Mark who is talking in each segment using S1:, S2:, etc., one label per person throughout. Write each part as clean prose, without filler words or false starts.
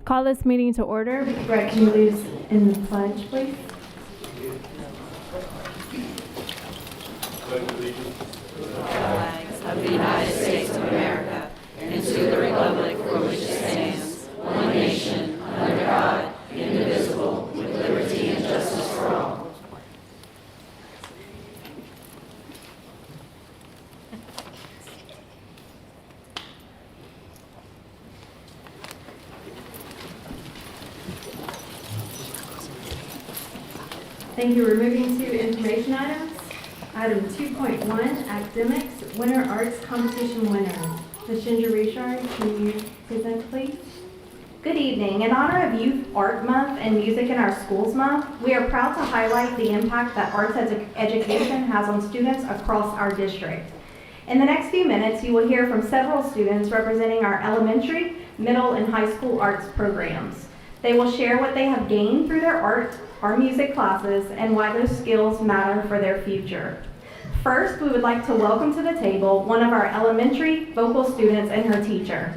S1: Call this meeting to order. Brett, can you lead us in the pledge, please?
S2: Flags of the United States of America and to the republic for which it stands, one nation, under God, indivisible, with liberty and justice for all.
S1: Thank you. We're moving to information items. Item 2.1, academics, winter arts competition winners. Ms. Ginger Richard, can you present, please?
S3: Good evening. In honor of Youth Art Month and Music in Our Schools Month, we are proud to highlight the impact that arts education has on students across our district. In the next few minutes, you will hear from several students representing our elementary, middle, and high school arts programs. They will share what they have gained through their art or music classes and why those skills matter for their future. First, we would like to welcome to the table one of our elementary vocal students and her teacher.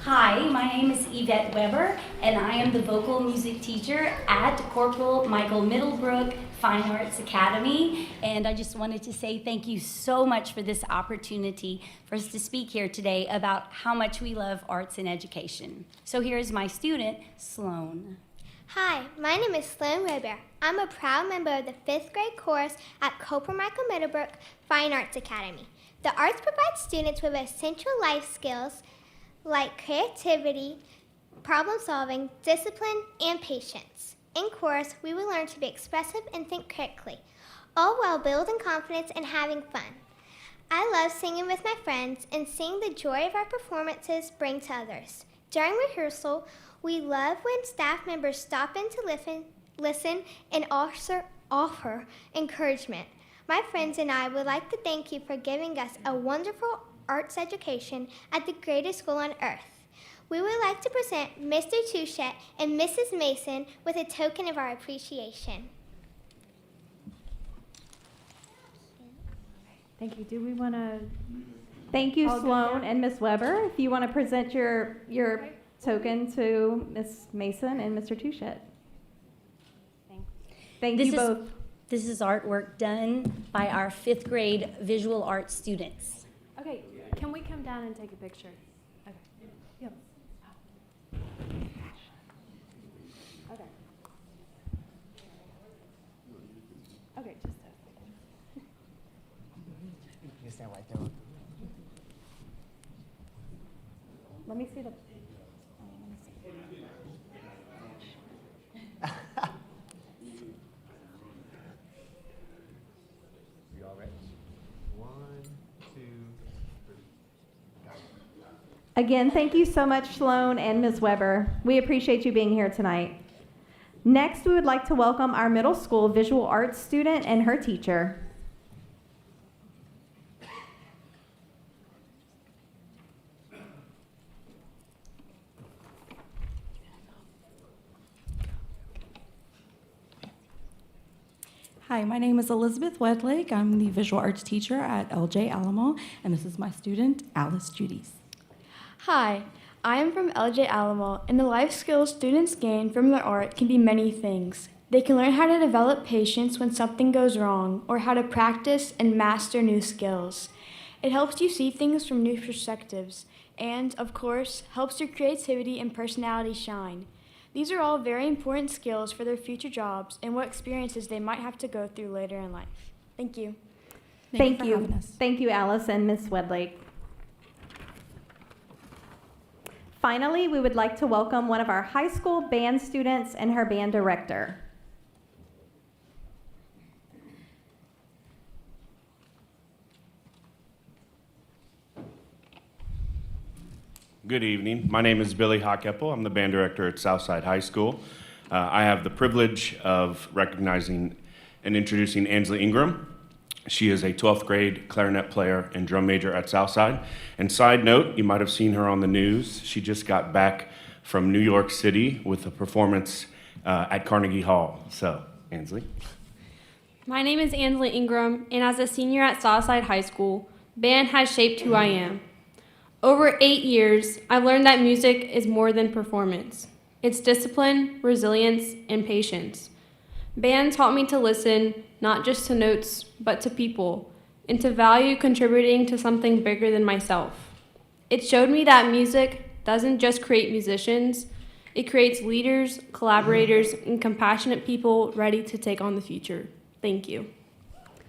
S4: Hi, my name is Yvette Weber, and I am the vocal music teacher at Corporal Michael Middlebrook Fine Arts Academy. And I just wanted to say thank you so much for this opportunity for us to speak here today about how much we love arts and education. So here is my student, Sloan.
S5: Hi, my name is Sloan Weber. I'm a proud member of the 5th grade chorus at Corporal Michael Middlebrook Fine Arts Academy. The arts provide students with essential life skills like creativity, problem solving, discipline, and patience. In chorus, we will learn to be expressive and think critically, all while building confidence and having fun. I love singing with my friends and seeing the joy of our performances bring to others. During rehearsal, we love when staff members stop in to listen and offer encouragement. My friends and I would like to thank you for giving us a wonderful arts education at the greatest school on earth. We would like to present Mr. Touchette and Mrs. Mason with a token of our appreciation.
S3: Thank you. Do we want to thank you, Sloan and Ms. Weber? If you want to present your token to Ms. Mason and Mr. Touchette. Thank you both.
S4: This is artwork done by our 5th grade visual arts students.
S1: Okay, can we come down and take a picture? Okay. Yep. Okay. Okay, just a
S6: You stand right there.
S3: Let me see the.
S6: You all ready? 1, 2, 3.
S3: Again, thank you so much, Sloan and Ms. Weber. We appreciate you being here tonight. Next, we would like to welcome our middle school visual arts student and her teacher.
S7: Hi, my name is Elizabeth Wedlake. I'm the visual arts teacher at LJ Alamo, and this is my student, Alice Judice.
S8: Hi, I am from LJ Alamo, and the life skills students gain from their art can be many things. They can learn how to develop patience when something goes wrong, or how to practice and master new skills. It helps you see things from new perspectives, and, of course, helps your creativity and personality shine. These are all very important skills for their future jobs and what experiences they might have to go through later in life. Thank you.
S3: Thank
S7: for
S3: you.
S7: having us.
S3: Thank you, Alice and Ms. Wedlake. Finally, we would like to welcome one of our high school band students and her band director.
S9: Good evening. My name is Billy Hockeppel. I'm the band director at Southside High School. I have the privilege of recognizing and introducing Ansley Ingram. She is a 12th grade clarinet player and drum major at Southside. And side note, you might have seen her on the news. She just got back from New York City with a performance at Carnegie Hall. So, Ansley.
S10: My name is Ansley Ingram, and as a senior at Southside High School, band has shaped who I am. Over 8 years, I've learned that music is more than performance. It's discipline, resilience, and patience. Band taught me to listen, not just to notes, but to people, and to value contributing to something bigger than myself. It showed me that music doesn't just create musicians, it creates leaders, collaborators, and compassionate people ready to take on the future. Thank you.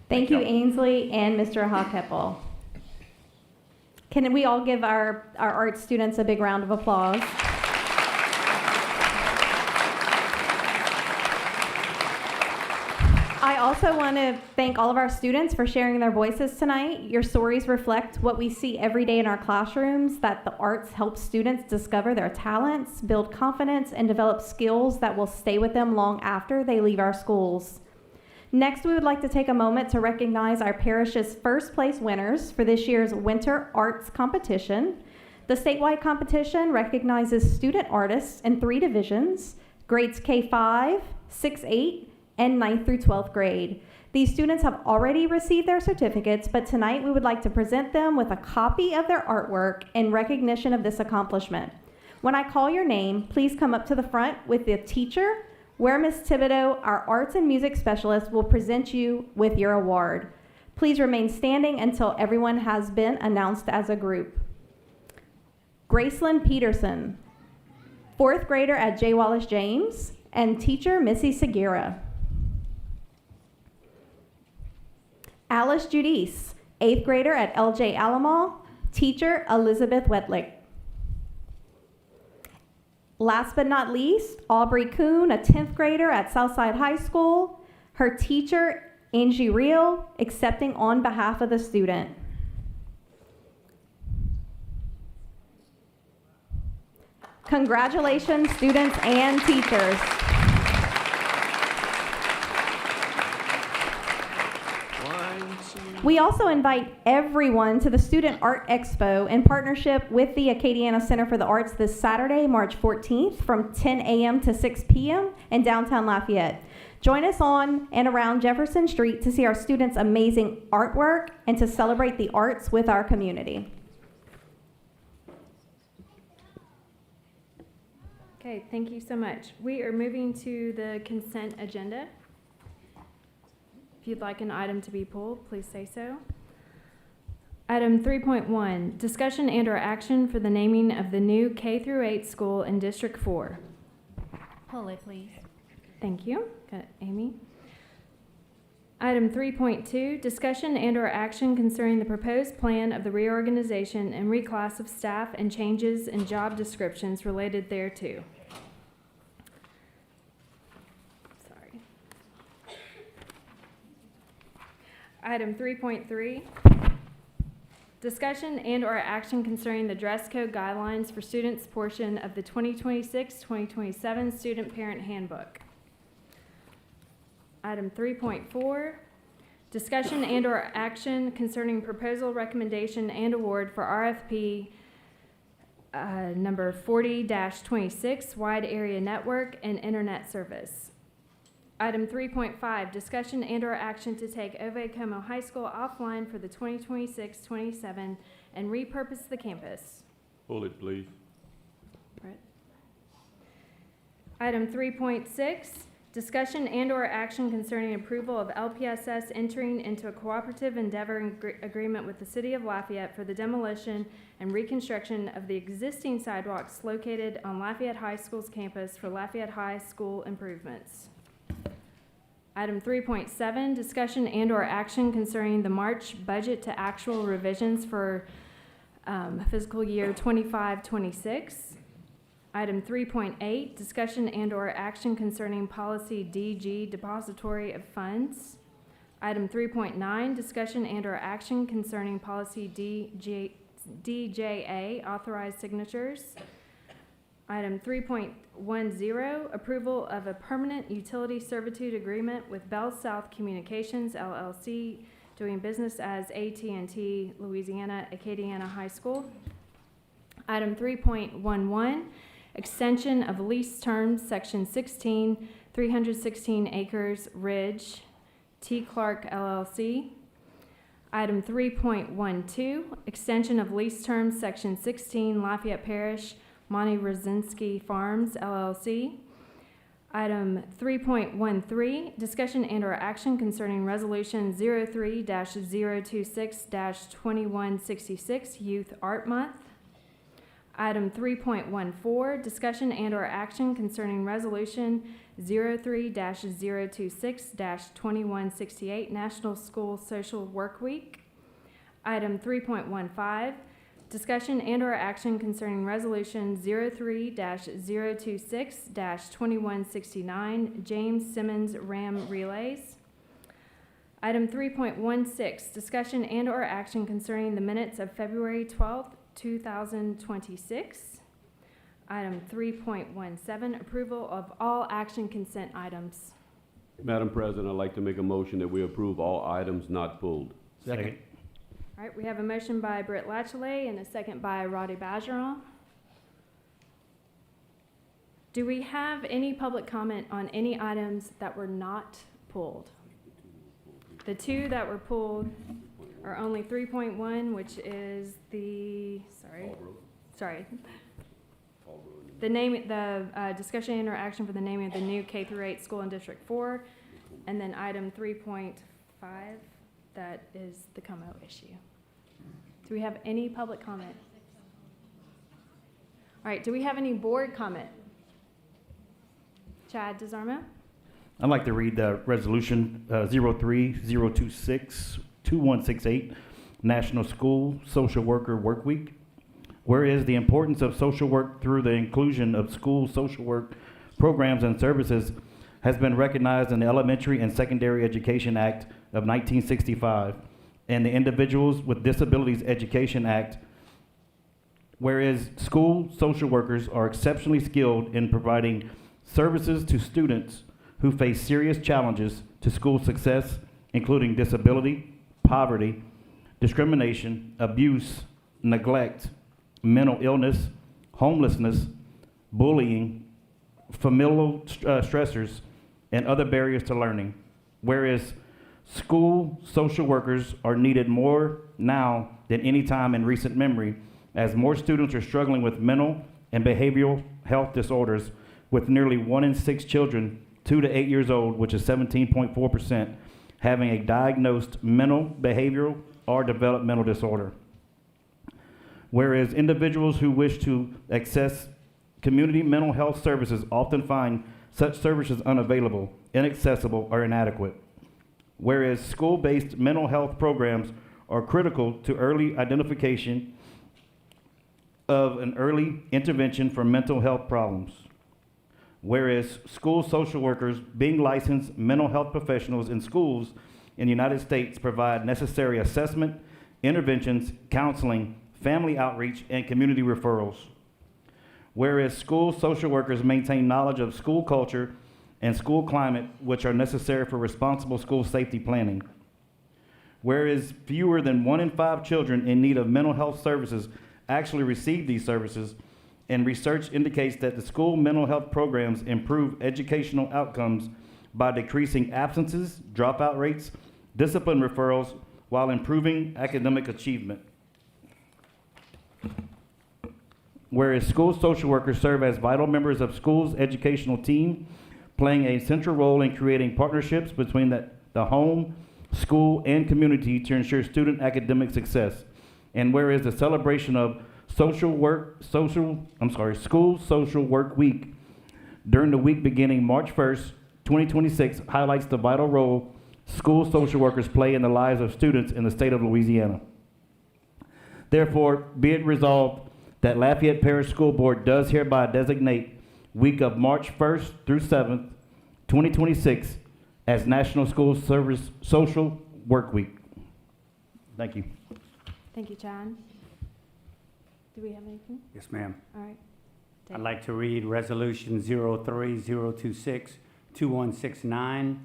S3: Thank you, Ainsley and Mr. Hockeppel. Can we all give our art students a big round of applause? I also want to thank all of our students for sharing their voices tonight. Your stories reflect what we see every day in our classrooms, that the arts help students discover their talents, build confidence, and develop skills that will stay with them long after they leave our schools. Next, we would like to take a moment to recognize our parish's first place winners for this year's Winter Arts Competition. The statewide competition recognizes student artists in 3 divisions, grades K-5, 6-8, and 9th through 12th grade. These students have already received their certificates, but tonight we would like to present them with a copy of their artwork in recognition of this accomplishment. When I call your name, please come up to the front with the teacher, where Ms. Thibodeau, our arts and music specialist, will present you with your award. Please remain standing until everyone has been announced as a group. Gracelyn Peterson, 4th grader at J. Wallace James, and teacher Missy Segura. Alice Judice, 8th grader at LJ Alamo, teacher Elizabeth Wedlick. Last but not least, Aubrey Kuhn, a 10th grader at Southside High School, her teacher Angie Reel, accepting on behalf of the student. Congratulations, students and teachers. We also invite everyone to the Student Art Expo in partnership with the Acadiana Center for the Arts this Saturday, March 14th from 10 a.m. to 6 p.m. in downtown Lafayette. Join us on and around Jefferson Street to see our students' amazing artwork and to celebrate the arts with our community.
S1: Okay, thank you so much. We are moving to the consent agenda. If you'd like an item to be pulled, please say so. Item 3.1, discussion and/or action for the naming of the new K-8 school in District 4.
S4: Pull it, please.
S1: Thank you. Got it, Amy. Item 3.2, discussion and/or action concerning the proposed plan of the reorganization and reclass of staff and changes in job descriptions related thereto. Sorry. Item 3.3, discussion and/or action concerning the dress code guidelines for students portion of the 2026-2027 Student Parent Handbook. Item 3.4, discussion and/or action concerning proposal, recommendation, and award for RFP number 40-26, Wide Area Network and Internet Service. Item 3.5, discussion and/or action to take Comeaux High School offline for the 2026-27 and repurpose the campus.
S11: Pull it, please.
S1: Right. Item 3.6, discussion and/or action concerning approval of LPSS entering into a cooperative endeavor agreement with the City of Lafayette for the demolition and reconstruction of the existing sidewalks located on Lafayette High School's campus for Lafayette High School improvements. Item 3.7, discussion and/or action concerning the March budget to actual revisions for fiscal year 25-26. Item 3.8, discussion and/or action concerning policy DG, depository of funds. Item 3.9, discussion and/or action concerning policy DJA, authorized signatures. Item 3.10, approval of a permanent utility servitude agreement with Bell South Communications, LLC, doing business as AT&T Louisiana Acadiana High School. Item 3.11, extension of lease terms, Section 16, 316 acres, Ridge, T. Clark LLC. Item 3.12, extension of lease terms, Section 16, Lafayette Parish, Monty Rosinski Farms LLC. Item 3.13, discussion and/or action concerning Resolution 03-026-2166, Youth Art Month. Item 3.14, discussion and/or action concerning Resolution 03-026-2168, National School Social Work Week. Item 3.15, discussion and/or action concerning Resolution 03-026-2169, James Simmons Ram Relays. Item 3.16, discussion and/or action concerning the minutes of February 12th, 2026. Item 3.17, approval of all action consent items.
S11: Madam President, I'd like to make a motion that we approve all items not pulled.
S6: Second.
S1: All right, we have a motion by Britt Latchley and a second by Roddy Bajeron. Do we have any public comment on any items that were not pulled? The two that were pulled are only 3.1, which is the, discussion and/or action for the naming of the new K-8 school in District 4, and then item 3.5, that is the Comeaux issue. Do we have any public comment? All right, do we have any board comment? Chad DeZarmo?
S12: I'd like to read the resolution 03-026-2168, National School Social Worker Work Week. Whereas the importance of social work through the inclusion of school social work programs and services has been recognized in the Elementary and Secondary Education Act of 1965 and the Individuals with Disabilities Education Act. Whereas school social workers are exceptionally skilled in providing services to students who face serious challenges to school success, including disability, poverty, discrimination, abuse, neglect, mental illness, homelessness, bullying, familial stressors, and other barriers to learning. Whereas school social workers are needed more now than any time in recent memory, as more students are struggling with mental and behavioral health disorders, with nearly 1 in 6 children 2 to 8 years old, which is 17.4%, having a diagnosed mental, behavioral, or developmental disorder. Whereas individuals who wish to access community mental health services often find such services unavailable, inaccessible, or inadequate. Whereas school-based mental health programs are critical to early identification of an early intervention for mental health problems. Whereas school social workers, being licensed mental health professionals in schools in the United States, provide necessary assessment, interventions, counseling, family outreach, and community referrals. Whereas school social workers maintain knowledge of school culture and school climate, which are necessary for responsible school safety planning. Whereas fewer than 1 in 5 children in need of mental health services actually receive these services, and research indicates that the school mental health programs improve educational outcomes by decreasing absences, dropout rates, discipline referrals, while improving academic achievement. Whereas school social workers serve as vital members of schools' educational team, playing a central role in creating partnerships between the home, school, and community to ensure student academic success. And whereas the celebration of School Social Work Week during the week beginning March 1st, 2026 highlights the vital role school social workers play in the lives of students in the state of Louisiana. Therefore, be it resolved that Lafayette Parish School Board does hereby designate week of March 1st through 7th, 2026 as National School Service Social Work Week. Thank you.
S1: Thank you, Chad. Do we have anything?
S13: Yes, ma'am.
S1: All right.
S13: I'd like to read Resolution 03-026-2169,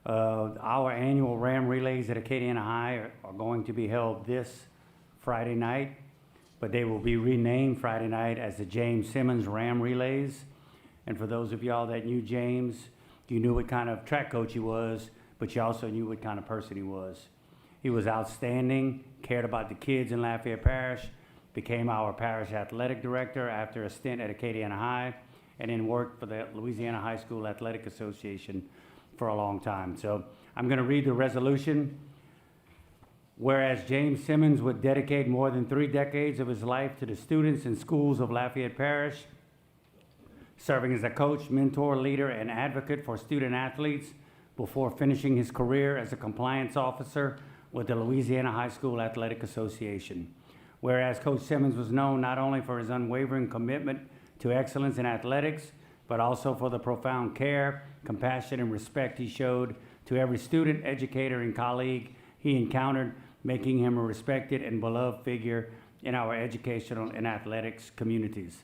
S13: Our annual Ram Relays at Acadiana High are going to be held this Friday night, but they will be renamed Friday night as the James Simmons Ram Relays. And for those of y'all that knew James, you knew what kind of track coach he was, but you also knew what kind of person he was. He was outstanding, cared about the kids in Lafayette Parish, became our parish athletic director after a stint at Acadiana High, and then worked for the Louisiana High School Athletic Association for a long time. So I'm going to read the resolution. Whereas James Simmons would dedicate more than 3 decades of his life to the students and schools of Lafayette Parish, serving as a coach, mentor, leader, and advocate for student athletes before finishing his career as a compliance officer with the Louisiana High School Athletic Association. Whereas Coach Simmons was known not only for his unwavering commitment to excellence in athletics, but also for the profound care, compassion, and respect he showed to every student, educator, and colleague he encountered, making him a respected and beloved figure in our educational and athletics communities.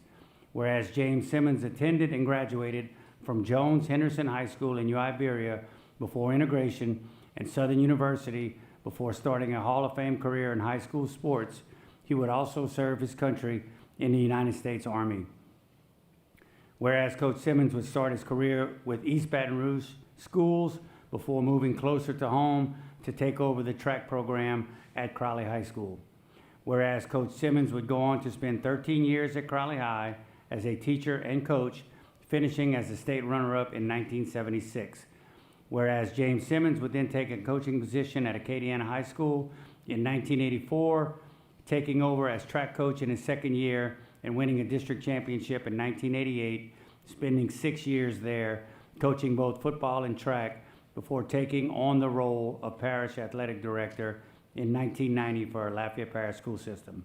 S13: Whereas James Simmons attended and graduated from Jones Henderson High School in Iberville before integration and Southern University before starting a Hall of Fame career in high school sports, he would also serve his country in the United States Army. Whereas Coach Simmons would start his career with East Baton Rouge schools before moving closer to home to take over the track program at Crowley High School. Whereas Coach Simmons would go on to spend 13 years at Crowley High as a teacher and coach, finishing as the state runner-up in 1976. Whereas James Simmons would then take a coaching position at Acadiana High School in 1984, taking over as track coach in his second year and winning a district championship in 1988, spending 6 years there, coaching both football and track before taking on the role of parish athletic director in 1990 for our Lafayette Parish School System.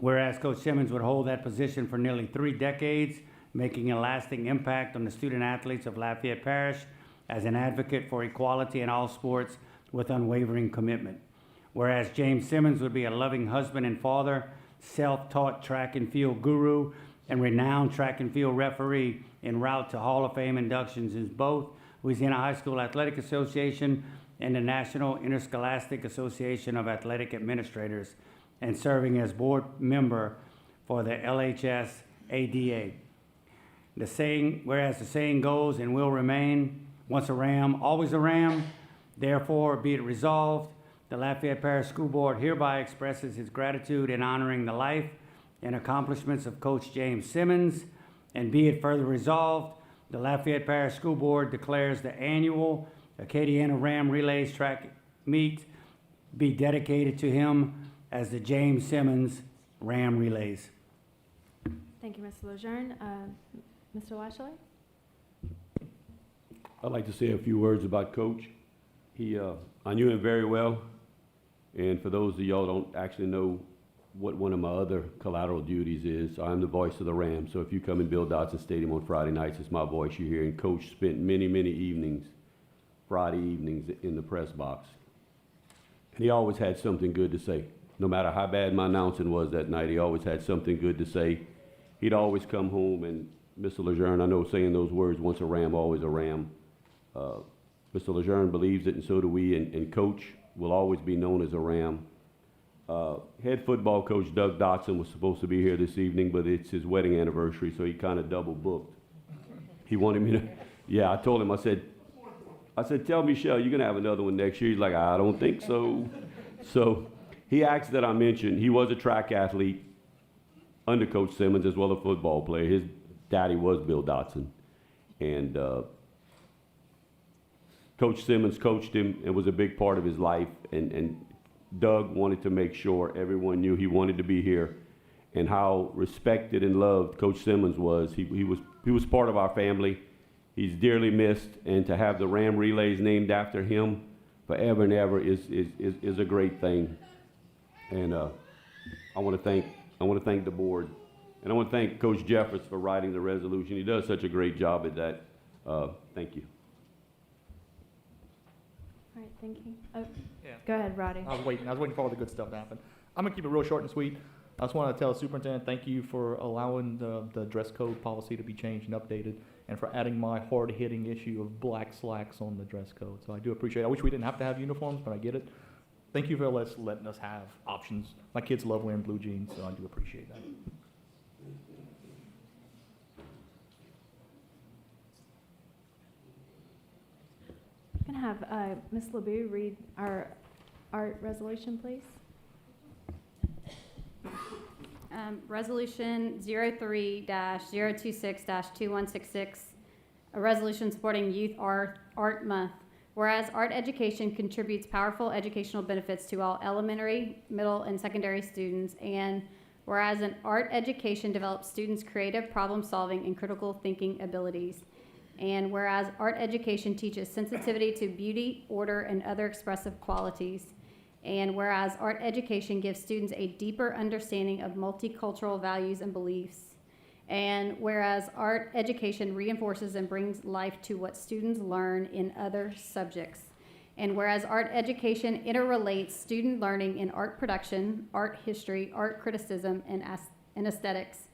S13: Whereas Coach Simmons would hold that position for nearly 3 decades, making a lasting impact on the student athletes of Lafayette Parish as an advocate for equality in all sports with unwavering commitment. Whereas James Simmons would be a loving husband and father, self-taught track and field guru, and renowned track and field referee en route to Hall of Fame inductions in both Louisiana High School Athletic Association and the National Interscholastic Association of Athletic Administrators, and serving as board member for the LHS ADA. Whereas the saying goes and will remain, once a Ram, always a Ram, therefore be it resolved, the Lafayette Parish School Board hereby expresses its gratitude in honoring the life and accomplishments of Coach James Simmons, and be it further resolved, the Lafayette Parish School Board declares the annual Acadiana Ram Relays track meet be dedicated to him as the James Simmons Ram Relays.
S1: Thank you, Mr. Lejeune. Mr. Lashley?
S11: I'd like to say a few words about Coach. I knew him very well, and for those of y'all don't actually know what one of my other collateral duties is, I'm the voice of the Rams. So if you come in Bill Dodson Stadium on Friday nights, it's my voice you hear. And Coach spent many, many evenings, Friday evenings, in the press box. And he always had something good to say. No matter how bad my announcing was that night, he always had something good to say. He'd always come home, and Mr. Lejeune, I know saying those words, once a Ram, always a Ram. Mr. Lejeune believes it, and so do we, and Coach will always be known as a Ram. Head football coach Doug Dotson was supposed to be here this evening, but it's his wedding anniversary, so he kind of double booked. He wanted me to, yeah, I told him, I said, tell Michelle, you're going to have another one next year. He's like, I don't think so. So he asked that I mention, he was a track athlete under Coach Simmons as well as a football player. His daddy was Bill Dotson. And Coach Simmons coached him and was a big part of his life. And Doug wanted to make sure everyone knew he wanted to be here and how respected and loved Coach Simmons was. He was part of our family. He's dearly missed, and to have the Ram Relays named after him forever and ever is a great thing. And I want to thank the board, and I want to thank Coach Jeffers for writing the resolution. He does such a great job at that. Thank you.
S1: All right, thank you. Oh,
S14: Yeah.
S1: go ahead, Roddy.
S14: I was waiting for all the good stuff to happen. I'm gonna keep it real short and sweet. I just want to tell the superintendent, thank you for allowing the dress code policy to be changed and updated, and for adding my hard-hitting issue of black slacks on the dress code. So I do appreciate it. I wish we didn't have to have uniforms, but I get it. Thank you for letting us have options. My kids love wearing blue jeans, so I do appreciate that.
S1: I'm going to have Ms. LeBeau read our art resolution, please.
S15: Resolution 03-026-2166, a resolution supporting Youth Art Month. Whereas art education contributes powerful educational benefits to all elementary, middle, and secondary students, and whereas an art education develops students' creative problem-solving and critical thinking abilities, and whereas art education teaches sensitivity to beauty, order, and other expressive qualities, and whereas art education gives students a deeper understanding of multicultural values and beliefs, and whereas art education reinforces and brings life to what students learn in other subjects, and whereas art education interrelates student learning in art production, art history, art criticism, and aesthetics,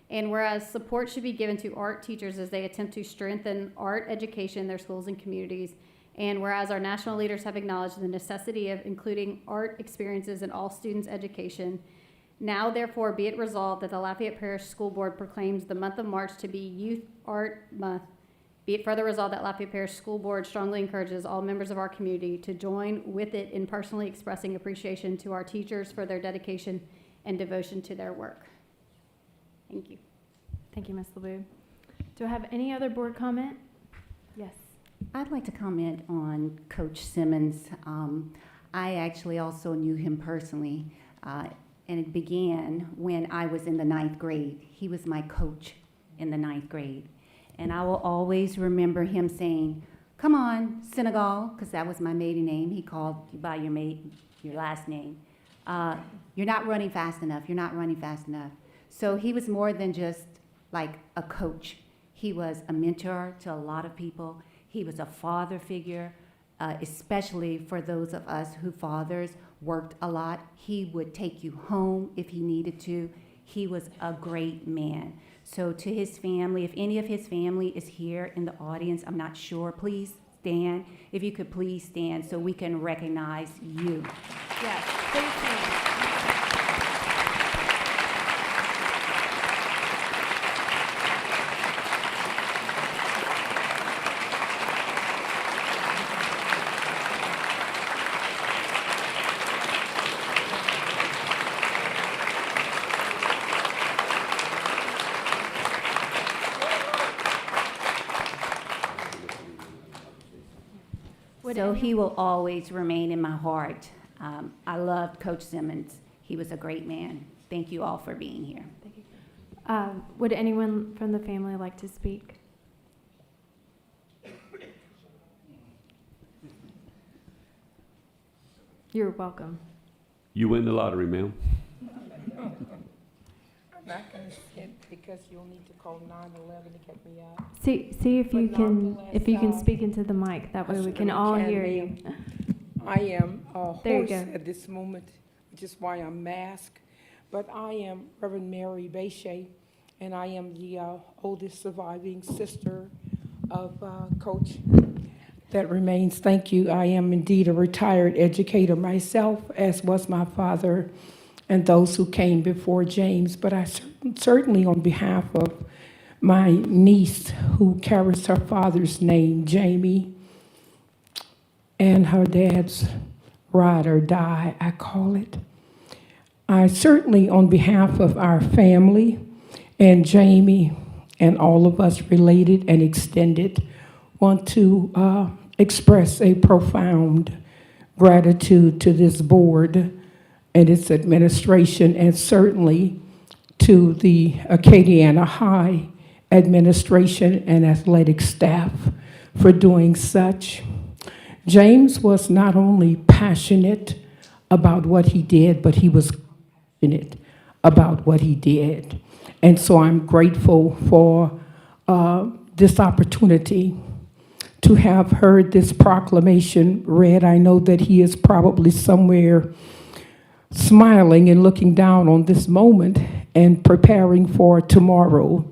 S15: and whereas support should be given to art teachers as they attempt to strengthen art education in their schools and communities, and whereas our national leaders have acknowledged the necessity of including art experiences in all students' education, now therefore be it resolved that the Lafayette Parish School Board proclaims the month of March to be Youth Art Month. Be it further resolved that Lafayette Parish School Board strongly encourages all members of our community to join with it in personally expressing appreciation to our teachers for their dedication and devotion to their work. Thank you.
S1: Thank you, Ms. LeBeau. Do I have any other board comment? Yes.
S16: I'd like to comment on Coach Simmons. I actually also knew him personally, and it began when I was in the 9th grade. He was my coach in the 9th grade. And I will always remember him saying, "Come on, Senegal," because that was my maiden name. He called you by your last name. "You're not running fast enough. You're not running fast enough." So he was more than just like a coach. He was a mentor to a lot of people. He was a father figure, especially for those of us who fathers worked a lot. He would take you home if he needed to. He was a great man. So to his family, if any of his family is here in the audience, I'm not sure, please stand. If you could please stand so we can recognize you.
S1: Yes, please stand.
S16: So he will always remain in my heart. I loved Coach Simmons. He was a great man. Thank you all for being here.
S1: Thank you. Would anyone from the family like to speak? You're welcome.
S11: You win the lottery, ma'am.
S17: I'm not going to sit because you'll need to call 911 to get me out.
S1: See if you can speak into the mic. That way we can all hear you.
S17: I am
S1: There you
S17: hoarse
S1: go.
S17: at this moment, which is why I'm masked. But I am Reverend Mary Bechet, and I am the oldest surviving sister of Coach that remains. Thank you. I am indeed a retired educator myself, as was my father and those who came before James. But I certainly, on behalf of my niece, who carries her father's name, Jamie, and her dad's ride or die, I call it. I certainly, on behalf of our family and Jamie and all of us related and extended, want to express a profound gratitude to this board and its administration, and certainly to the Acadiana High administration and athletic staff for doing such. James was not only passionate about what he did, but he was passionate about what he did. And so I'm grateful for this opportunity to have heard this proclamation read. I know that he is probably somewhere smiling and looking down on this moment and preparing for tomorrow.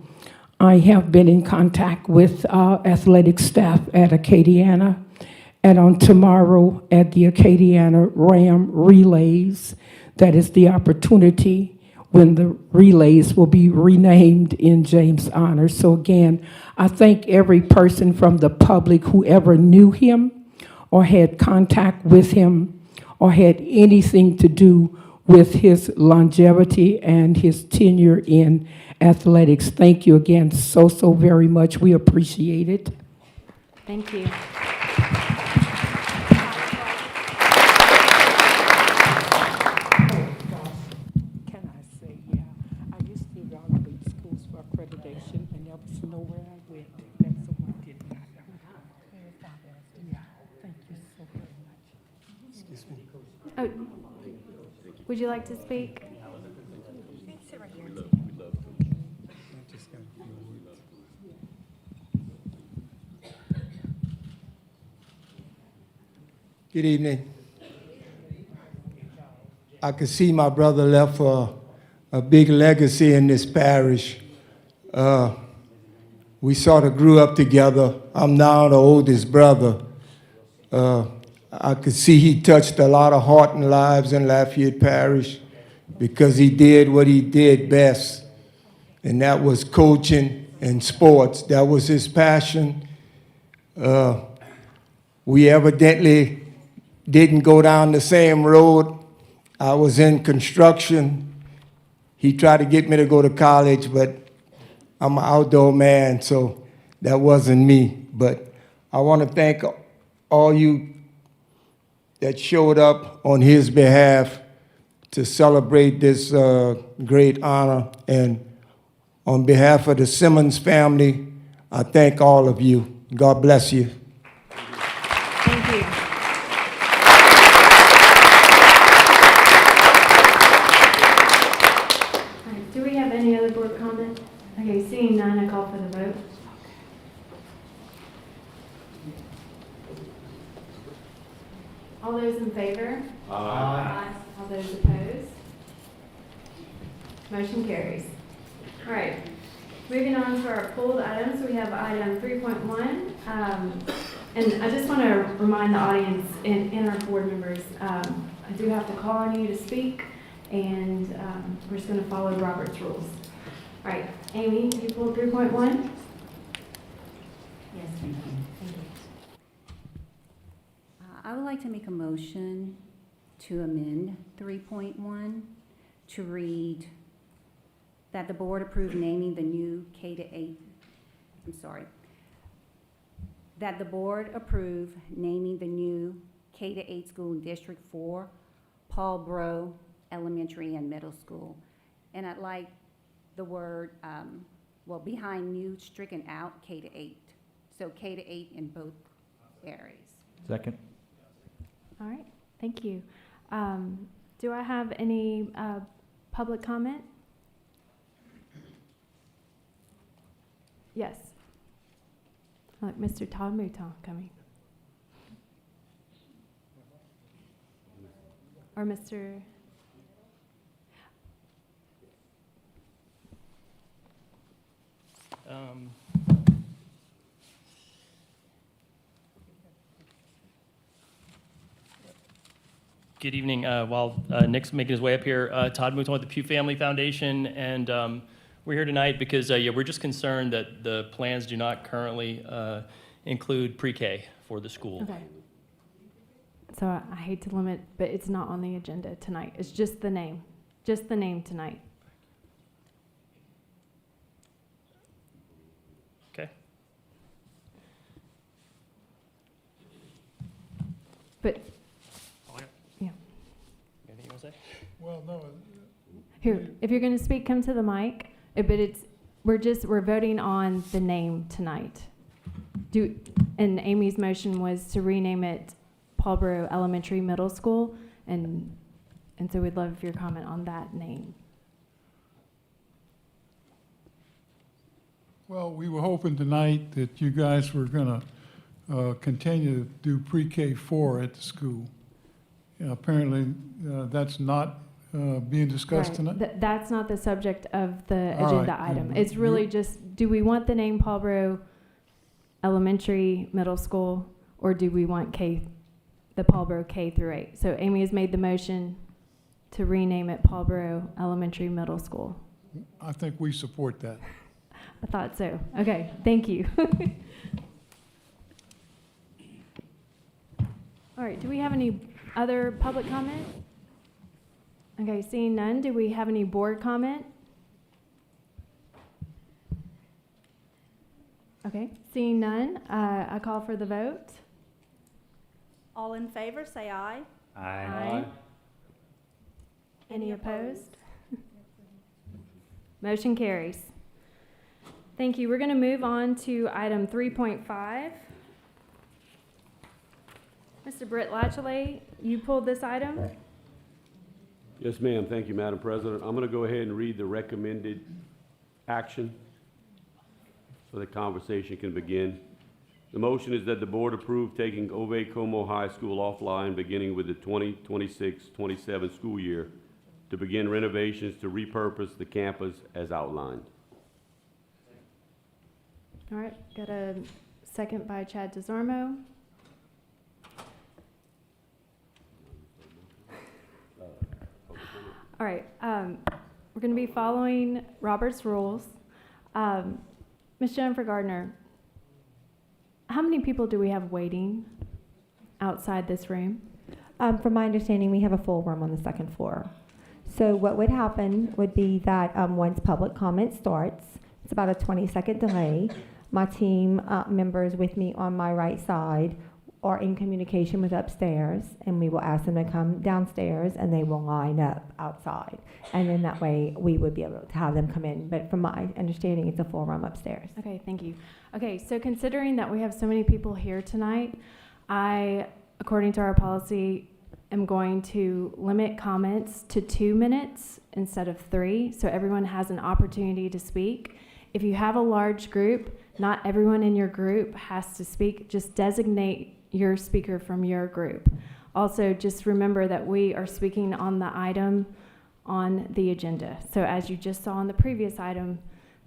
S17: I have been in contact with athletic staff at Acadiana, and on tomorrow at the Acadiana Ram Relays, that is the opportunity when the relays will be renamed in James' honor. So again, I thank every person from the public who ever knew him or had contact with him or had anything to do with his longevity and his tenure in athletics. Thank you again so very much. We appreciate it.
S1: Thank you.
S17: Can I say, yeah, I used to evaluate schools for accreditation, and there was nowhere I went that someone did not. Yeah, thank you so very much. Excuse me.
S1: Oh, would you like to speak?
S18: Good evening. I could see my brother left a big legacy in this parish. We sort of grew up together. I'm now the oldest brother. I could see he touched a lot of heart and lives in Lafayette Parish because he did what he did best, and that was coaching and sports. That was his passion. We evidently didn't go down the same road. I was in construction. He tried to get me to go to college, but I'm an outdoor man, so that wasn't me. But I want to thank all you that showed up on his behalf to celebrate this great honor. And on behalf of the Simmons family, I thank all of you. God bless you.
S1: Thank you. All right, do we have any other board comment? Okay, seeing none, I call for the vote. All those in favor? Aye. All those opposed? Motion carries. All right, moving on to our pulled items, we have item 3.1. And I just want to remind the audience and our board members, I do have to call on you to speak, and we're just going to follow Robert's rules. All right, Amy, you pulled 3.1?
S16: Yes, thank you. I would like to make a motion to amend 3.1 to read that the board approve naming the new that the board approve naming the new K-8 school in District 4, Paul Bro Elementary and Middle School. And I'd like the word, behind new stricken out K-8. So K-8 in both areas.
S14: Second.
S1: All right, thank you. Do I have any public comment? Yes. Look, Mr. Todd Mouton coming. Or Mr.
S19: Good evening. While Nick's making his way up here, Todd Mouton with the Pew Family Foundation, and we're here tonight because we're just concerned that the plans do not currently include pre-K for the school.
S1: Okay. So I hate to limit, but it's not on the agenda tonight. It's just the name tonight.
S19: Okay.
S1: But yeah.
S19: Anything you want to say?
S20: Well, no.
S1: Here, if you're going to speak, come to the mic. But we're voting on the name tonight. And Amy's motion was to rename it Paulboro Elementary Middle School, and so we'd love your comment on that name.
S20: Well, we were hoping tonight that you guys were going to continue to do pre-K4 at the school. Apparently, that's not being discussed
S1: Right.
S20: tonight?
S1: That's not the subject of the
S20: All
S1: agenda
S20: right,
S1: item.
S20: then.
S1: It's really just, do we want the name Paulboro Elementary, Middle School, or do we want the Paulboro K through 8? So Amy has made the motion to rename it Paulboro Elementary, Middle School.
S20: I think we support that.
S1: I thought so. Okay, thank you. All right, do we have any other public comment? Okay, seeing none, do we have any board comment? Okay, seeing none, I call for the vote.
S21: All in favor, say aye.
S1: Aye. Any opposed? Motion carries. Thank you. We're going to move on to item 3.5. Mr. Britt Latchley, you pulled this item?
S11: Yes, ma'am. Thank you, Madam President. I'm going to go ahead and read the recommended action so the conversation can begin. The motion is that the board approve taking Comeaux High School offline beginning with the 2026-27 school year to begin renovations to repurpose the campus as outlined.
S1: All right, got a second by Chad DeZormo. All right, we're going to be following Robert's rules. Ms. Jennifer Gardner, how many people do we have waiting outside this room?
S22: From my understanding, we have a full room on the second floor. So what would happen would be that once public comment starts, it's about a 20-second delay. My team members with me on my right side are in communication with upstairs, and we will ask them to come downstairs, and they will line up outside. And then that way, we would be able to have them come in. But from my understanding, it's a full room upstairs.
S1: Okay, thank you. Okay, so considering that we have so many people here tonight, I, according to our policy, am going to limit comments to 2 minutes instead of 3, so everyone has an opportunity to speak. If you have a large group, not everyone in your group has to speak. Just designate your speaker from your group. Also, just remember that we are speaking on the item on the agenda. So as you just saw on the previous item,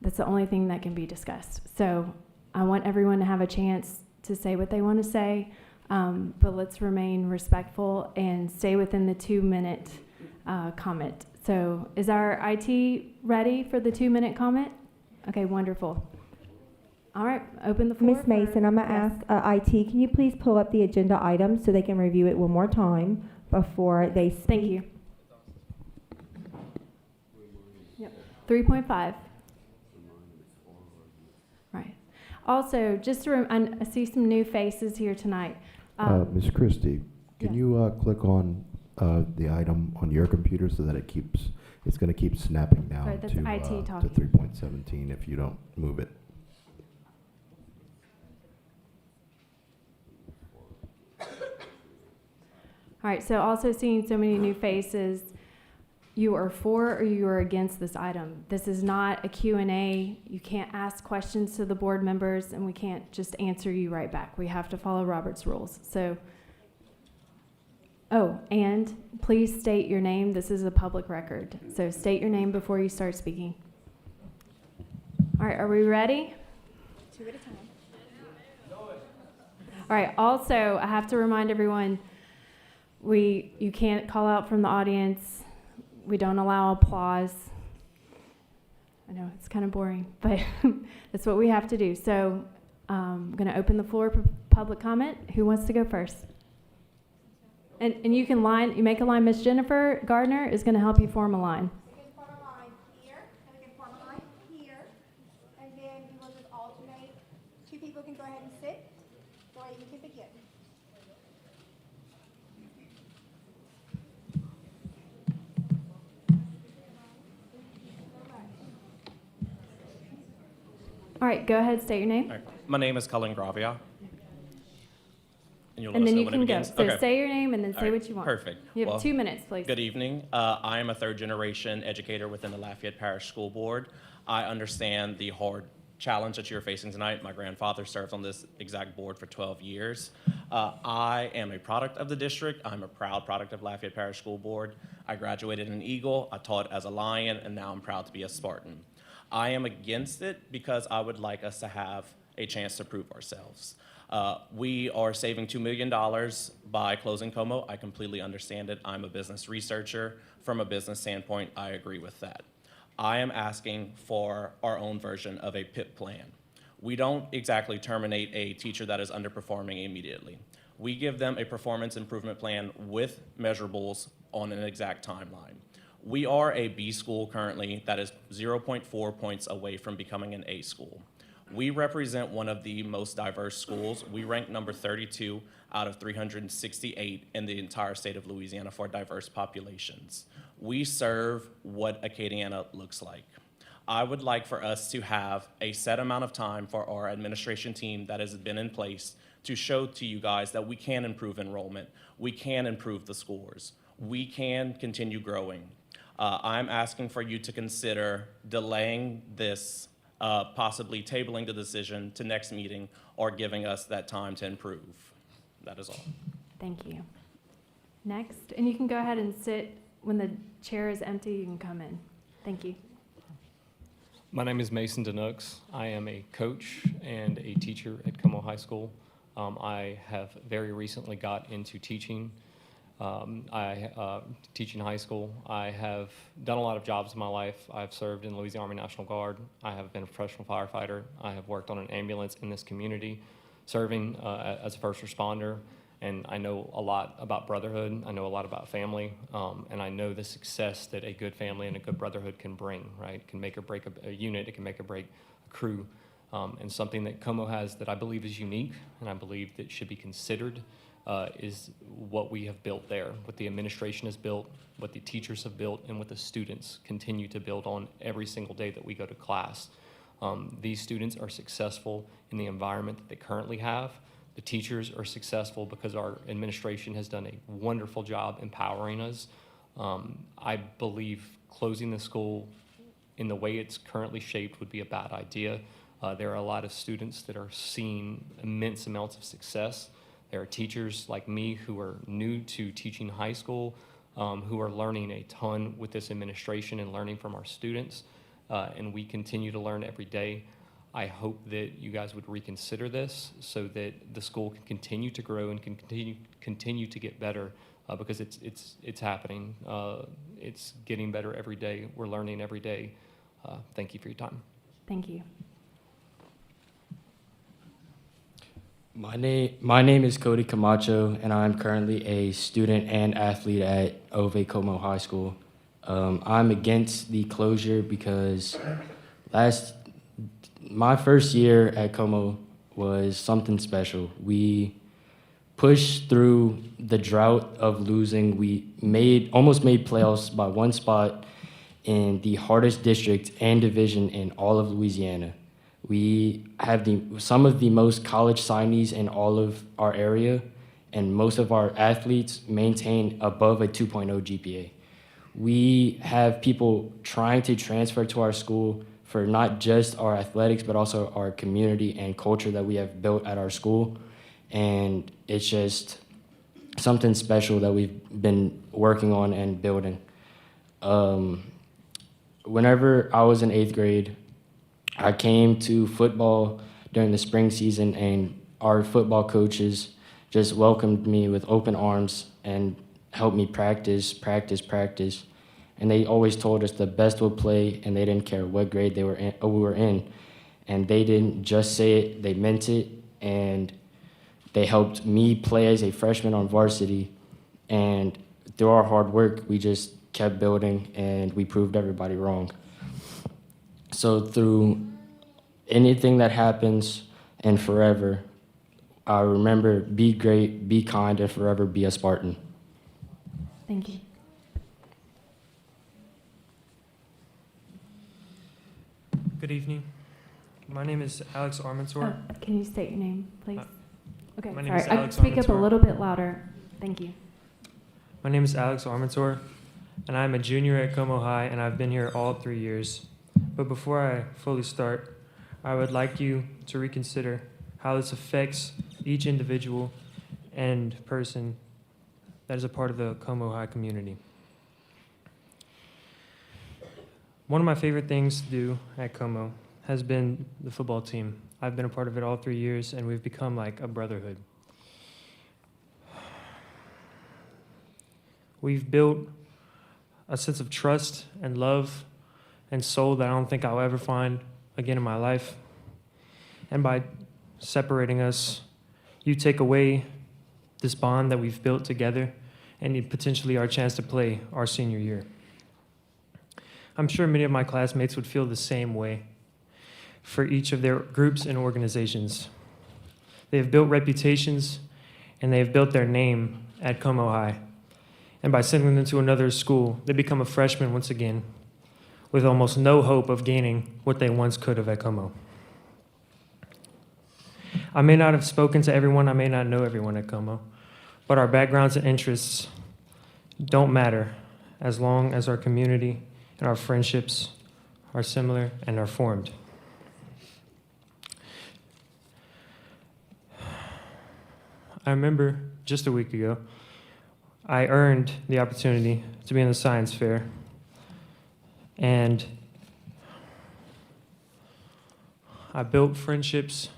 S1: that's the only thing that can be discussed. So I want everyone to have a chance to say what they want to say, but let's remain respectful and stay within the 2-minute comment. So is our IT ready for the 2-minute comment? Okay, wonderful. All right, open the floor.
S22: Ms. Mason, I'm going to ask IT, can you please pull up the agenda items so they can review it one more time before they speak?
S1: Thank you. Yep. 3.5. Right. Also, just to I see some new faces here tonight.
S23: Ms. Christie, can
S1: yes.
S23: you click on the item on your computer so that it's going to keep snapping down
S1: Sorry, that's
S23: to
S1: IT talking.
S23: 3.17 if you don't move it?
S1: All right, so also seeing so many new faces, you are for or you are against this item. This is not a Q&A. You can't ask questions to the board members, and we can't just answer you right back. We have to follow Robert's rules. So, oh, and please state your name. This is a public record. So state your name before you start speaking. All right, are we ready?
S21: 2 at a time.
S1: All right, also, I have to remind everyone, you can't call out from the audience. We don't allow applause. I know it's kind of boring, but that's what we have to do. So I'm going to open the floor for public comment. Who wants to go first? And you can you make a line. Miss Jennifer Gardner is going to help you form a line.
S22: We can form a line here, and we can form a line here, and then we will just alternate. 2 people can go ahead and sit, so you can begin.
S1: All right, go ahead, state your name.
S24: All right. My name is Cullen Gravia. And you'll let
S1: And
S24: us
S1: then
S24: know
S1: you
S24: when
S1: can
S24: it
S1: go.
S24: begins.
S1: So
S24: Okay.
S1: say your name and then
S24: All
S1: say
S24: right,
S1: what you want.
S24: Perfect.
S1: You have
S24: Well,
S1: 2 minutes, please.
S24: Good evening. I am a third-generation educator within the Lafayette Parish School Board. I understand the hard challenge that you're facing tonight. My grandfather served on this exact board for 12 years. I am a product of the district. I'm a proud product of Lafayette Parish School Board. I graduated an Eagle, I taught as a Lion, and now I'm proud to be a Spartan. I am against it because I would like us to have a chance to prove ourselves. We are saving $2 million by closing Comeaux. I completely understand it. I'm a business researcher. From a business standpoint, I agree with that. I am asking for our own version of a PIP plan. We don't exactly terminate a teacher that is underperforming immediately. We give them a performance improvement plan with measurables on an exact timeline. We are a B school currently that is 0.4 points away from becoming an A school. We represent one of the most diverse schools. We rank number 32 out of 368 in the entire state of Louisiana for diverse populations. We serve what Acadiana looks like. I would like for us to have a set amount of time for our administration team that has been in place to show to you guys that we can improve enrollment, we can improve the scores, we can continue growing. I'm asking for you to consider delaying this, possibly tabling the decision to next meeting or giving us that time to improve. That is all.
S1: Thank you. Next, and you can go ahead and sit. When the chair is empty, you can come in. Thank you.
S2: My name is Mason Denooks. I am a coach and a teacher at Comeaux High School. I have very recently got into teaching. Teaching high school. I have done a lot of jobs in my life. I've served in the Louisiana Army National Guard. I have been a professional firefighter. I have worked on an ambulance in this community, serving as a first responder. And I know a lot about brotherhood. I know a lot about family. And I know the success that a good family and a good brotherhood can bring, right? It can make or break a unit. It can make or break a crew. And something that Comeaux has that I believe is unique and I believe that should be considered is what we have built there, what the administration has built, what the teachers have built, and what the students continue to build on every single day that we go to class. These students are successful in the environment that they currently have. The teachers are successful because our administration has done a wonderful job empowering us. I believe closing the school in the way it's currently shaped would be a bad idea. There are a lot of students that are seeing immense amounts of success. There are teachers like me who are new to teaching high school, who are learning a ton with this administration and learning from our students, and we continue to learn every day. I hope that you guys would reconsider this so that the school can continue to grow and can continue to get better, because it's happening. It's getting better every day. We're learning every day. Thank you for your time.
S1: Thank you.
S5: My name is Cody Camacho, and I'm currently a student and athlete at Comeaux High School. I'm against the closure because my first year at Comeaux was something special. We pushed through the drought of losing. We almost made playoffs by one spot in the hardest district and division in all of Louisiana. We have some of the most college signees in all of our area, and most of our athletes maintain above a 2.0 GPA. We have people trying to transfer to our school for not just our athletics, but also our community and culture that we have built at our school. And it's just something special that we've been working on and building. Whenever I was in 8th grade, I came to football during the spring season, and our football coaches just welcomed me with open arms and helped me practice. And they always told us the best would play, and they didn't care what grade we were in. And they didn't just say it, they meant it, and they helped me play as a freshman on varsity. And through our hard work, we just kept building, and we proved everybody wrong. So through anything that happens and forever, I remember, be great, be kind, and forever be a Spartan.
S1: Thank you.
S7: Good evening. My name is Alex Armantor.
S1: Can you state your name, please? Okay,
S7: My name
S1: sorry.
S7: is Alex
S1: Speak up a
S7: Armantor.
S1: little bit louder. Thank you.
S7: My name is Alex Armantor, and I'm a junior at Comeaux High, and I've been here all 3 years. But before I fully start, I would like you to reconsider how this affects each individual and person that is a part of the Comeaux High community. One of my favorite things to do at Comeaux has been the football team. I've been a part of it all 3 years, and we've become like a brotherhood. We've built a sense of trust and love and soul that I don't think I'll ever find again in my life. And by separating us, you take away this bond that we've built together and potentially our chance to play our senior year. I'm sure many of my classmates would feel the same way for each of their groups and organizations. They have built reputations and they have built their name at Comeaux High. And by sending them to another school, they become a freshman once again with almost no hope of gaining what they once could have at Comeaux. I may not have spoken to everyone, I may not know everyone at Comeaux, but our backgrounds and interests don't matter as long as our community and our friendships are similar and are formed. I remember just a week ago, I earned the opportunity to be in the science fair, and I built friendships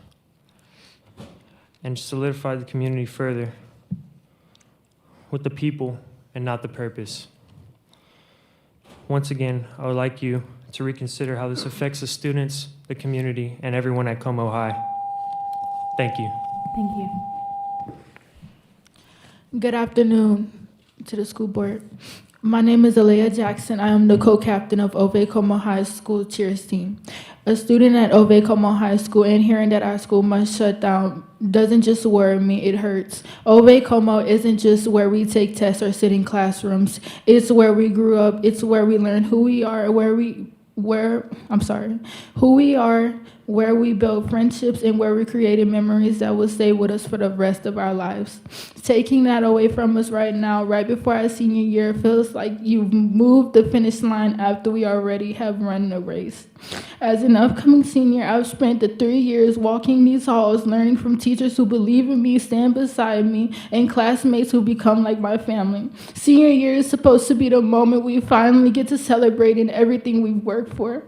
S7: and solidified the community further with the people and not the purpose. Once again, I would like you to reconsider how this affects the students, the community, and everyone at Comeaux High. Thank you.
S1: Thank you.
S3: Good afternoon to the school board. My name is Alea Jackson. I am the co-captain of Comeaux High School cheers team. A student at Comeaux High School and hearing that our school must shut down doesn't just worry me, it hurts. Comeaux isn't just where we take tests or sit in classrooms. It's where we grew up. It's where we learn who we are, where we build friendships, and where we created memories that will stay with us for the rest of our lives. Taking that away from us right now, right before our senior year, feels like you've moved the finish line after we already have run the race. As an upcoming senior, I've spent the 3 years walking these halls, learning from teachers who believe in me, stand beside me, and classmates who become like my family. Senior year is supposed to be the moment we finally get to celebrate in everything we've worked for.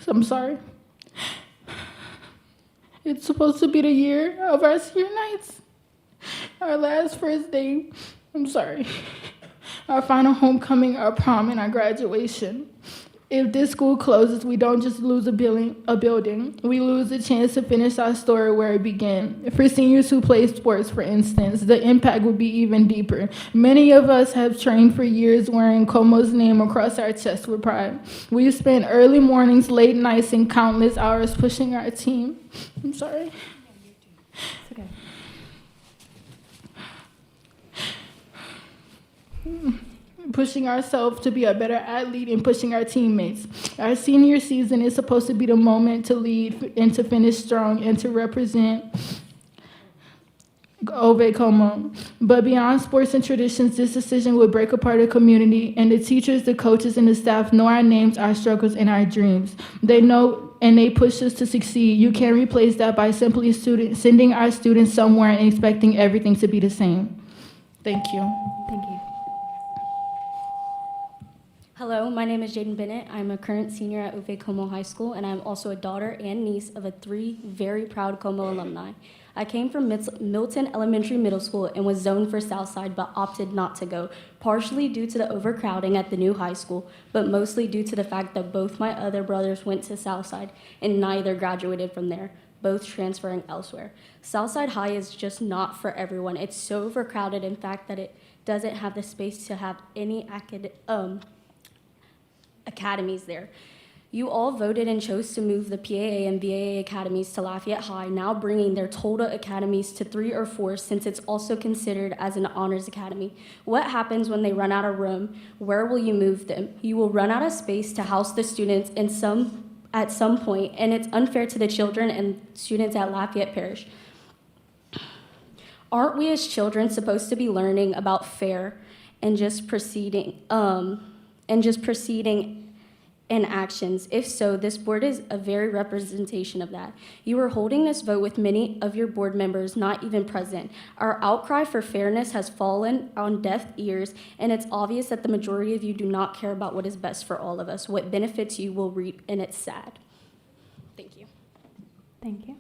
S3: I'm sorry. It's supposed to be the year of our senior nights, our last first day, our final homecoming, our prom, and our graduation. If this school closes, we don't just lose a building, we lose the chance to finish our story where it began. For seniors who play sports, for instance, the impact would be even deeper. Many of us have trained for years wearing Comeaux's name across our chest with pride. We've spent early mornings, late nights, and countless hours pushing our team. I'm sorry.
S1: It's okay.
S3: Pushing ourselves to be a better athlete and pushing our teammates. Our senior season is supposed to be the moment to lead and to finish strong and to represent Comeaux. But beyond sports and traditions, this decision would break apart the community, and the teachers, the coaches, and the staff know our names, our struggles, and our dreams. They know and they push us to succeed. You can't replace that by simply sending our students somewhere and expecting everything to be the same. Thank you.
S1: Thank you.
S4: Hello, my name is Jaden Bennett. I'm a current senior at Comeaux High School, and I'm also a daughter and niece of 3 very proud Comeaux alumni. I came from Milton Elementary Middle School and was zoned for Southside, but opted not to go, partially due to the overcrowding at the new high school, but mostly due to the fact that both my other brothers went to Southside, and neither graduated from there, both transferring elsewhere. Southside High is just not for everyone. It's so overcrowded, in fact, that it doesn't have the space to have any academies there. You all voted and chose to move the PAA and BAA academies to Lafayette High, now bringing their total academies to 3 or 4 since it's also considered as an honors academy. What happens when they run out of room? Where will you move them? You will run out of space to house the students at some point, and it's unfair to the children and students at Lafayette Parish. Aren't we as children supposed to be learning about fair and just proceeding
S6: and actions? If so, this board is a very representation of that. You are holding this vote with many of your board members not even present. Our outcry for fairness has fallen on deaf ears, and it's obvious that the majority of you do not care about what is best for all of us. What benefits you will reap, and it's sad. Thank you.
S1: Thank you.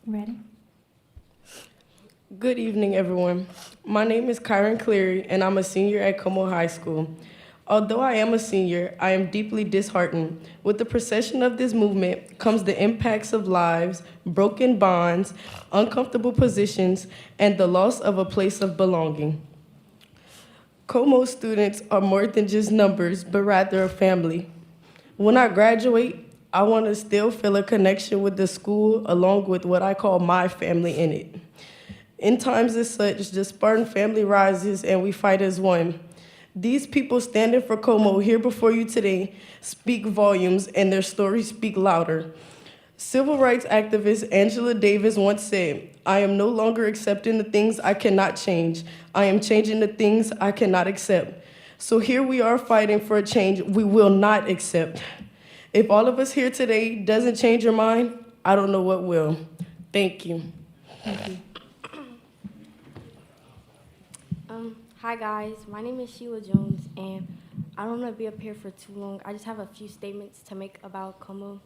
S1: Ready?
S8: Good evening, everyone. My name is Kyron Cleary, and I'm a senior at Comeaux High School. Although I am a senior, I am deeply disheartened. With the procession of this movement comes the impacts of lives, broken bonds, uncomfortable positions, and the loss of a place of belonging. Comeaux students are more than just numbers, but rather a family. When I graduate, I want to still feel a connection with the school along with what I call my family in it. In times as such, the Spartan family rises and we fight as one. These people standing for Comeaux here before you today speak volumes, and their stories speak louder. Civil rights activist Angela Davis once said, "I am no longer accepting the things I cannot change. I am changing the things I cannot accept." So here we are fighting for a change we will not accept. If all of us here today doesn't change your mind, I don't know what will. Thank you.
S1: Thank you.
S9: Hi guys, my name is Sheila Jones, and I don't want to be up here for too long. I just have a few statements to make about Comeaux.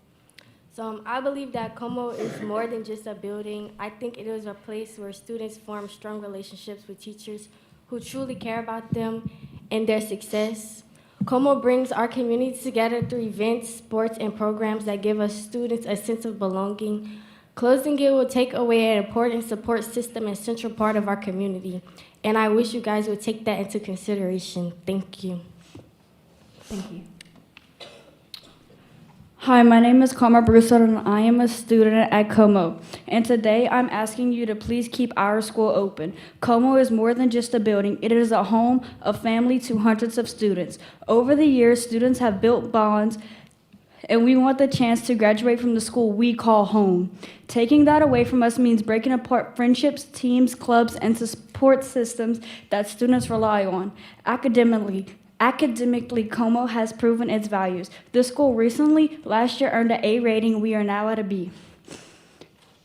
S9: So I believe that Comeaux is more than just a building. I think it is a place where students form strong relationships with teachers who truly care about them and their success. Comeaux brings our community together through events, sports, and programs that give us students a sense of belonging. Closing it will take away an important support system and central part of our community. And I wish you guys would take that into consideration. Thank you.
S1: Thank you.
S10: Hi, my name is Comeaux Broussard, and I am a student at Comeaux. And today I'm asking you to please keep our school open. Comeaux is more than just a building. It is a home, a family to hundreds of students. Over the years, students have built bonds, and we want the chance to graduate from the school we call home. Taking that away from us means breaking apart friendships, teams, clubs, and support systems that students rely on. Academically, Comeaux has proven its values. The school recently, last year, earned an A rating. We are now at a B.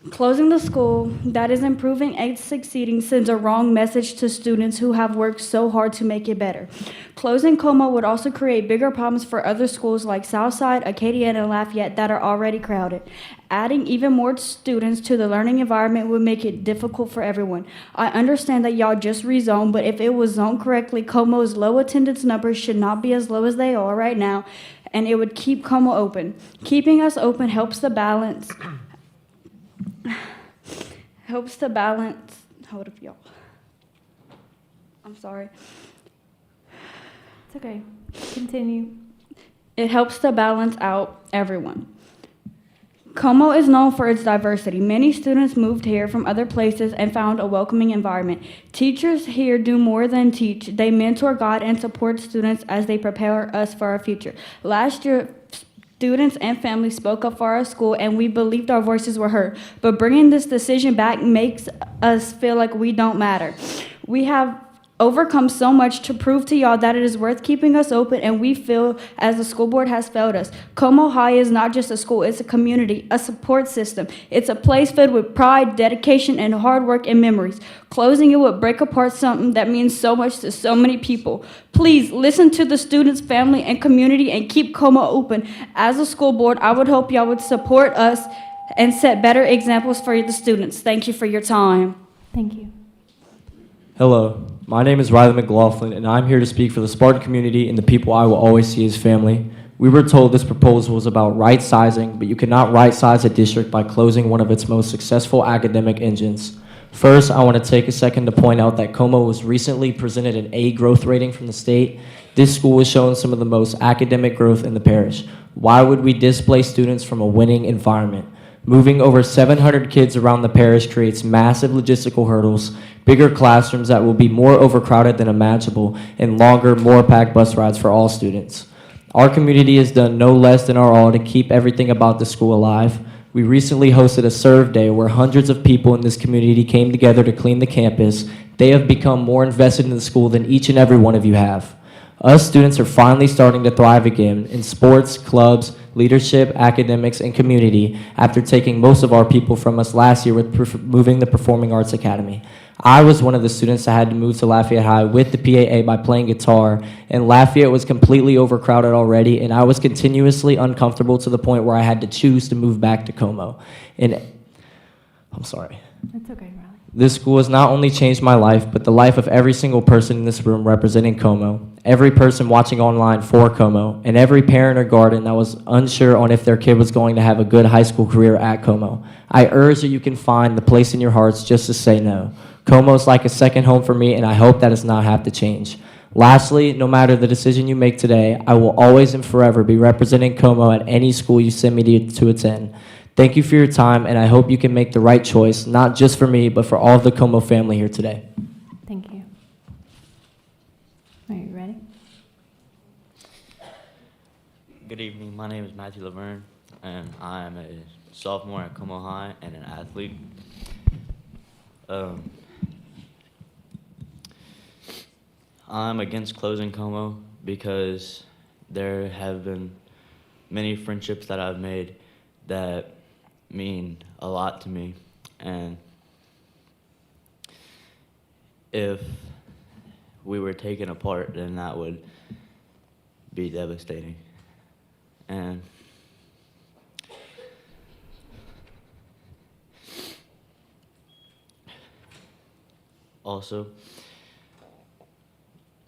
S10: Closing the school that is improving and succeeding sends a wrong message to students who have worked so hard to make it better. Closing Comeaux would also create bigger problems for other schools like Southside, Acadiana, and Lafayette that are already crowded. Adding even more students to the learning environment would make it difficult for everyone. I understand that y'all just rezoned, but if it was zoned correctly, Comeaux's low attendance numbers should not be as low as they are right now, and it would keep Comeaux open. Keeping us open helps to balance. Hold up, y'all. I'm sorry.
S1: It's okay. Continue.
S10: It helps to balance out everyone. Comeaux is known for its diversity. Many students moved here from other places and found a welcoming environment. Teachers here do more than teach. They mentor, guide, and support students as they prepare us for our future. Last year, students and families spoke up for our school, and we believed our voices were heard. But bringing this decision back makes us feel like we don't matter. We have overcome so much to prove to y'all that it is worth keeping us open, and we feel as the school board has failed us. Comeaux High is not just a school, it's a community, a support system. It's a place filled with pride, dedication, and hard work and memories. Closing it would break apart something that means so much to so many people. Please listen to the students, family, and community and keep Comeaux open. As a school board, I would hope y'all would support us and set better examples for the students. Thank you for your time.
S1: Thank you.
S25: Hello, my name is Riley McLaughlin, and I'm here to speak for the Spartan community and the people I will always see as family. We were told this proposal was about right-sizing, but you cannot right-size a district by closing one of its most successful academic engines. First, I want to take a second to point out that Comeaux was recently presented an A growth rating from the state. This school has shown some of the most academic growth in the parish. Why would we displace students from a winning environment? Moving over 700 kids around the parish creates massive logistical hurdles, bigger classrooms that will be more overcrowded than imaginable, and longer, more packed bus rides for all students. Our community has done no less than our all to keep everything about the school alive. We recently hosted a serve day where hundreds of people in this community came together to clean the campus, They have become more invested in the school than each and every one of you have. Us students are finally starting to thrive again in sports, clubs, leadership, academics, and community after taking most of our people from us last year with moving the Performing Arts Academy. I was one of the students that had to move to Lafayette High with the PAA by playing guitar, and Lafayette was completely overcrowded already, and I was continuously uncomfortable to the point where I had to choose to move back to Comeaux. And I'm sorry.
S1: That's okay, Riley.
S25: This school has not only changed my life, but the life of every single person in this room representing Comeaux, every person watching online for Comeaux, and every parent or guardian that was unsure on if their kid was going to have a good high school career at Comeaux. I urge that you can find the place in your hearts just to say no. Comeaux is like a second home for me, and I hope that does not have to change. Lastly, no matter the decision you make today, I will always and forever be representing Comeaux at any school you send me to attend. Thank you for your time, and I hope you can make the right choice, not just for me, but for all of the Comeaux family here today.
S1: Thank you. Are you ready?
S12: Good evening. My name is Matthew Laverne, and I am a sophomore at Comeaux High and an athlete. I'm against closing Comeaux because there have been many friendships that I've made that mean a lot to me, and if we were taken apart, then that would be devastating. And also,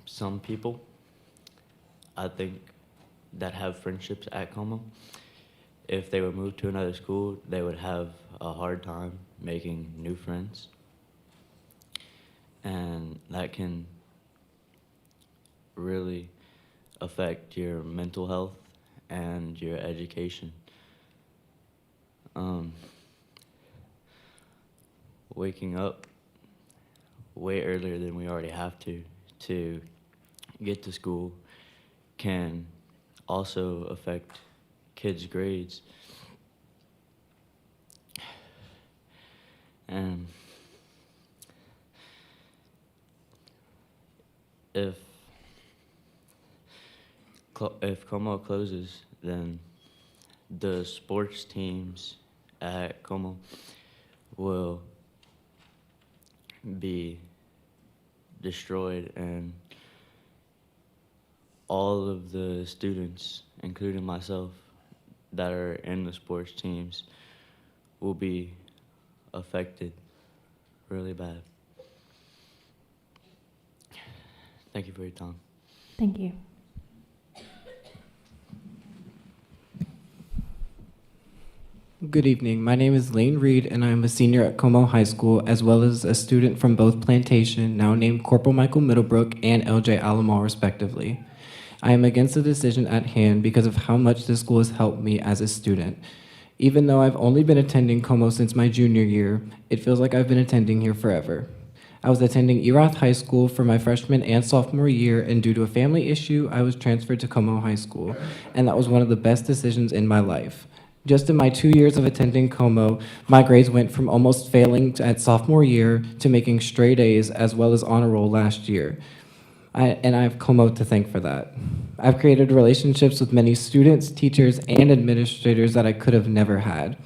S12: some people, I think, that have friendships at Comeaux, if they were moved to another school, they would have a hard time making new friends. And that can really affect your mental health and your education. Waking up way earlier than we already have to get to school can also affect kids' grades. And if Comeaux closes, then the sports teams at Comeaux will be destroyed, and all of the students, including myself, that are in the sports teams will be affected really bad. Thank you for your time.
S1: Thank you.
S13: Good evening. My name is Lane Reed, and I am a senior at Comeaux High School, as well as a student from both Plantation, now named Corporal Michael Middlebrook, and LJ Alamo, respectively. I am against the decision at hand because of how much this school has helped me as a student. Even though I've only been attending Comeaux since my junior year, it feels like I've been attending here forever. I was attending Erath High School for my freshman and sophomore year, and due to a family issue, I was transferred to Comeaux High School, and that was one of the best decisions in my life. Just in my 2 years of attending Comeaux, my grades went from almost failing at sophomore year to making straight A's as well as honor roll last year. And I have Comeaux to thank for that. I've created relationships with many students, teachers, and administrators that I could have never had.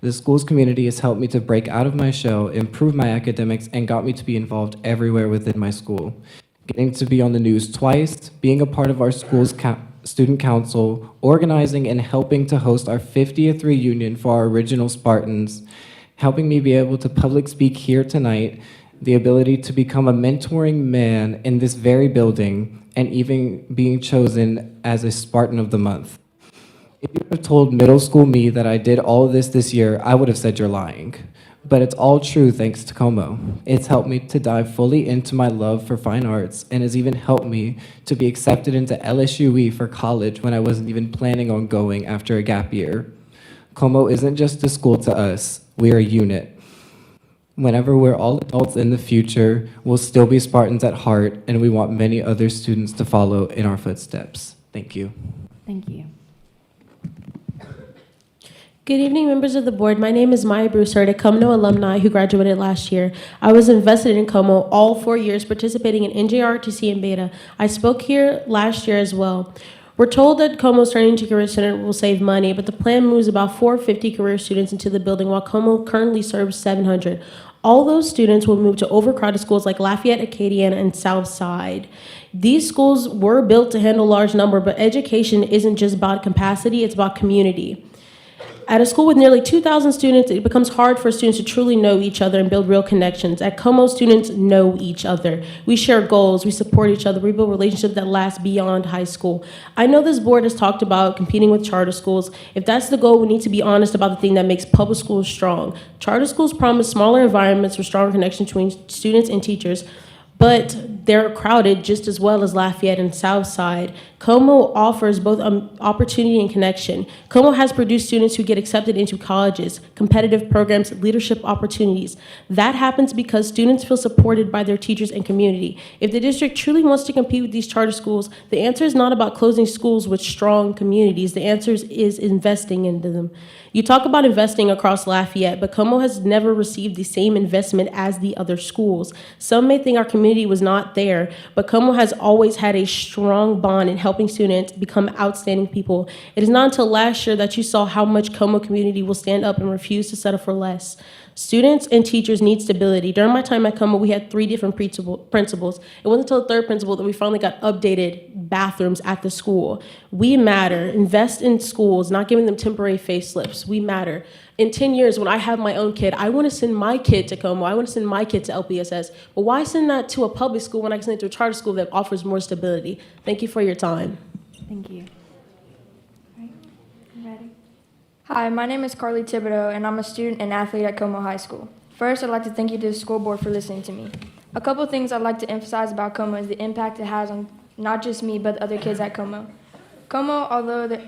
S13: The school's community has helped me to break out of my shell, improve my academics, and got me to be involved everywhere within my school. Getting to be on the news twice, being a part of our school's student council, organizing and helping to host our 50th reunion for our original Spartans, helping me be able to public speak here tonight, the ability to become a mentoring man in this very building, and even being chosen as a Spartan of the Month. If you have told middle school me that I did all of this year, I would have said you're lying. But it's all true thanks to Comeaux. It's helped me to dive fully into my love for fine arts, and has even helped me to be accepted into LSUE for college when I wasn't even planning on going after a gap year. Comeaux isn't just a school to us, we're a unit. Whenever we're all adults in the future, we'll still be Spartans at heart, and we want many other students to follow in our footsteps. Thank you.
S1: Thank you.
S14: Good evening, members of the board. My name is Maya Broussard, a Comeaux alumni who graduated last year. I was invested in Comeaux all 4 years, participating in NJR, RTC, and Beta. I spoke here last year as well. We're told that Comeaux's turning into Career Center will save money, but the plan moves about 450 career students into the building, while Comeaux currently serves 700. All those students will move to overcrowded schools like Lafayette, Acadiana, and Southside. These schools were built to handle a large number, but education isn't just about capacity, it's about community. At a school with nearly 2,000 students, it becomes hard for students to truly know each other and build real connections. At Comeaux, students know each other. We share goals, we support each other, we build relationships that last beyond high school. I know this board has talked about competing with charter schools. If that's the goal, we need to be honest about the thing that makes public schools strong. Charter schools promise smaller environments for stronger connection between students and teachers, but they're crowded just as well as Lafayette and Southside. Comeaux offers both opportunity and connection. Comeaux has produced students who get accepted into colleges, competitive programs, leadership opportunities. That happens because students feel supported by their teachers and community. If the district truly wants to compete with these charter schools, the answer is not about closing schools with strong communities. The answer is investing into them. You talk about investing across Lafayette, but Comeaux has never received the same investment as the other schools. Some may think our community was not there, but Comeaux has always had a strong bond in helping students become outstanding people. It is not until last year that you saw how much Comeaux community will stand up and refuse to settle for less. Students and teachers need stability. During my time at Comeaux, we had 3 different principals. It wasn't until the 3rd principal that we finally got updated bathrooms at the school. We matter. Invest in schools, not giving them temporary facelifts. We matter. In 10 years, when I have my own kid, I want to send my kid to Comeaux. I want to send my kid to LPSS. But why send that to a public school when I can send it to a charter school that offers more stability? Thank you for your time.
S1: Thank you. All right, you ready?
S15: Hi, my name is Carly Thibodeau, and I'm a student and athlete at Comeaux High School. First, I'd like to thank you to the school board for listening to me. A couple of things I'd like to emphasize about Comeaux is the impact it has on not just me, but the other kids at Comeaux. Comeaux, although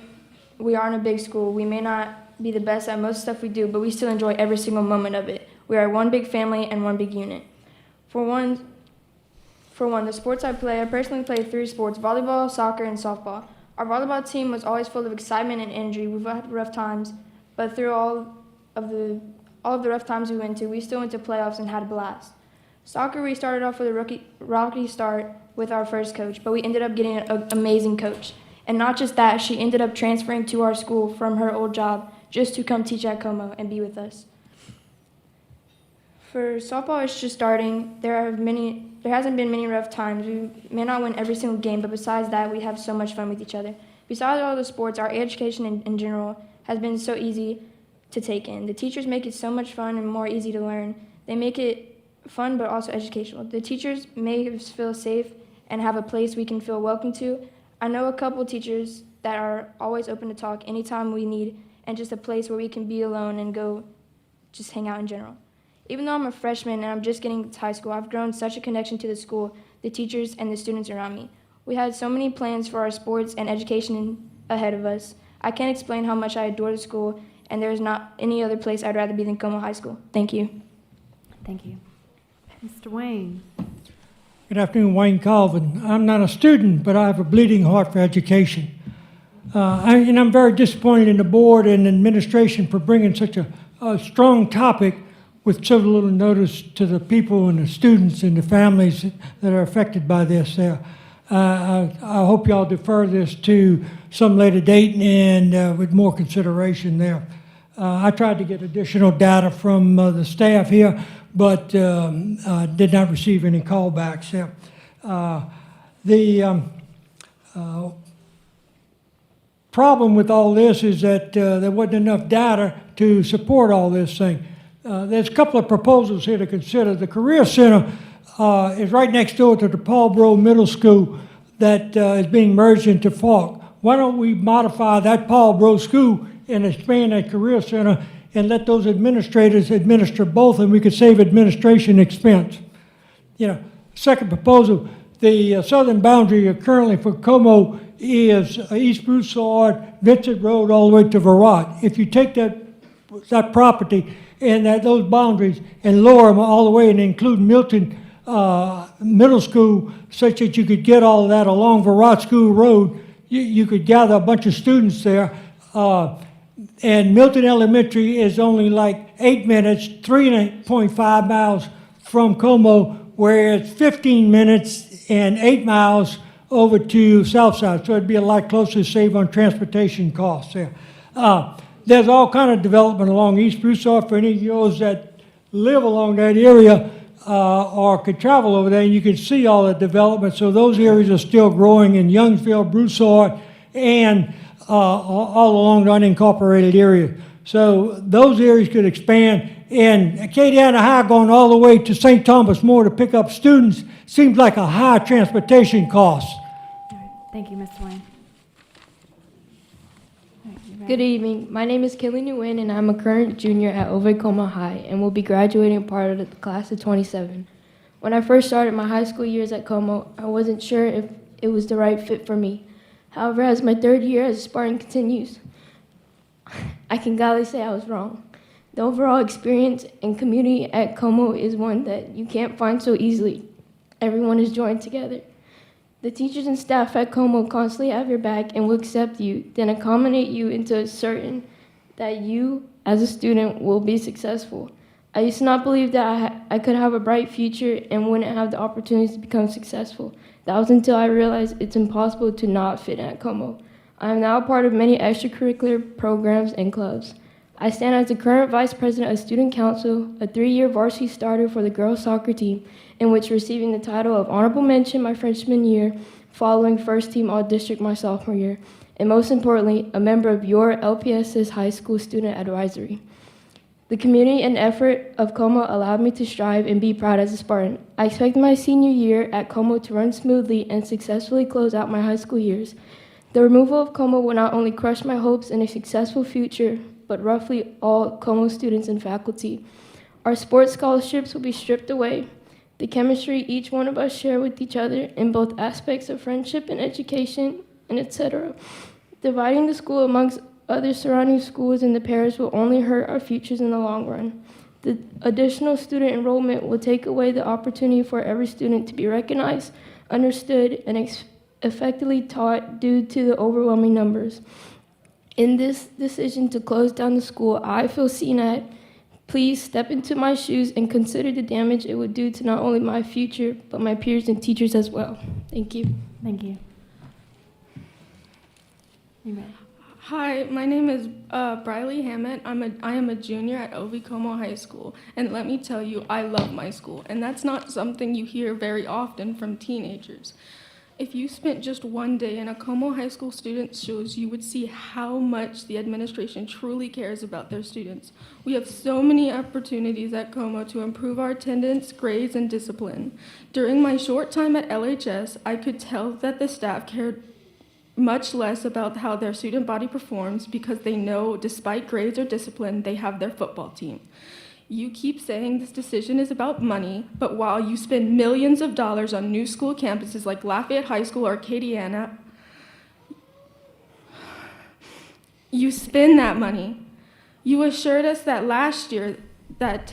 S15: we are in a big school, we may not be the best at most stuff we do, but we still enjoy every single moment of it. We are one big family and one big unit. For one, the sports I play, I personally play 3 sports: volleyball, soccer, and softball. Our volleyball team was always full of excitement and energy. We've had rough times, but through all of the rough times we went to, we still went to playoffs and had a blast. Soccer, we started off with a rocky start with our first coach, but we ended up getting an amazing coach. And not just that, she ended up transferring to our school from her old job just to come teach at Comeaux and be with us. For softball, it's just starting. There hasn't been many rough times. We may not win every single game, but besides that, we have so much fun with each other. Besides all the sports, our education in general has been so easy to take in. The teachers make it so much fun and more easy to learn. They make it fun, but also educational. The teachers make us feel safe and have a place we can feel welcome to. I know a couple teachers that are always open to talk anytime we need, and just a place where we can be alone and go just hang out in general. Even though I'm a freshman and I'm just getting to high school, I've grown such a connection to the school, the teachers, and the students around me. We had so many plans for our sports and education ahead of us. I can't explain how much I adore the school, and there's not any other place I'd rather be than Comeaux High School. Thank you.
S1: Thank you. Mr. Wayne.
S16: Good afternoon, Wayne Colvin. I'm not a student, but I have a bleeding heart for education. And I'm very disappointed in the board and administration for bringing such a strong topic with so little notice to the people and the students and the families that are affected by this. I hope y'all defer this to some later date and with more consideration there. I tried to get additional data from the staff here, but did not receive any callbacks there. The problem with all this is that there wasn't enough data to support all this thing. There's a couple of proposals here to consider. The Career Center is right next door to the Paulboro Middle School that is being merged into Falk. Why don't we modify that Paulboro school and expand that Career Center and let those administrators administer both, and we could save administration expense. Second proposal, the southern boundary currently for Comeaux is East Broussard, Vincent Road, all the way to Verrat. If you take that property and those boundaries and lower them all the way and include Milton Middle School, such that you could get all of that along Verrat School Road, you could gather a bunch of students there. and Milton Elementary is only like 8 minutes, 3.5 miles from Comeaux, where it's 15 minutes and 8 miles over to Southside. So it'd be a lot closer to save on transportation costs there. There's all kind of development along East Broussard for any of those that live along that area or could travel over there, and you can see all the development. So those areas are still growing in Youngsville, Broussard, and all along the unincorporated area. So those areas could expand. And Acadiana High going all the way to St. Thomas More to pick up students seems like a high transportation cost.
S1: Thank you, Mr. Wayne.
S11: Good evening. My name is Kelly Nguyen, and I'm a current junior at Comeaux High and will be graduating part of the class of 27. When I first started my high school years at Comeaux, I wasn't sure if it was the right fit for me. However, as my third year as a Spartan continues, I can gladly say I was wrong. The overall experience and community at Comeaux is one that you can't find so easily. Everyone is joined together. The teachers and staff at Comeaux constantly have your back and will accept you, then accommodate you into certain that you, as a student, will be successful. I used to not believe that I could have a bright future and wouldn't have the opportunities to become successful. That was until I realized it's impossible to not fit at Comeaux. I am now a part of many extracurricular programs and clubs. I stand as the current vice president of student council, a 3-year varsity starter for the girls soccer team, in which receiving the title of honorable mention my freshman year, following first team all district my sophomore year, and most importantly, a member of your LPSS high school student advisory. The community and effort of Comeaux allowed me to strive and be proud as a Spartan. I expect my senior year at Comeaux to run smoothly and successfully close out my high school years. The removal of Comeaux will not only crush my hopes in a successful future, but roughly all Comeaux students and faculty. Our sports scholarships will be stripped away. The chemistry each one of us share with each other in both aspects of friendship and education, and etc. Dividing the school amongst other surrounding schools in the parish will only hurt our futures in the long run. The additional student enrollment will take away the opportunity for every student to be recognized, understood, and effectively taught due to the overwhelming numbers. In this decision to close down the school, I feel seen at. Please step into my shoes and consider the damage it would do to not only my future, but my peers and teachers as well. Thank you.
S1: Thank you. You ready?
S17: Hi, my name is Briley Hammett. I am a junior at Comeaux High School, and let me tell you, I love my school, and that's not something you hear very often from teenagers. If you spent just one day in a Comeaux High School student's shoes, you would see how much the administration truly cares about their students. We have so many opportunities at Comeaux to improve our attendance, grades, and discipline. During my short time at LHS, I could tell that the staff cared much less about how their student body performs because they know, despite grades or discipline, they have their football team. You keep saying this decision is about money, but while you spend millions of dollars on new school campuses like Lafayette High School or Acadiana, you spend that money. You assured us last year that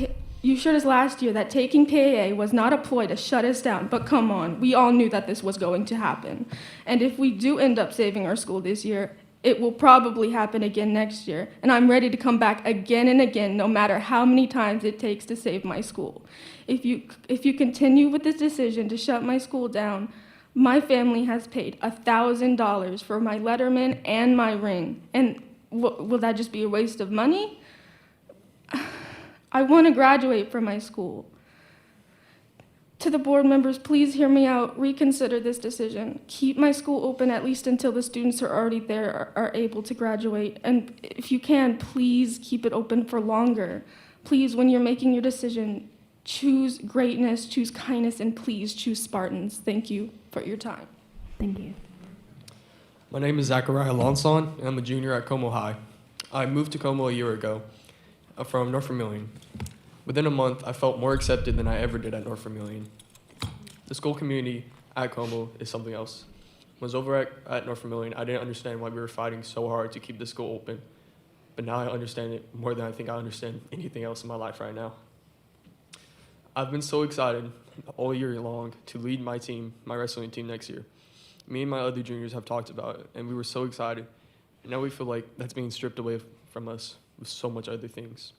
S17: taking PAA was not a ploy to shut us down, but come on, we all knew that this was going to happen. And if we do end up saving our school this year, it will probably happen again next year, and I'm ready to come back again and again, no matter how many times it takes to save my school. If you continue with this decision to shut my school down, my family has paid $1,000 for my letterman and my ring, and will that just be a waste of money? I want to graduate from my school. To the board members, please hear me out, reconsider this decision. Keep my school open at least until the students who are already there are able to graduate. And if you can, please keep it open for longer. Please, when you're making your decision, choose greatness, choose kindness, and please choose Spartans. Thank you for your time.
S1: Thank you.
S18: My name is Zachariah Lonson, and I'm a junior at Comeaux High. I moved to Comeaux a year ago from North Vermilion. Within a month, I felt more accepted than I ever did at North Vermilion. The school community at Comeaux is something else. When I was over at North Vermilion, I didn't understand why we were fighting so hard to keep the school open. But now I understand it more than I think I understand anything else in my life right now. I've been so excited all year long to lead my team, my wrestling team next year. Me and my other juniors have talked about it, and we were so excited. And now we feel like that's being stripped away from us with so much other things.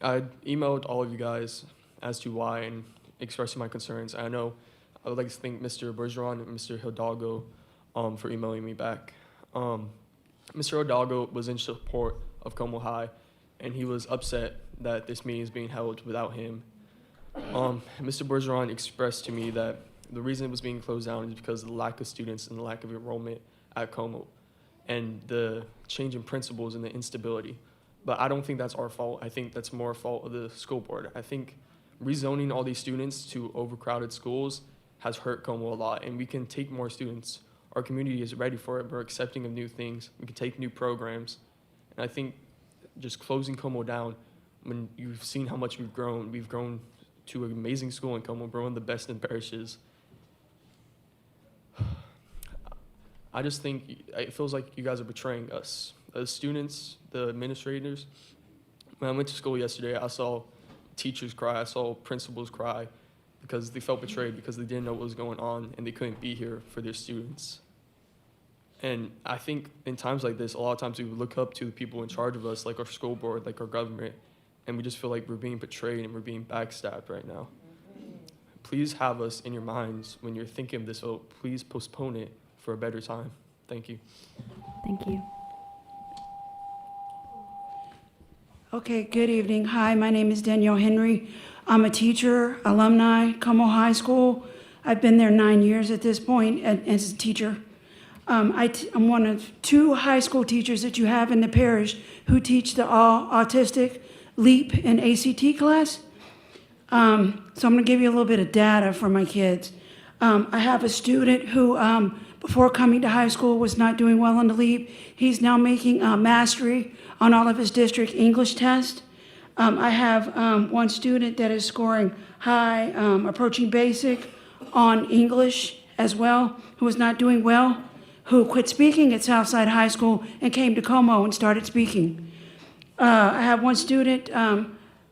S18: I emailed all of you guys as to why and expressing my concerns. I know I would like to thank Mr. Boardroom and Mr. Hidalgo for emailing me back. Mr. Hidalgo was in support of Comeaux High, and he was upset that this meeting is being held without him. Mr. Boardroom expressed to me that the reason it was being closed down is because of the lack of students and the lack of enrollment at Comeaux, and the change in principals and the instability. But I don't think that's our fault. I think that's more fault of the school board. I think rezoning all these students to overcrowded schools has hurt Comeaux a lot, and we can take more students. Our community is ready for it. We're accepting of new things. We can take new programs. And I think just closing Comeaux down, when you've seen how much we've grown to an amazing school in Comeaux, we're one of the best in parishes. I just think it feels like you guys are betraying us. The students, the administrators. When I went to school yesterday, I saw teachers cry, I saw principals cry because they felt betrayed because they didn't know what was going on and they couldn't be here for their students. And I think in times like this, a lot of times we look up to the people in charge of us, like our school board, like our government, and we just feel like we're being betrayed and we're being backstabbed right now. Please have us in your minds when you're thinking of this vote. Please postpone it for a better time. Thank you.
S1: Thank you.
S19: Okay, good evening. Hi, my name is Danielle Henry. I'm a teacher, alumni, Comeaux High School. I've been there 9 years at this point as a teacher. I'm one of 2 high school teachers that you have in the parish who teach the all autistic LEAP and ACT class. So I'm going to give you a little bit of data for my kids. I have a student who, before coming to high school, was not doing well on the LEAP. He's now making mastery on all of his district English tests. I have one student that is scoring high, approaching basic on English as well, who is not doing well, who quit speaking at Southside High School and came to Comeaux and started speaking. I have one student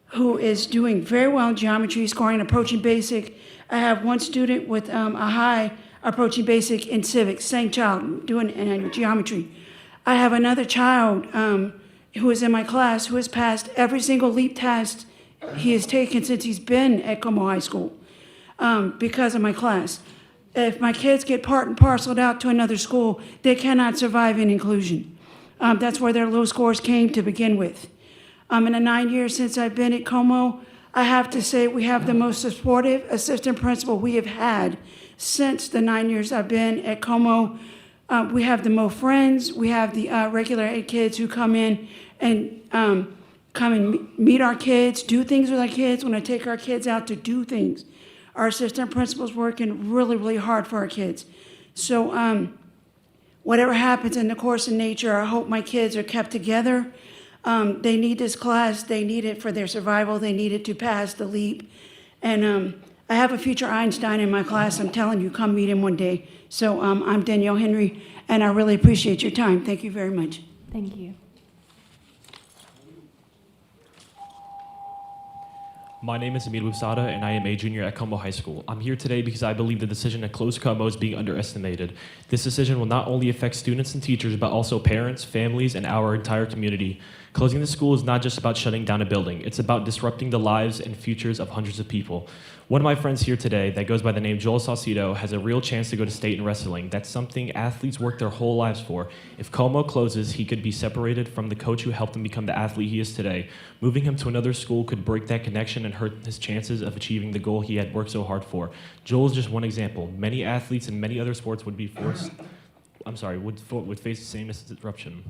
S19: who is doing very well in geometry, scoring approaching basic. I have one student with a high approaching basic in civics, same child doing geometry. I have another child who is in my class who has passed every single LEAP test he has taken since he's been at Comeaux High School because of my class. If my kids get part and parceled out to another school, they cannot survive in inclusion. That's where their low scores came to begin with. In the 9 years since I've been at Comeaux, I have to say we have the most supportive assistant principal we have had since the 9 years I've been at Comeaux. We have the most friends. We have the regular ed kids who come in and meet our kids, do things with our kids when I take our kids out to do things. Our assistant principal's working really, really hard for our kids. So whatever happens in the course of nature, I hope my kids are kept together. They need this class. They need it for their survival. They need it to pass the LEAP. And I have a future Einstein in my class. I'm telling you, come meet him one day. So I'm Danielle Henry, and I really appreciate your time. Thank you very much.
S1: Thank you.
S20: My name is Emil Busada, and I am a junior at Comeaux High School. I'm here today because I believe the decision to close Comeaux is being underestimated. This decision will not only affect students and teachers, but also parents, families, and our entire community. Closing the school is not just about shutting down a building. It's about disrupting the lives and futures of hundreds of people. One of my friends here today that goes by the name Joel Saucedo has a real chance to go to state in wrestling. That's something athletes work their whole lives for. If Comeaux closes, he could be separated from the coach who helped him become the athlete he is today. Moving him to another school could break that connection and hurt his chances of achieving the goal he had worked so hard for. Joel is just one example. Many athletes in many other sports would face the same disruption.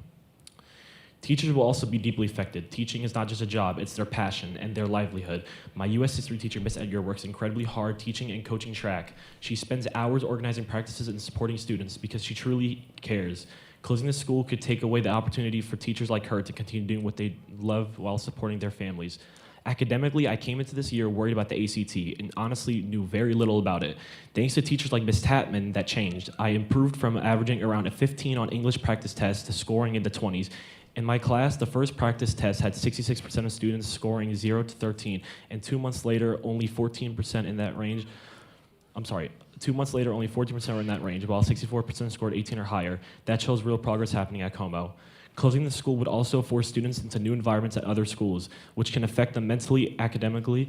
S20: Teachers will also be deeply affected. Teaching is not just a job, it's their passion and their livelihood. My U.S. history teacher, Miss Edgar, works incredibly hard teaching and coaching track. She spends hours organizing practices and supporting students because she truly cares. Closing the school could take away the opportunity for teachers like her to continue doing what they love while supporting their families. Academically, I came into this year worried about the ACT and honestly knew very little about it. Thanks to teachers like Ms. Tatman, that changed. I improved from averaging around a 15 on English practice tests to scoring in the 20s. In my class, the first practice test had 66% of students scoring 0 to 13, and 2 months later, only 14% in that range. 2 months later, only 14% were in that range, while 64% scored 18 or higher. That shows real progress happening at Comeaux. Closing the school would also force students into new environments at other schools, which can affect them mentally, academically.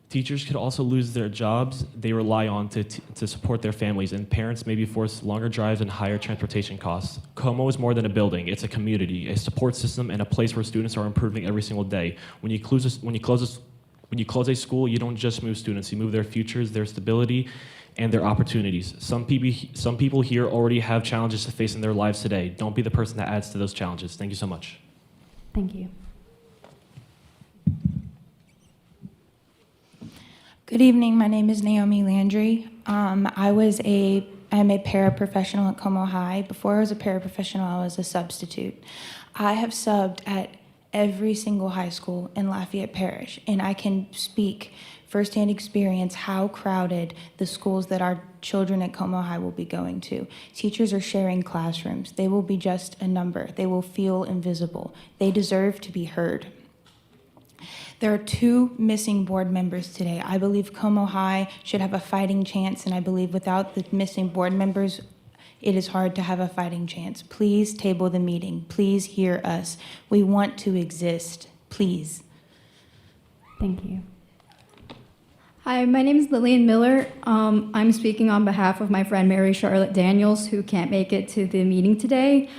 S20: Teachers could also lose their jobs they rely on to support their families, and parents may be forced longer drives and higher transportation costs. Comeaux is more than a building. It's a community, a support system, and a place where students are improving every single day. When you close a school, you don't just move students, you move their futures, their stability, and their opportunities. Some people here already have challenges to face in their lives today. Don't be the person that adds to those challenges. Thank you so much.
S1: Thank you.
S2: Good evening. My name is Naomi Landry. I'm a paraprofessional at Comeaux High. Before I was a paraprofessional, I was a substitute. I have subbed at every single high school in Lafayette Parish, and I can speak firsthand experience how crowded the schools that our children at Comeaux High will be going to. Teachers are sharing classrooms. They will be just a number. They will feel invisible. They deserve to be heard. There are 2 missing board members today. I believe Comeaux High should have a fighting chance, and I believe without the missing board members, it is hard to have a fighting chance. Please table the meeting. Please hear us. We want to exist. Please.
S1: Thank you.
S21: Hi, my name is Lillian Miller. I'm speaking on behalf of my friend Mary Charlotte Daniels, who can't make it to the meeting today.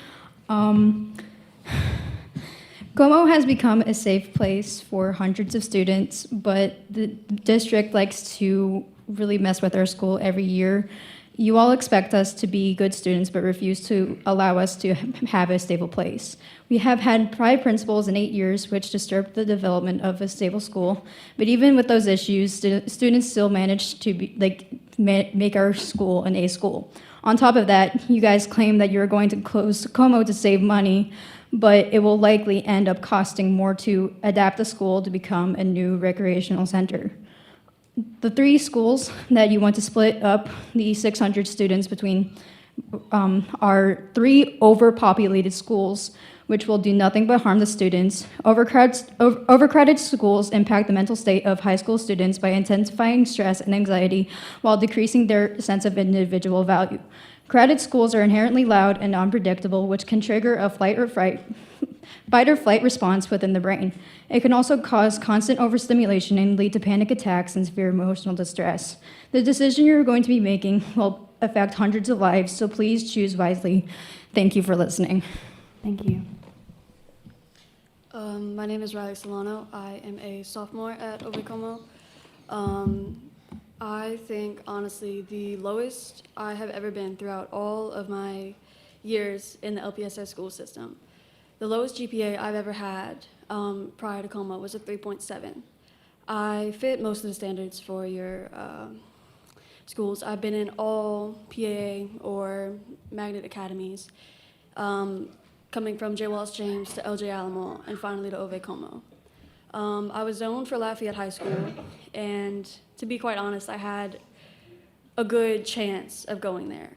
S21: Comeaux has become a safe place for hundreds of students, but the district likes to really mess with our school every year. You all expect us to be good students, but refuse to allow us to have a stable place. We have had 5 principals in 8 years, which disturbed the development of a stable school. But even with those issues, students still manage to make our school an A school. On top of that, you guys claim that you're going to close Comeaux to save money, but it will likely end up costing more to adapt the school to become a new recreational center. The 3 schools that you want to split up the 600 students between are 3 overpopulated schools, which will do nothing but harm the students. Overcrowded schools impact the mental state of high school students by intensifying stress and anxiety while decreasing their sense of individual value. Crowded schools are inherently loud and unpredictable, which can trigger a fight or flight response within the brain. It can also cause constant overstimulation and lead to panic attacks and severe emotional distress. The decision you're going to be making will affect hundreds of lives, so please choose wisely. Thank you for listening.
S1: Thank you.
S22: My name is Riley Solano. I am a sophomore at Comeaux. I think, honestly, the lowest I have ever been throughout all of my years in the LPSS school system. The lowest GPA I've ever had prior to Comeaux was a 3.7. I fit most of the standards for your schools. I've been in all PAA or magnet academies, coming from J. Wallace James to LJ Alamo and finally to Comeaux. I was zoned for Lafayette High School, and to be quite honest, I had a good chance of going there.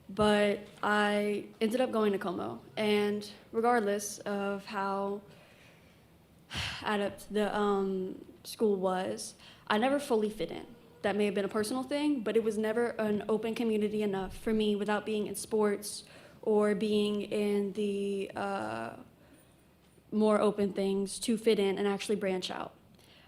S22: But I ended up going to Comeaux, and regardless of how adept the school was, I never fully fit in. That may have been a personal thing, but it was never an open community enough for me without being in sports or being in the more open things to fit in and actually branch out.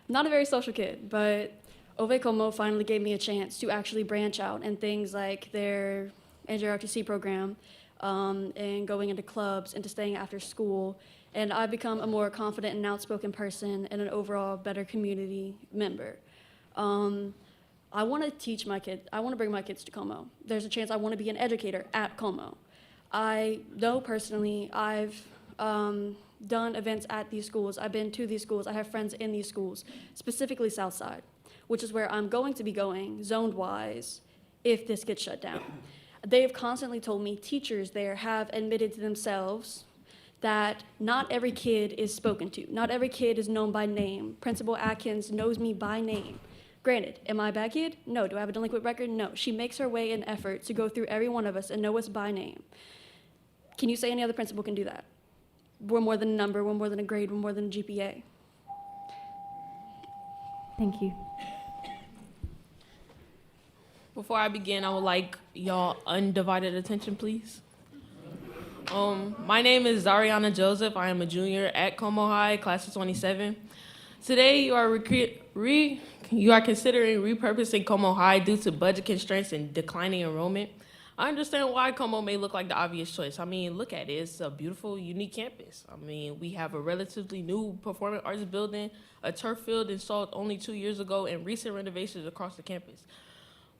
S22: I'm not a very social kid, but Comeaux finally gave me a chance to actually branch out in things like their NJROTC program and going into clubs and to staying after school. And I've become a more confident and outspoken person and an overall better community member. I want to teach my kids. I want to bring my kids to Comeaux. There's a chance I want to be an educator at Comeaux. I know personally I've done events at these schools. I've been to these schools. I have friends in these schools, specifically Southside, which is where I'm going to be going zoned-wise if this gets shut down. They have constantly told me teachers there have admitted to themselves that not every kid is spoken to. Not every kid is known by name. Principal Atkins knows me by name. Granted, am I a bad kid? No. Do I have a delinquent record? No. She makes her way in effort to go through every one of us and know us by name. Can you say any other principal can do that? We're more than a number, we're more than a grade, we're more than a GPA.
S1: Thank you.
S3: Before I begin, I would like y'all undivided attention, please. My name is Zariana Joseph. I am a junior at Comeaux High, class of 27. Today, you are considering repurposing Comeaux High due to budget constraints and declining enrollment. I understand why Comeaux may look like the obvious choice. I mean, look at it. It's a beautiful, unique campus. I mean, we have a relatively new performing arts building, a turf field installed only 2 years ago, and recent renovations across the campus.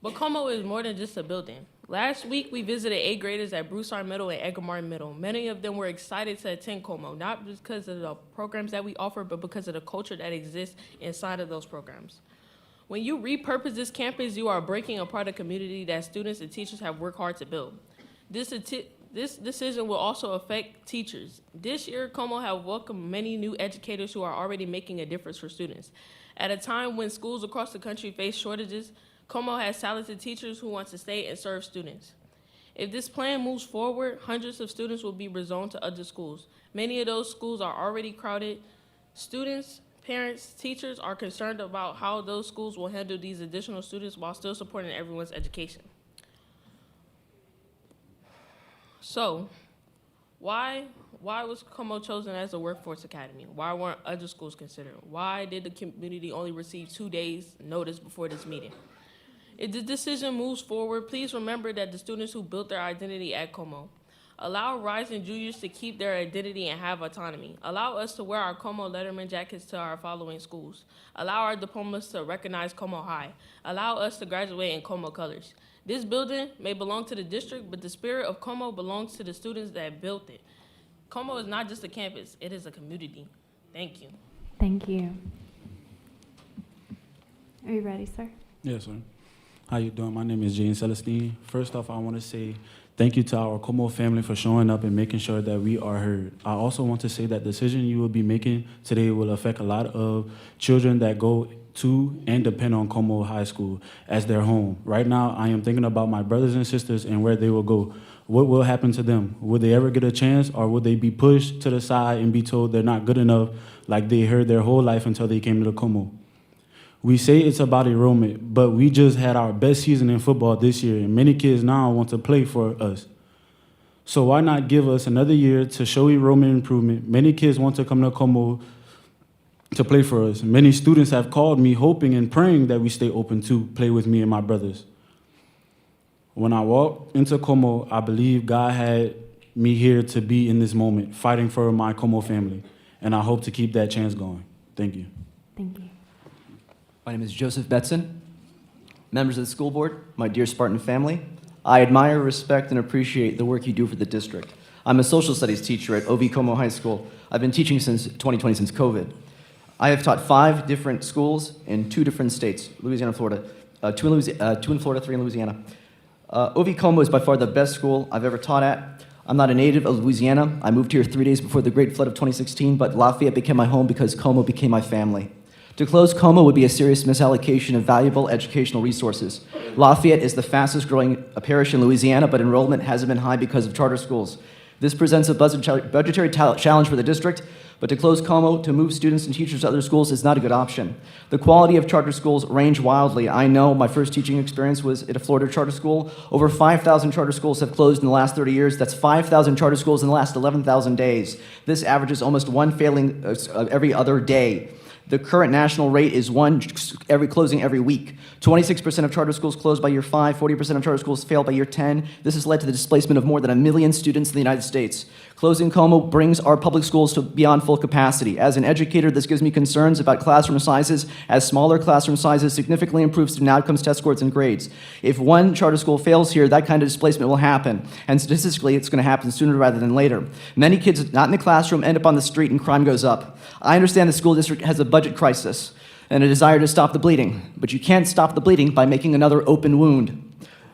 S3: But Comeaux is more than just a building. Last week, we visited 8th graders at Broussard Middle and Edgar Martin Middle. Many of them were excited to attend Comeaux, not just because of the programs that we offer, but because of the culture that exists inside of those programs. When you repurpose this campus, you are breaking apart a community that students and teachers have worked hard to build. This decision will also affect teachers. This year, Comeaux have welcomed many new educators who are already making a difference for students. At a time when schools across the country face shortages, Comeaux has talented teachers who want to stay and serve students. If this plan moves forward, hundreds of students will be rezoned to other schools. Many of those schools are already crowded. Students, parents, teachers are concerned about how those schools will handle these additional students while still supporting everyone's education. So, why was Comeaux chosen as a workforce academy? Why weren't other schools considered? Why did the community only receive 2 days' notice before this meeting? If the decision moves forward, please remember that the students who built their identity at Comeaux. Allow rising juniors to keep their identity and have autonomy. Allow us to wear our Comeaux Letterman jackets to our following schools. Allow our diplomas to recognize Comeaux High. Allow us to graduate in Comeaux colors. This building may belong to the district, but the spirit of Comeaux belongs to the students that built it. Comeaux is not just a campus, it is a community. Thank you.
S1: Thank you. Are you ready, sir?
S5: Yes, sir. How you doing? My name is Jane Celestine. First off, I want to say thank you to our Comeaux family for showing up and making sure that we are heard. I also want to say that the decision you will be making today will affect a lot of children that go to and depend on Comeaux High School as their home. Right now, I am thinking about my brothers and sisters and where they will go. What will happen to them? Will they ever get a chance, or will they be pushed to the side and be told they're not good enough like they heard their whole life until they came to the Comeaux? We say it's about enrollment, but we just had our best season in football this year, and many kids now want to play for us. So why not give us another year to show enrollment improvement? Many kids want to come to Comeaux to play for us. Many students have called me hoping and praying that we stay open to play with me and my brothers. When I walked into Comeaux, I believe God had me here to be in this moment, fighting for my Comeaux family, and I hope to keep that chance going. Thank you.
S1: Thank you.
S7: My name is Joseph Betson. Members of the school board, my dear Spartan family, I admire, respect, and appreciate the work you do for the district. I'm a social studies teacher at Comeaux High School. I've been teaching since 2020, since COVID. I have taught 5 different schools in 2 different states, Louisiana and Florida, 2 in Florida, 3 in Louisiana. Comeaux is by far the best school I've ever taught at. I'm not a native of Louisiana. I moved here 3 days before the Great Flood of 2016, but Lafayette became my home because Comeaux became my family. To close Comeaux would be a serious misallocation of valuable educational resources. Lafayette is the fastest growing parish in Louisiana, but enrollment hasn't been high because of charter schools. This presents a budgetary challenge for the district, but to close Comeaux to move students and teachers to other schools is not a good option. The quality of charter schools range wildly. I know my first teaching experience was at a Florida charter school. Over 5,000 charter schools have closed in the last 30 years. That's 5,000 charter schools in the last 11,000 days. This averages almost 1 failing every other day. The current national rate is 1 closing every week. 26% of charter schools close by year 5, 40% of charter schools fail by year 10. This has led to the displacement of more than 1 million students in the United States. Closing Comeaux brings our public schools to beyond full capacity. As an educator, this gives me concerns about classroom sizes, as smaller classroom sizes significantly improve student outcomes, test scores, and grades. If one charter school fails here, that kind of displacement will happen. And statistically, it's going to happen sooner rather than later. Many kids not in the classroom end up on the street and crime goes up. I understand the school district has a budget crisis and a desire to stop the bleeding, but you can't stop the bleeding by making another open wound.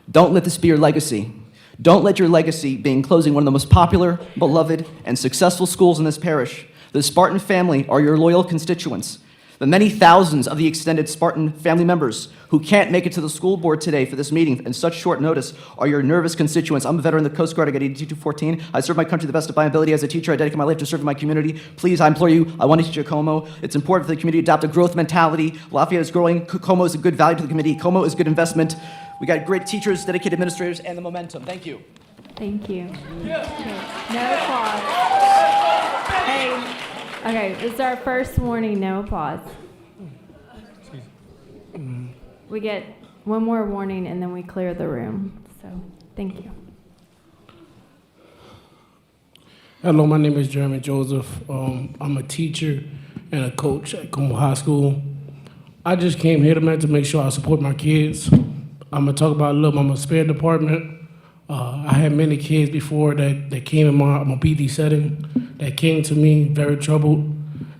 S7: Don't let this be your legacy. Don't let your legacy being closing one of the most popular, beloved, and successful schools in this parish. The Spartan family are your loyal constituents. The many thousands of the extended Spartan family members who can't make it to the school board today for this meeting in such short notice are your nervous constituents. I'm a veteran of the Coast Guard. I got 8214. I serve my country to the best of my ability. As a teacher, I dedicate my life to serving my community. Please, I implore you, I want to teach at Comeaux. It's important for the community to adopt a growth mentality. Lafayette is growing. Comeaux is a good value to the community. Comeaux is a good investment. We got great teachers, dedicated administrators, and the momentum. Thank you.
S1: Thank you. Okay, no applause. Hey, okay, this is our first warning, no applause. We get one more warning and then we clear the room. So, thank you.
S4: Hello, my name is Jeremy Joseph. I'm a teacher and a coach at Comeaux High School. I just came here tonight to make sure I support my kids. I'm gonna talk about a little Mama Spare department. I had many kids before that came in my PD setting that came to me very troubled,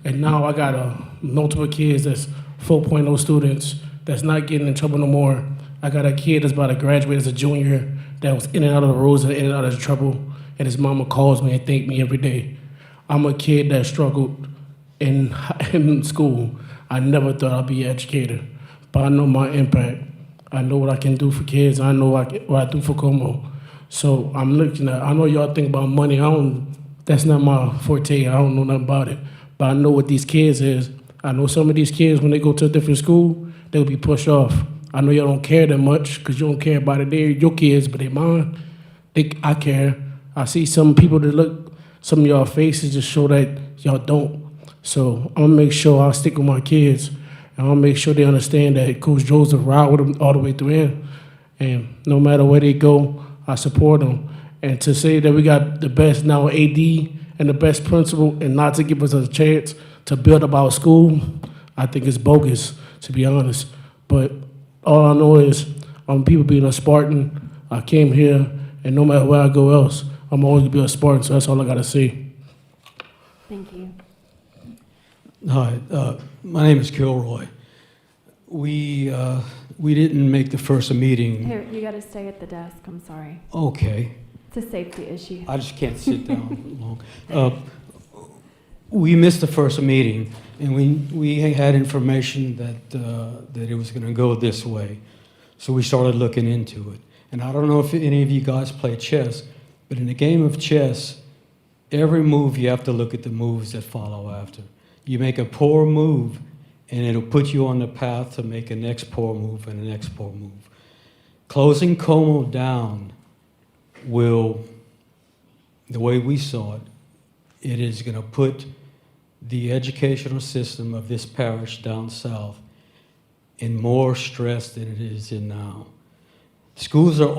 S4: and now I got multiple kids that's 4.0 students that's not getting in trouble no more. I got a kid that's about to graduate as a junior that was in and out of the roads and in and out of trouble, and his mama calls me and thank me every day. I'm a kid that struggled in school. I never thought I'd be an educator, but I know my impact. I know what I can do for kids. I know what I do for Comeaux. So I'm looking at, I know y'all think about money. That's not my forte. I don't know nothing about it. But I know what these kids is. I know some of these kids, when they go to a different school, they'll be pushed off. I know y'all don't care that much because you don't care about it. They're your kids, but they're mine. I care. I see some people that look, some of y'all faces just show that y'all don't. So I'm gonna make sure I stick with my kids. And I'll make sure they understand that Coach Joseph ride with them all the way through in. And no matter where they go, I support them. And to say that we got the best now AD and the best principal and not to give us a chance to build up our school, I think it's bogus, to be honest. But all I know is people being a Spartan, I came here, and no matter where I go else, I'm always gonna be a Spartan, so that's all I gotta say.
S1: Thank you.
S6: Hi, my name is Kilroy. We didn't make the first meeting.
S1: Here, you got to stay at the desk. I'm sorry.
S6: Okay.
S1: It's a safety issue.
S6: I just can't sit down long. We missed the first meeting, and we had information that it was going to go this way. So we started looking into it. And I don't know if any of you guys play chess, but in a game of chess, every move you have to look at the moves that follow after. You make a poor move, and it'll put you on the path to make a next poor move and a next poor move. Closing Comeaux down will, the way we saw it, it is going to put the educational system of this parish down south in more stress than it is in now. Schools are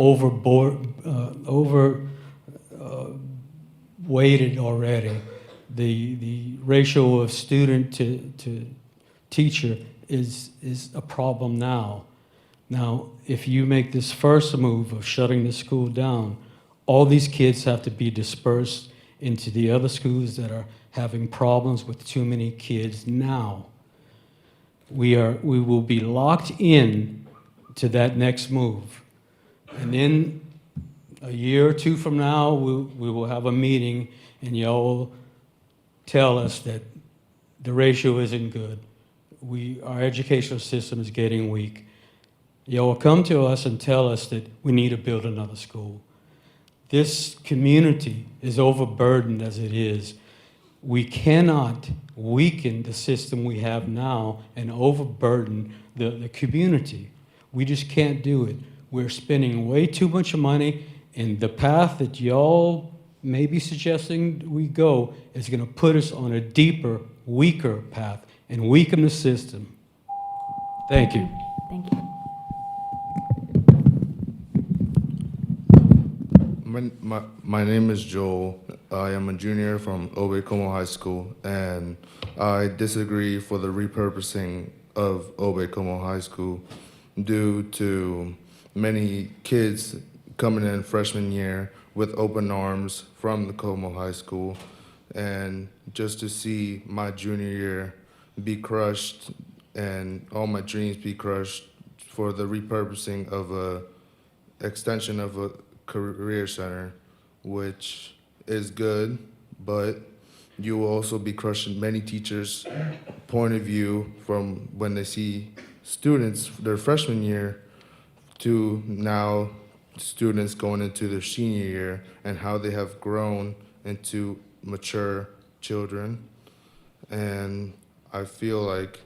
S6: weighted already. The ratio of student to teacher is a problem now. Now, if you make this first move of shutting the school down, all these kids have to be dispersed into the other schools that are having problems with too many kids now. We will be locked in to that next move. And then a year or two from now, we will have a meeting and y'all will tell us that the ratio isn't good. Our educational system is getting weak. Y'all will come to us and tell us that we need to build another school. This community is overburdened as it is. We cannot weaken the system we have now and overburden the community. We just can't do it. We're spending way too much money, and the path that y'all may be suggesting we go is going to put us on a deeper, weaker path and weaken the system. Thank you.
S1: Thank you.
S8: My name is Joel. I am a junior from Comeaux High School, and I disagree for the repurposing of Comeaux High School due to many kids coming in freshman year with open arms from the Comeaux High School, and just to see my junior year be crushed and all my dreams be crushed for the repurposing of a extension of a career center, which is good, but you will also be crushing many teachers' point of view from when they see students their freshman year to now students going into their senior year and how they have grown into mature children. And I feel like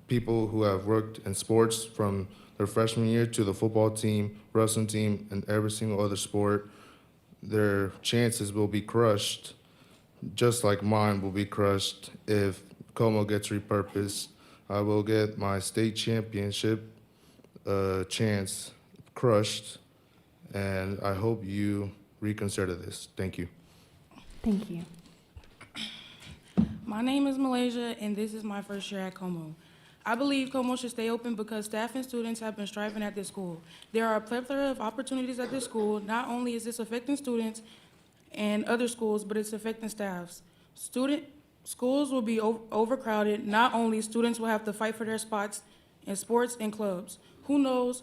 S8: people who have worked in sports from their freshman year to the football team, wrestling team, and every single other sport, their chances will be crushed, just like mine will be crushed if Comeaux gets repurposed. I will get my state championship chance crushed, and I hope you reconsider this. Thank you.
S1: Thank you.
S9: My name is Malaysia, and this is my first year at Comeaux. I believe Comeaux should stay open because staff and students have been striving at this school. There are a plethora of opportunities at this school. Not only is this affecting students and other schools, but it's affecting staffs. Schools will be overcrowded. Not only students will have to fight for their spots in sports and clubs. Who knows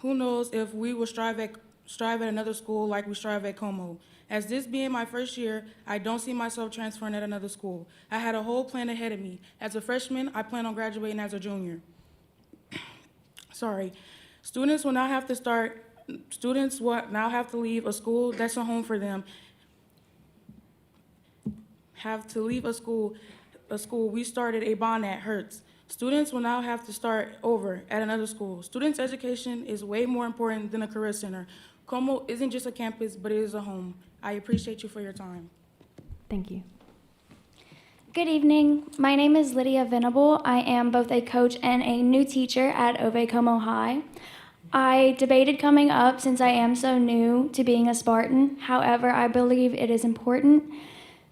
S9: if we will strive at another school like we strive at Comeaux. As this being my first year, I don't see myself transferring at another school. I had a whole plan ahead of me. As a freshman, I plan on graduating as a junior. Students will now have to leave a school that's a home for them. Have to leave a school we started a bond at hurts. Students will now have to start over at another school. Students' education is way more important than a career center. Comeaux isn't just a campus, but it is a home. I appreciate you for your time.
S1: Thank you.
S10: Good evening. My name is Lydia Venable. I am both a coach and a new teacher at Comeaux High. I debated coming up since I am so new to being a Spartan. However, I believe it is important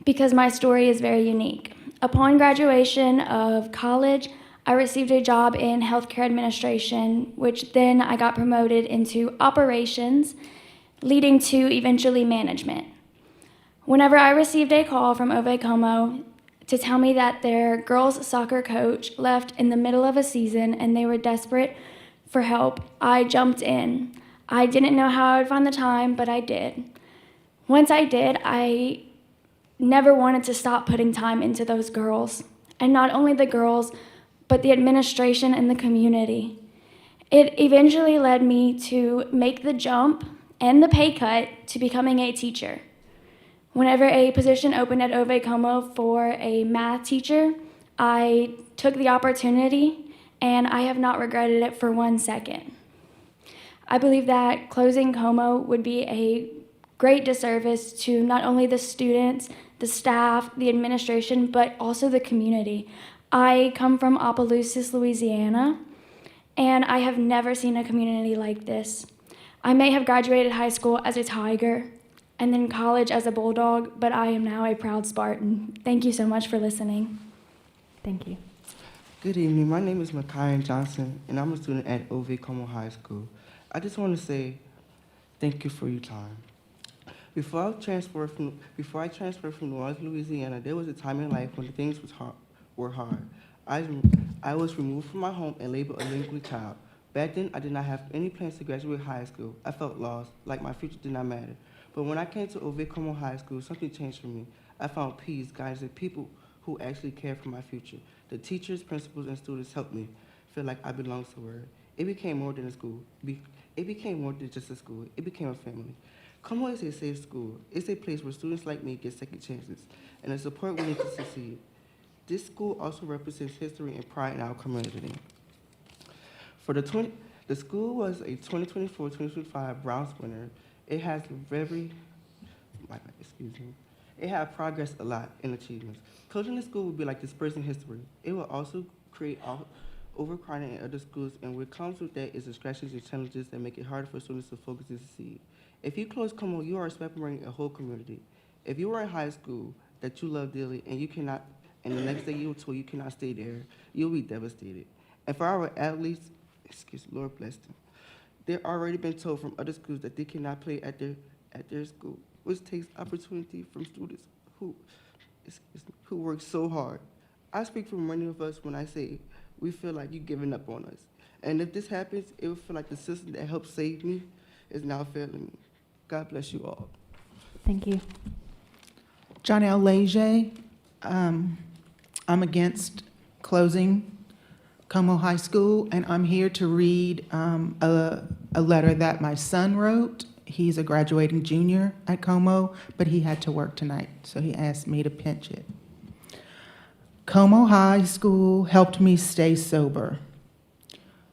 S10: because my story is very unique. Upon graduation of college, I received a job in healthcare administration, which then I got promoted into operations, leading to eventually management. Whenever I received a call from Comeaux to tell me that their girls' soccer coach left in the middle of a season and they were desperate for help, I jumped in. I didn't know how I would find the time, but I did. Once I did, I never wanted to stop putting time into those girls. And not only the girls, but the administration and the community. It eventually led me to make the jump and the pay cut to becoming a teacher. Whenever a position opened at Comeaux for a math teacher, I took the opportunity and I have not regretted it for 1 second. I believe that closing Comeaux would be a great disservice to not only the students, the staff, the administration, but also the community. I come from Opelousas, Louisiana, and I have never seen a community like this. I may have graduated high school as a Tiger and then college as a Bulldog, but I am now a proud Spartan. Thank you so much for listening.
S1: Thank you.
S23: Good evening. My name is Micaiah Johnson, and I'm a student at Comeaux High School. I just want to say thank you for your time. Before I transferred from New Orleans, Louisiana, there was a time in life when things were hard. I was removed from my home and labeled a delinquent child. Back then, I did not have any plans to graduate high school. I felt lost, like my future did not matter. But when I came to Comeaux High School, something changed for me. I found peace, guidance, and people who actually cared for my future. The teachers, principals, and students helped me feel like I belonged somewhere. It became more than a school. It became more than just a school. It became a family. Comeaux is a safe school. It's a place where students like me get second chances and the support we need to succeed. This school also represents history and pride in our community. The school was a 2024-2025 Browns winner. It has It had progressed a lot in achievements. Closing the school would be like dispersing history. It will also create overcrowding in other schools, and what comes with that is distractions and challenges that make it harder for students to focus and succeed. If you close Comeaux, you are separating a whole community. If you are in high school that you love dearly and the next day you were told you cannot stay there, you'll be devastated. And for our athletes, Lord bless them, they're already been told from other schools that they cannot play at their school, which takes opportunity from students who work so hard. I speak for many of us when I say we feel like you're giving up on us. And if this happens, it will feel like the system that helped save me is now failing me. God bless you all.
S1: Thank you.
S24: Jonelle Leger. I'm against closing Comeaux High School, and I'm here to read a letter that my son wrote. He's a graduating junior at Comeaux, but he had to work tonight, so he asked me to pinch it. Comeaux High School helped me stay sober.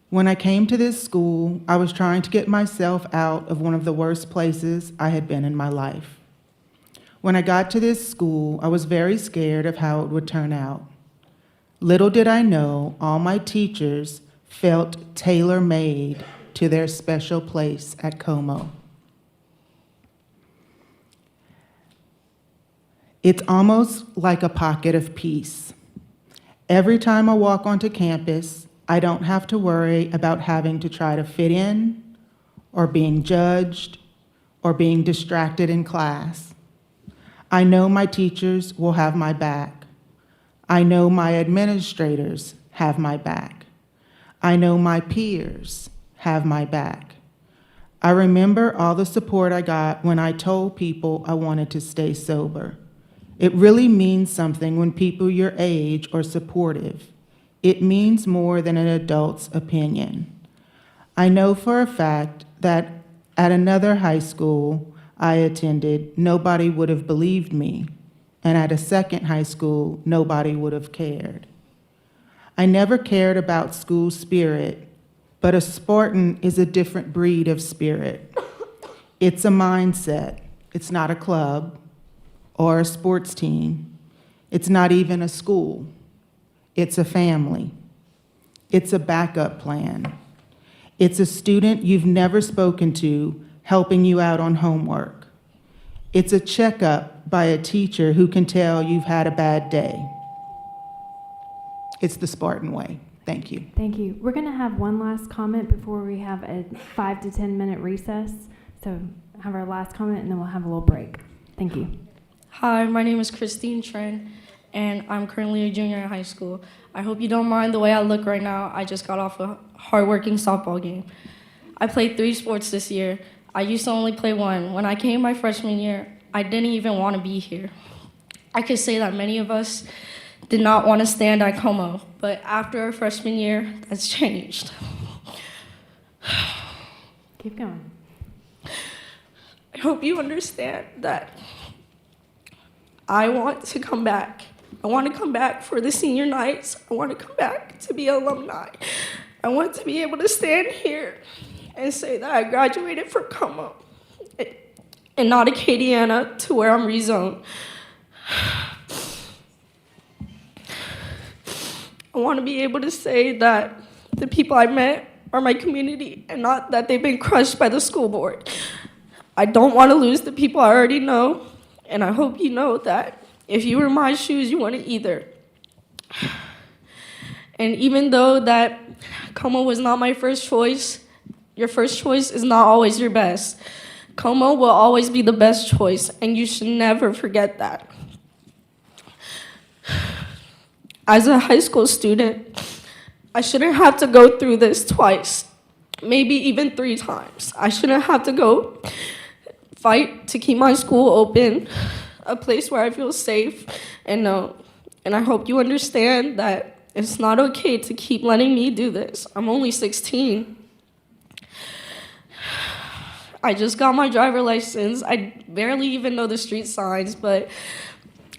S24: When I came to this school, I was trying to get myself out of one of the worst places I had been in my life. When I got to this school, I was very scared of how it would turn out. Little did I know, all my teachers felt tailor-made to their special place at Comeaux. It's almost like a pocket of peace. Every time I walk onto campus, I don't have to worry about having to try to fit in, or being judged, or being distracted in class. I know my teachers will have my back. I know my administrators have my back. I know my peers have my back. I remember all the support I got when I told people I wanted to stay sober. It really means something when people your age are supportive. It means more than an adult's opinion. I know for a fact that at another high school I attended, nobody would have believed me, and at a second high school, nobody would have cared. I never cared about school spirit, but a Spartan is a different breed of spirit. It's a mindset. It's not a club or a sports team. It's not even a school. It's a family. It's a backup plan. It's a student you've never spoken to helping you out on homework. It's a checkup by a teacher who can tell you've had a bad day. It's the Spartan way. Thank you.
S1: Thank you. We're going to have one last comment before we have a 5 to 10 minute recess. So have our last comment and then we'll have a little break. Thank you.
S12: Hi, my name is Christine Tren, and I'm currently a junior in high school. I hope you don't mind the way I look right now. I just got off a hardworking softball game. I played 3 sports this year. I used to only play 1. When I came my freshman year, I didn't even want to be here. I could say that many of us did not want to stand at Comeaux, but after our freshman year, that's changed.
S1: Keep going.
S12: I hope you understand that I want to come back. I want to come back for the senior nights. I want to come back to be alumni. I want to be able to stand here and say that I graduated from Comeaux and not Acadiana to where I'm rezoned. I want to be able to say that the people I met are my community and not that they've been crushed by the school board. I don't want to lose the people I already know, and I hope you know that if you were in my shoes, you wouldn't either. And even though that Comeaux was not my first choice, your first choice is not always your best. Comeaux will always be the best choice, and you should never forget that. As a high school student, I shouldn't have to go through this twice, maybe even 3 times. I shouldn't have to go fight to keep my school open, a place where I feel safe and known. And I hope you understand that it's not okay to keep letting me do this. I'm only 16. I just got my driver license. I barely even know the street signs, but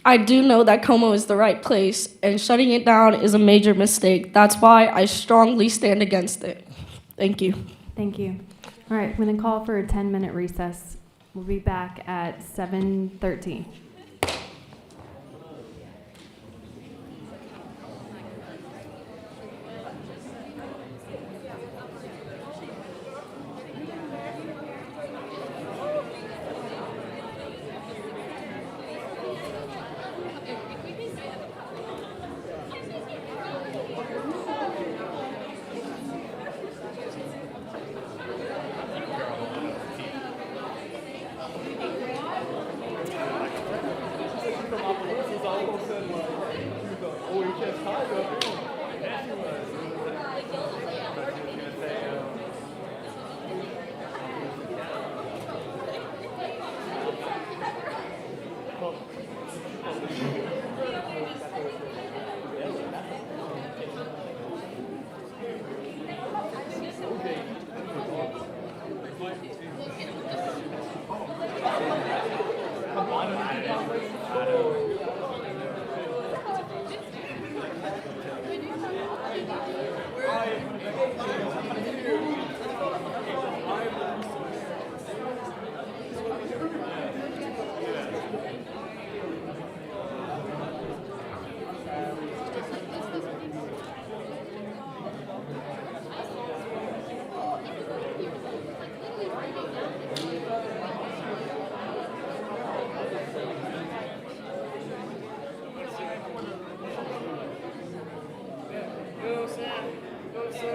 S12: I do know that Comeaux is the right place, and shutting it down is a major mistake. That's why I strongly stand against it. Thank you.
S1: Thank you. All right, I'm going to call for a 10-minute recess. We'll be back at 7:13.
S4: I'm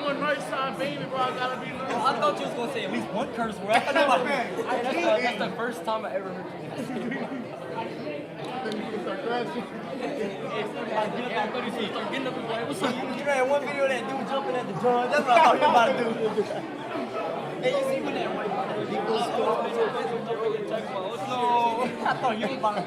S4: a nice side baby, bro. I gotta be nice.
S13: I thought you was gonna say at least one curse word. I thought about that's the first time I ever heard you start getting up and going, what's up? You had one video of that dude jumping at the drum. That's what I thought you were about to do. Hey, you see when that white no, I thought you were about to.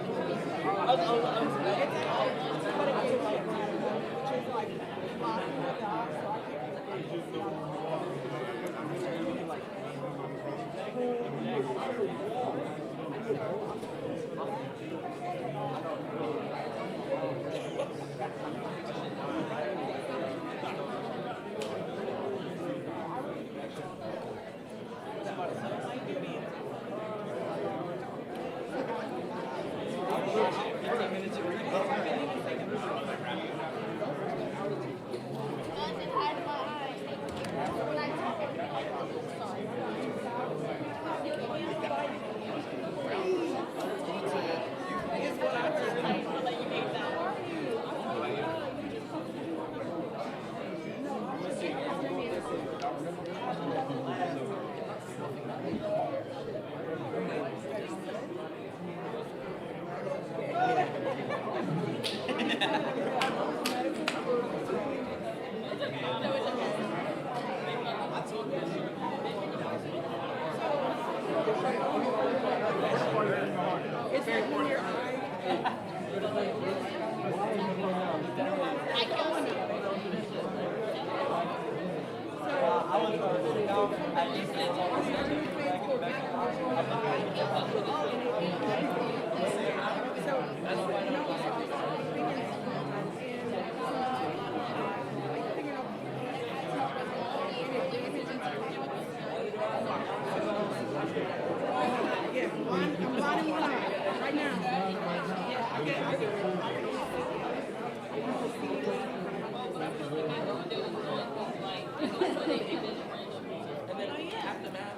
S13: And then after that,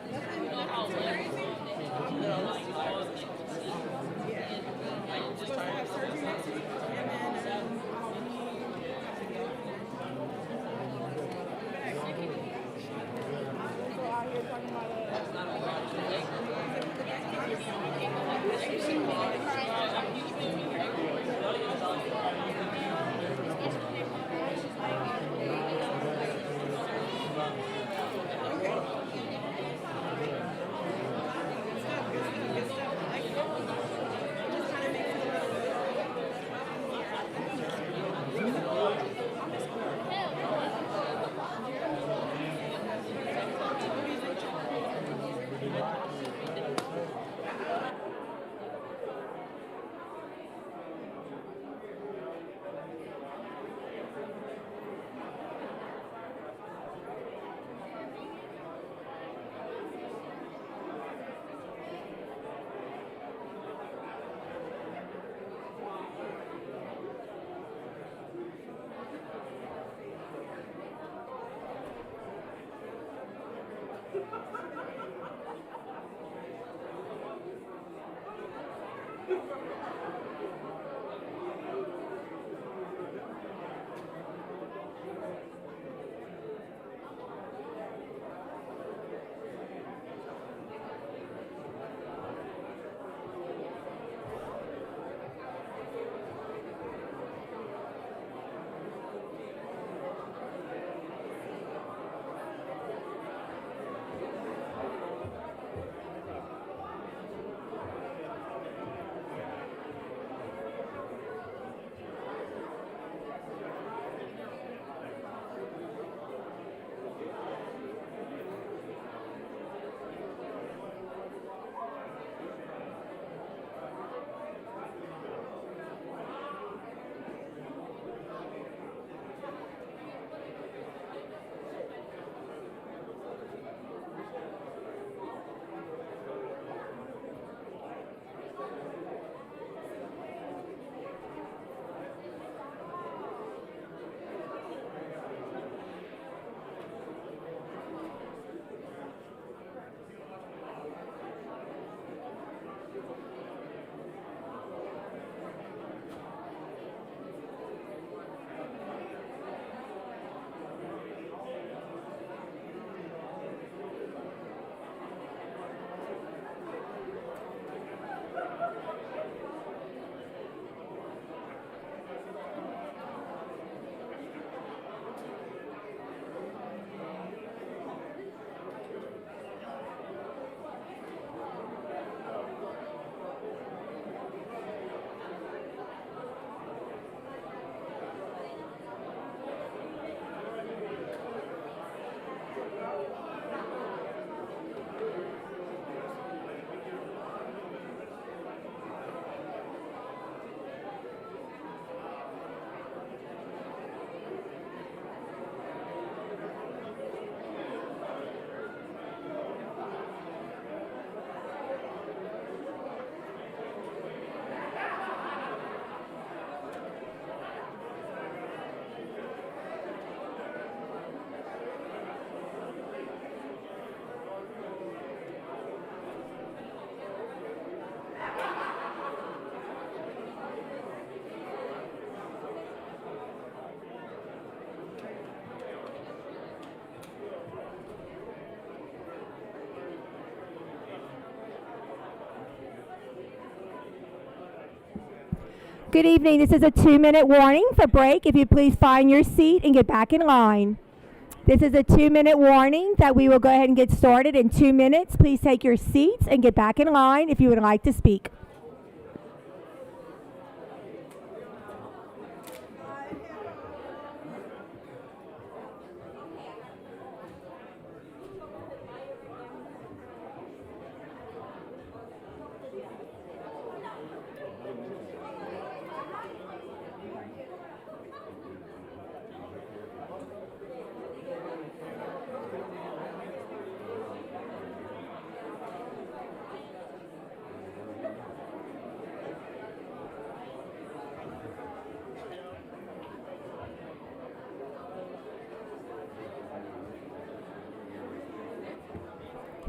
S11: Good evening. This is a 2-minute warning for break. If you please find your seat and get back in line. This is a 2-minute warning that we will go ahead and get started in 2 minutes. Please take your seats and get back in line if you would like to speak.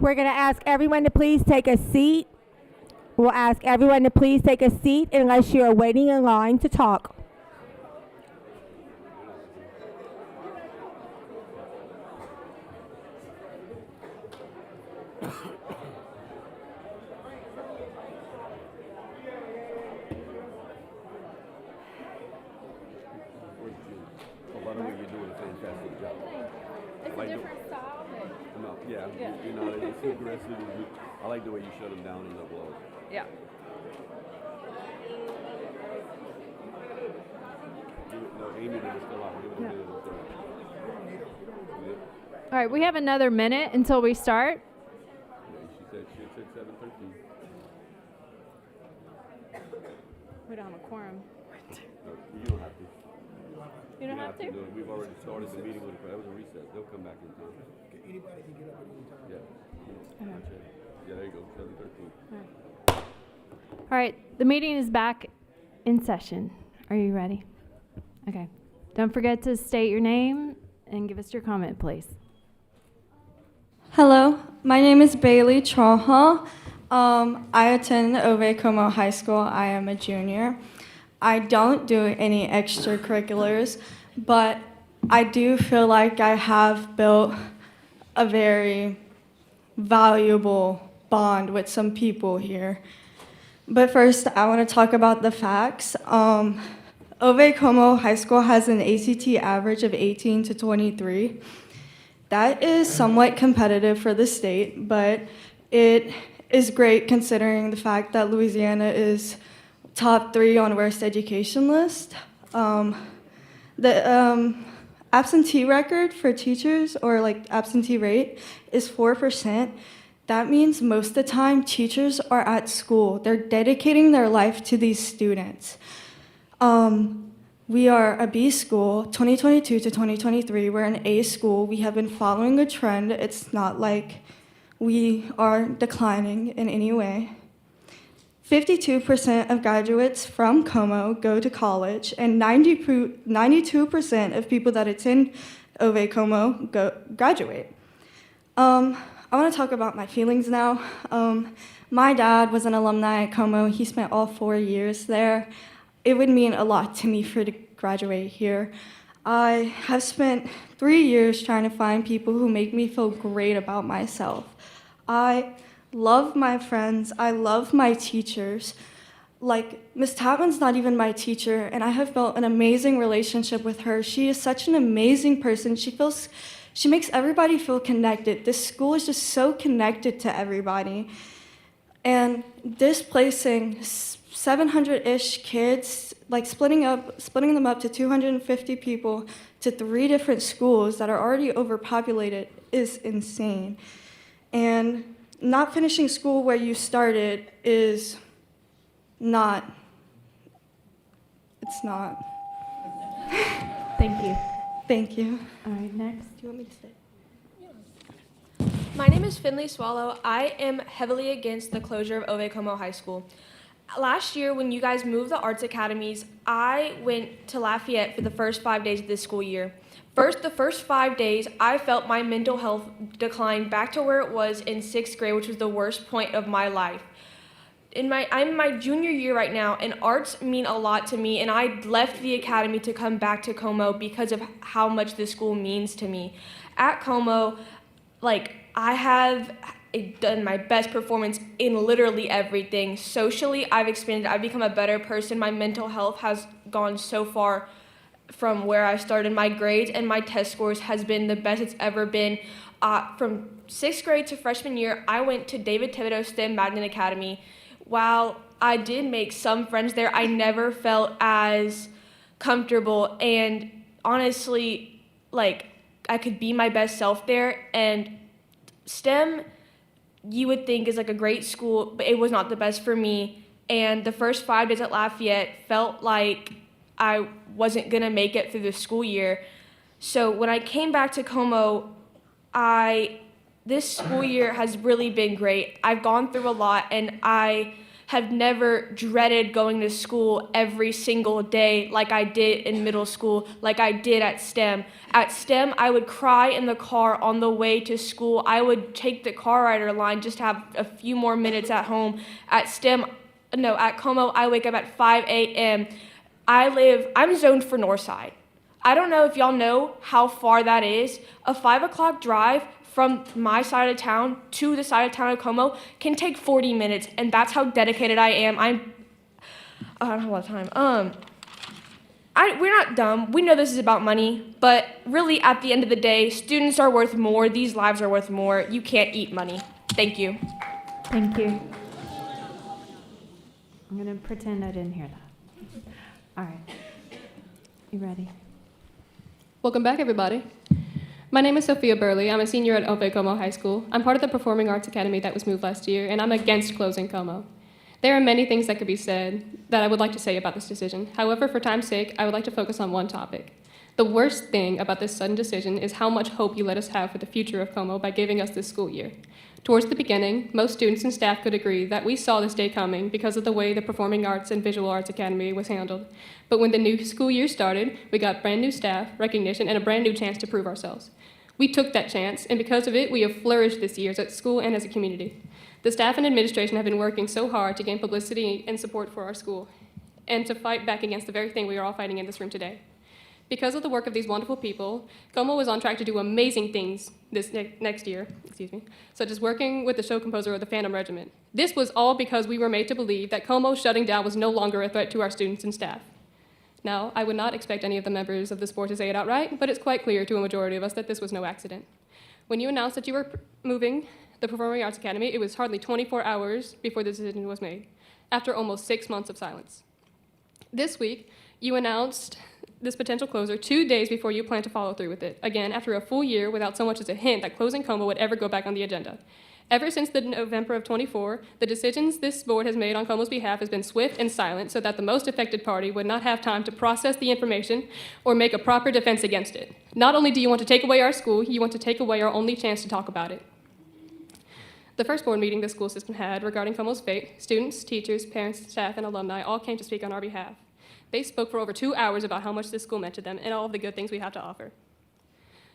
S11: We're going to ask everyone to please take a seat. We'll ask everyone to please take a seat unless you are waiting in line to talk.
S14: I like the way you shut them down in the blow.
S1: Yeah.
S14: No, Amy did it still out. Give it a minute.
S1: All right, we have another minute until we start.
S14: She said 7:13.
S1: We don't have a quorum.
S14: No, you don't have to.
S1: You don't have to?
S14: Do it. We've already started the meeting with it. That was a recess. They'll come back in time.
S4: Anybody can get up at any time.
S14: Yeah. Yeah, there you go. 7:13.
S1: All right, the meeting is back in session. Are you ready? Okay. Don't forget to state your name and give us your comment, please.
S12: Hello, my name is Bailey Troha. I attend Ove Comeaux High School. I am a junior. I don't do any extracurriculars, but I do feel like I have built a very valuable bond with some people here. But first, I want to talk about the facts. Ove Comeaux High School has an ACT average of 18 to 23. That is somewhat competitive for the state, but it is great considering the fact that Louisiana is top 3 on worst education list. The absentee record for teachers, or like absentee rate, is 4%. That means most of the time teachers are at school. They're dedicating their life to these students. We are a B school, 2022 to 2023. We're an A school. We have been following a trend. It's not like we are declining in any way. 52% of graduates from Comeaux go to college, and 92% of people that attend Ove Comeaux graduate. I want to talk about my feelings now. My dad was an alumni at Comeaux. He spent all 4 years there. It would mean a lot to me to graduate here. I have spent 3 years trying to find people who make me feel great about myself. I love my friends. I love my teachers. Like, Miss Tapman's not even my teacher, and I have built an amazing relationship with her. She is such an amazing person. She makes everybody feel connected. This school is just so connected to everybody. And displacing 700-ish kids, like splitting them up to 250 people to 3 different schools that are already overpopulated is insane. And not finishing school where you started is not. It's not.
S1: Thank you.
S12: Thank you.
S1: All right, next.
S12: Do you want me to say?
S15: My name is Finley Swallow. I am heavily against the closure of Ove Comeaux High School. Last year, when you guys moved the arts academies, I went to Lafayette for the first 5 days of this school year. The first 5 days, I felt my mental health decline back to where it was in 6th grade, which was the worst point of my life. I'm in my junior year right now, and arts mean a lot to me, and I left the academy to come back to Comeaux because of how much this school means to me. At Comeaux, I have done my best performance in literally everything. Socially, I've expanded. I've become a better person. My mental health has gone so far from where I started. My grades and my test scores has been the best it's ever been. From 6th grade to freshman year, I went to David Thibodeau STEM Magnet Academy. While I did make some friends there, I never felt as comfortable, and honestly, like, I could be my best self there. And STEM, you would think, is like a great school, but it was not the best for me. And the first 5 days at Lafayette felt like I wasn't gonna make it through the school year. So when I came back to Comeaux, this school year has really been great. I've gone through a lot, and I have never dreaded going to school every single day like I did in middle school, like I did at STEM. At STEM, I would cry in the car on the way to school. I would take the car rider line just to have a few more minutes at home. At Comeaux, I wake up at 5 a.m. I'm zoned for Northside. I don't know if y'all know how far that is. A 5 o'clock drive from my side of town to the side of town of Comeaux can take 40 minutes, and that's how dedicated I am. I don't have a lot of time. We're not dumb. We know this is about money, but really at the end of the day, students are worth more. These lives are worth more. You can't eat money. Thank you.
S1: Thank you. I'm going to pretend I didn't hear that. All right. You ready?
S16: Welcome back, everybody. My name is Sophia Burley. I'm a senior at Comeaux High School. I'm part of the Performing Arts Academy that was moved last year, and I'm against closing Comeaux. There are many things that could be said that I would like to say about this decision. However, for time's sake, I would like to focus on one topic. The worst thing about this sudden decision is how much hope you let us have for the future of Comeaux by giving us this school year. Towards the beginning, most students and staff could agree that we saw this day coming because of the way the Performing Arts and Visual Arts Academy was handled. But when the new school year started, we got brand new staff, recognition, and a brand new chance to prove ourselves. We took that chance, and because of it, we have flourished this year at school and as a community. The staff and administration have been working so hard to gain publicity and support for our school, and to fight back against the very thing we are all fighting in this room today. Because of the work of these wonderful people, Comeaux is on track to do amazing things this next year, such as working with the show composer of the Phantom Regiment. This was all because we were made to believe that Comeaux shutting down was no longer a threat to our students and staff. Now, I would not expect any of the members of this board to say it outright, but it's quite clear to a majority of us that this was no accident. When you announced that you were moving the Performing Arts Academy, it was hardly 24 hours before the decision was made, after almost 6 months of silence. This week, you announced this potential closure 2 days before you plan to follow through with it, again, after a full year without so much as a hint that closing Comeaux would ever go back on the agenda. Ever since the November of 24, the decisions this board has made on Comeaux's behalf has been swift and silent so that the most affected party would not have time to process the information or make a proper defense against it. Not only do you want to take away our school, you want to take away our only chance to talk about it. The first board meeting the school system had regarding Comeaux's fate, students, teachers, parents, staff, and alumni all came to speak on our behalf. They spoke for over 2 hours about how much this school meant to them and all of the good things we have to offer.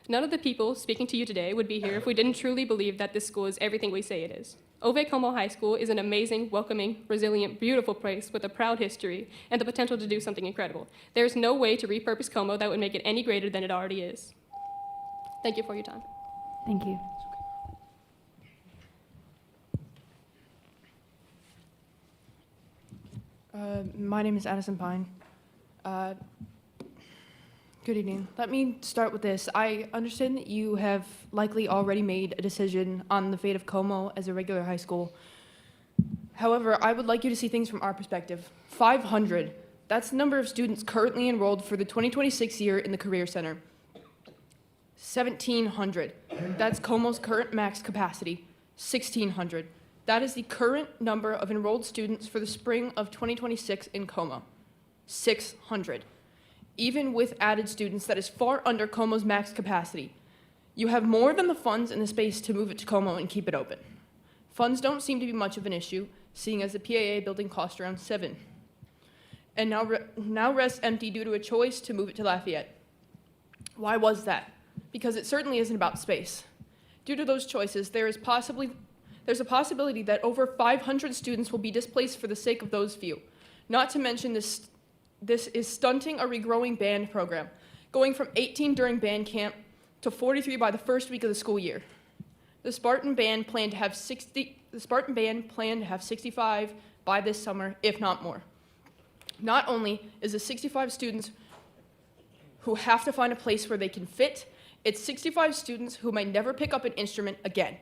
S16: None of the people speaking to you today would be here if we didn't truly believe that this school is everything we say it is. Comeaux High School is an amazing, welcoming, resilient, beautiful place with a proud history and the potential to do something incredible. There is no way to repurpose Comeaux that would make it any greater than it already is. Thank you for your time.
S1: Thank you.
S17: My name is Addison Pine. Good evening. Let me start with this. I understand that you have likely already made a decision on the fate of Comeaux as a regular high school. However, I would like you to see things from our perspective. 500. That's the number of students currently enrolled for the 2026 year in the Career Center. 1,700. That's Comeaux's current max capacity. 1,600. That is the current number of enrolled students for the spring of 2026 in Comeaux. 600. Even with added students, that is far under Comeaux's max capacity. You have more than the funds and the space to move it to Comeaux and keep it open. Funds don't seem to be much of an issue, seeing as the PAA building cost around $7. And now rests empty due to a choice to move it to Lafayette. Why was that? Because it certainly isn't about space. Due to those choices, there's a possibility that over 500 students will be displaced for the sake of those few. Not to mention this is stunting a regrowing band program, going from 18 during band camp to 43 by the first week of the school year. The Spartan band planned to have 65 by this summer, if not more. Not only is it 65 students who have to find a place where they can fit, it's 65 students who might never pick up an instrument again.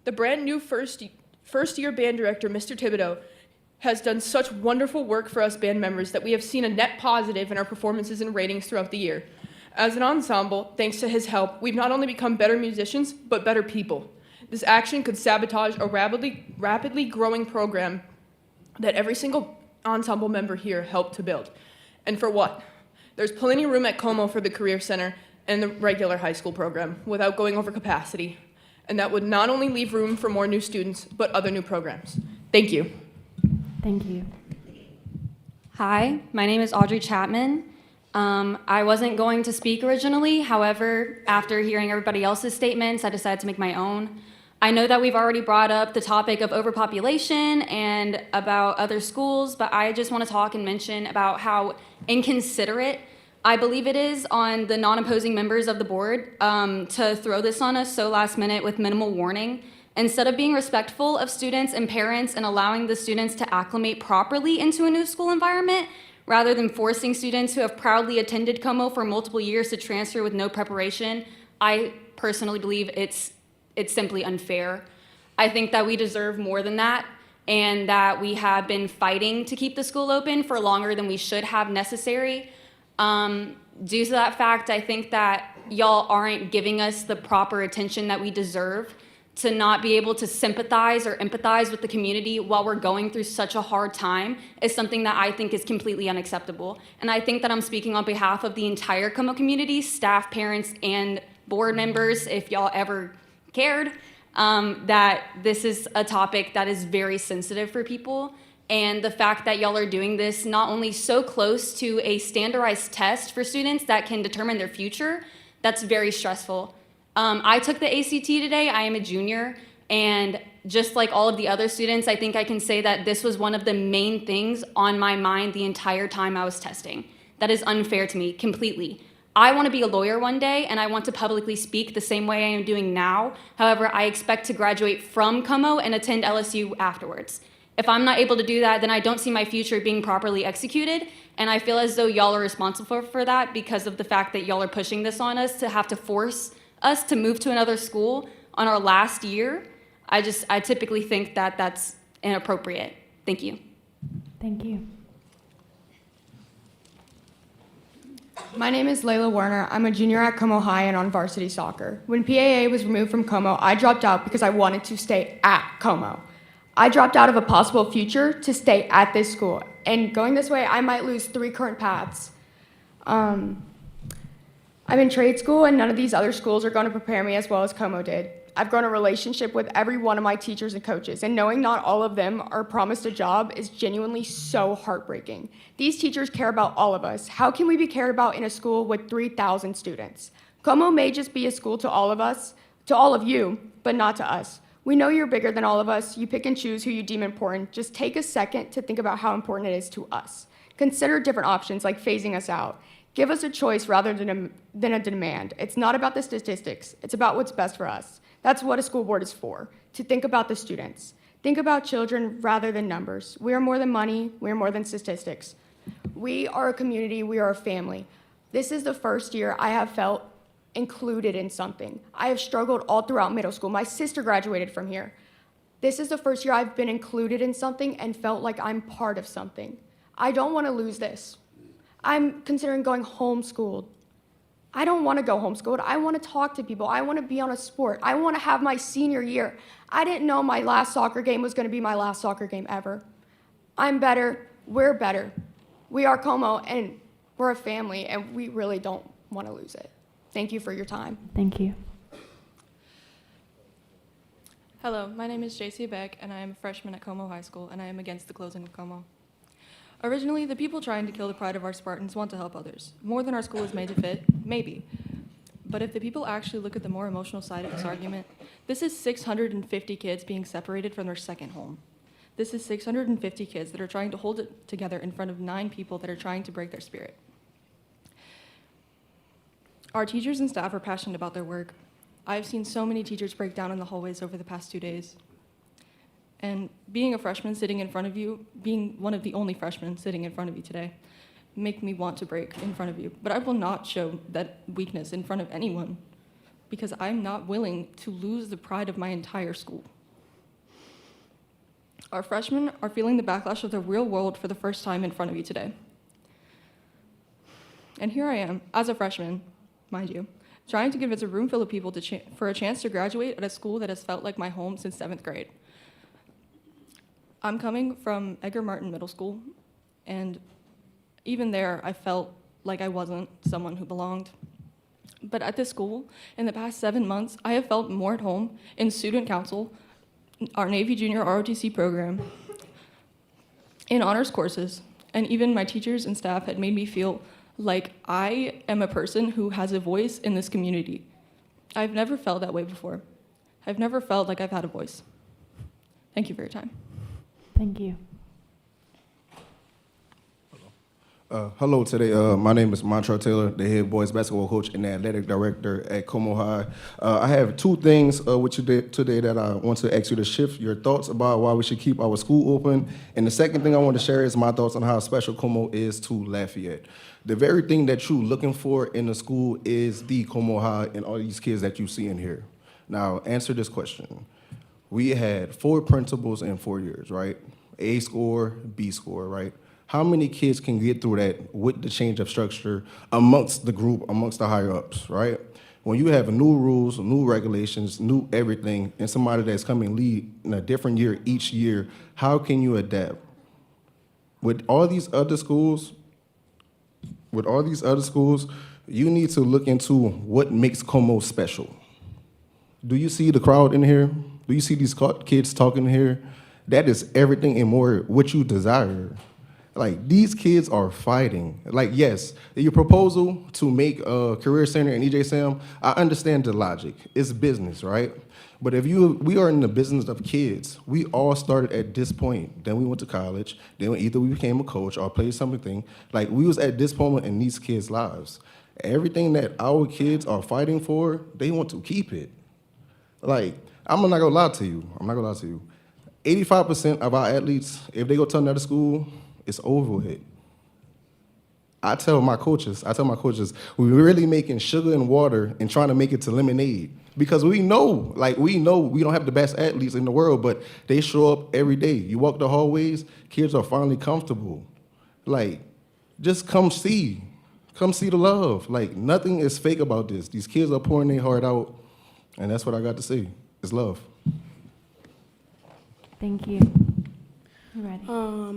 S17: The brand new first-year band director, Mr. Thibodeau, has done such wonderful work for us band members that we have seen a net positive in our performances and ratings throughout the year. As an ensemble, thanks to his help, we've not only become better musicians, but better people. This action could sabotage a rapidly growing program that every single ensemble member here helped to build. And for what? There's plenty of room at Comeaux for the Career Center and the regular high school program without going over capacity. And that would not only leave room for more new students, but other new programs. Thank you.
S1: Thank you.
S2: Hi, my name is Audrey Chapman. I wasn't going to speak originally. However, after hearing everybody else's statements, I decided to make my own. I know that we've already brought up the topic of overpopulation and about other schools, but I just want to talk and mention about how inconsiderate I believe it is on the non-opposing members of the board to throw this on us so last minute with minimal warning. Instead of being respectful of students and parents and allowing the students to acclimate properly into a new school environment, rather than forcing students who have proudly attended Comeaux for multiple years to transfer with no preparation, I personally believe it's simply unfair. I think that we deserve more than that, and that we have been fighting to keep the school open for longer than we should have necessary. Due to that fact, I think that y'all aren't giving us the proper attention that we deserve. To not be able to sympathize or empathize with the community while we're going through such a hard time is something that I think is completely unacceptable. And I think that I'm speaking on behalf of the entire Comeaux community, staff, parents, and board members, if y'all ever cared, that this is a topic that is very sensitive for people. And the fact that y'all are doing this not only so close to a standardized test for students that can determine their future, that's very stressful. I took the ACT today. I am a junior, and just like all of the other students, I think I can say that this was one of the main things on my mind the entire time I was testing. That is unfair to me, completely. I want to be a lawyer one day, and I want to publicly speak the same way I am doing now. However, I expect to graduate from Comeaux and attend LSU afterwards. If I'm not able to do that, then I don't see my future being properly executed, and I feel as though y'all are responsible for that because of the fact that y'all are pushing this on us to have to force us to move to another school on our last year. I typically think that that's inappropriate. Thank you.
S1: Thank you.
S18: My name is Layla Werner. I'm a junior at Comeaux High and on varsity soccer. When PAA was removed from Comeaux, I dropped out because I wanted to stay at Comeaux. I dropped out of a possible future to stay at this school. And going this way, I might lose 3 current paths. I'm in trade school, and none of these other schools are going to prepare me as well as Comeaux did. I've grown a relationship with every one of my teachers and coaches, and knowing not all of them are promised a job is genuinely so heartbreaking. These teachers care about all of us. How can we be cared about in a school with 3,000 students? Comeaux may just be a school to all of us, to all of you, but not to us. We know you're bigger than all of us. You pick and choose who you deem important. Just take a second to think about how important it is to us. Consider different options like phasing us out. Give us a choice rather than a demand. It's not about the statistics. It's about what's best for us. That's what a school board is for, to think about the students. Think about children rather than numbers. We are more than money. We are more than statistics. We are a community. We are a family. This is the first year I have felt included in something. I have struggled all throughout middle school. My sister graduated from here. This is the first year I've been included in something and felt like I'm part of something. I don't want to lose this. I'm considering going homeschooled. I don't want to go homeschooled. I want to talk to people. I want to be on a sport. I want to have my senior year. I didn't know my last soccer game was going to be my last soccer game ever. I'm better. We're better. We are Comeaux, and we're a family, and we really don't want to lose it. Thank you for your time.
S1: Thank you.
S19: Hello, my name is JC Beck, and I am a freshman at Comeaux High School, and I am against the closing of Comeaux. Originally, the people trying to kill the pride of our Spartans want to help others. More than our school is made to fit? Maybe. But if the people actually look at the more emotional side of this argument, this is 650 kids being separated from their second home. This is 650 kids that are trying to hold it together in front of 9 people that are trying to break their spirit. Our teachers and staff are passionate about their work. I've seen so many teachers break down in the hallways over the past 2 days. And being a freshman sitting in front of you, being one of the only freshmen sitting in front of you today, make me want to break in front of you. But I will not show that weakness in front of anyone because I'm not willing to lose the pride of my entire school. Our freshmen are feeling the backlash of the real world for the first time in front of you today. And here I am, as a freshman, mind you, trying to convince a room full of people for a chance to graduate at a school that has felt like my home since 7th grade. I'm coming from Edgar Martin Middle School, and even there, I felt like I wasn't someone who belonged. But at this school, in the past 7 months, I have felt more at home in student council, our Navy Junior ROTC program, in honors courses, and even my teachers and staff had made me feel like I am a person who has a voice in this community. I've never felt that way before. I've never felt like I've had a voice. Thank you for your time.
S1: Thank you.
S3: Hello today. My name is Montrell Taylor, the head boys basketball coach and the athletic director at Comeaux High. I have two things with you today that I want to ask you to shift your thoughts about why we should keep our school open. And the second thing I want to share is my thoughts on how special Comeaux is to Lafayette. The very thing that you're looking for in the school is the Comeaux High and all these kids that you see in here. Now, answer this question. We had 4 principals in 4 years, right? A score, B score, right? How many kids can get through that with the change of structure amongst the group, amongst the higher ups, right? When you have new rules, new regulations, new everything, and somebody that's coming lead in a different year each year, how can you adapt? With all these other schools, you need to look into what makes Comeaux special. Do you see the crowd in here? Do you see these kids talking here? That is everything and more what you desire. Like, these kids are fighting. Like, yes, your proposal to make a career center in EJ Sam, I understand the logic. It's business, right? But we are in the business of kids. We all started at this point. Then we went to college. Then either we became a coach or played something. Like, we was at this moment in these kids' lives. Everything that our kids are fighting for, they want to keep it. Like, I'm not gonna lie to you. 85% of our athletes, if they go to another school, it's over with. I tell my coaches, we're really making sugar and water and trying to make it to lemonade. Because we know we don't have the best athletes in the world, but they show up every day. You walk the hallways, kids are finally comfortable. Like, just come see the love. Like, nothing is fake about this. These kids are pouring their heart out, and that's what I got to say. It's love.
S1: Thank you. You ready?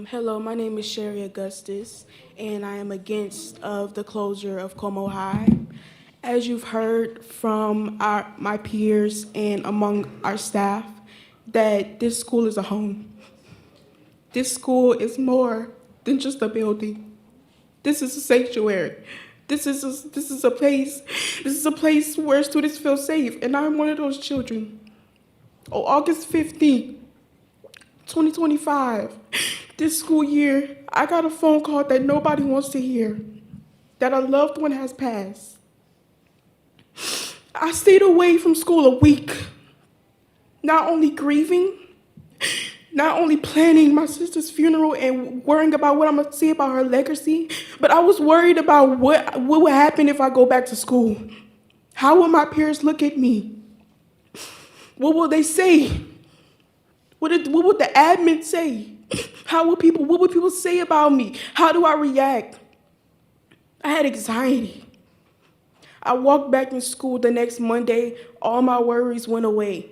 S20: Hello, my name is Sherry Augustus, and I am against the closure of Comeaux High. As you've heard from my peers and among our staff, that this school is a home. This school is more than just a building. This is a sanctuary. This is a place where students feel safe, and I'm one of those children. On August 15th, 2025, this school year, I got a phone call that nobody wants to hear, that a loved one has passed. I stayed away from school a week, not only grieving, not only planning my sister's funeral and worrying about what I'm gonna say about her legacy, but I was worried about what would happen if I go back to school. How will my peers look at me? What will they say? What would the admin say? What would people say about me? How do I react? I had anxiety. I walked back in school the next Monday, all my worries went away.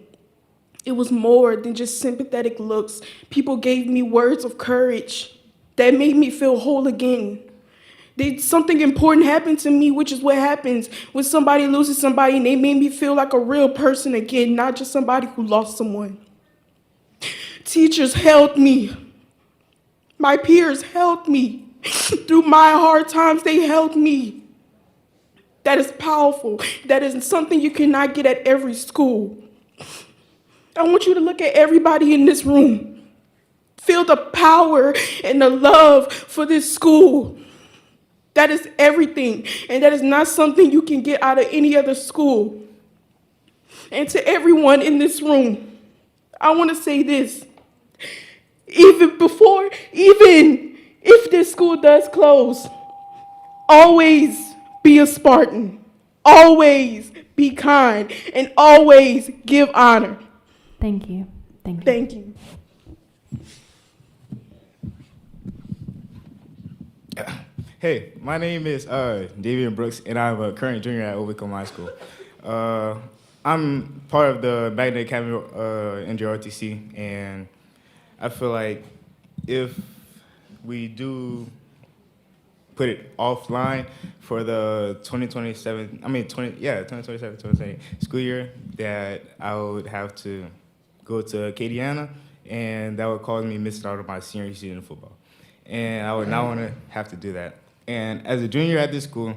S20: It was more than just sympathetic looks. People gave me words of courage that made me feel whole again. Something important happened to me, which is what happens when somebody loses somebody, and they made me feel like a real person again, not just somebody who lost someone. Teachers held me. My peers held me. Through my hard times, they held me. That is powerful. That is something you cannot get at every school. I want you to look at everybody in this room. Feel the power and the love for this school. That is everything, and that is not something you can get out of any other school. And to everyone in this room, I want to say this. Even if this school does close, always be a Spartan. Always be kind and always give honor.
S1: Thank you. Thank you.
S20: Thank you.
S5: Hey, my name is Davian Brooks, and I'm a current junior at Comeaux High School. I'm part of the Magnet Academy NJRTC, and I feel like if we do put it offline for the 2027-2028 school year, that I would have to go to Acadiana, and that would cause me missing out on my senior season of football. And I would not want to have to do that. And as a junior at this school,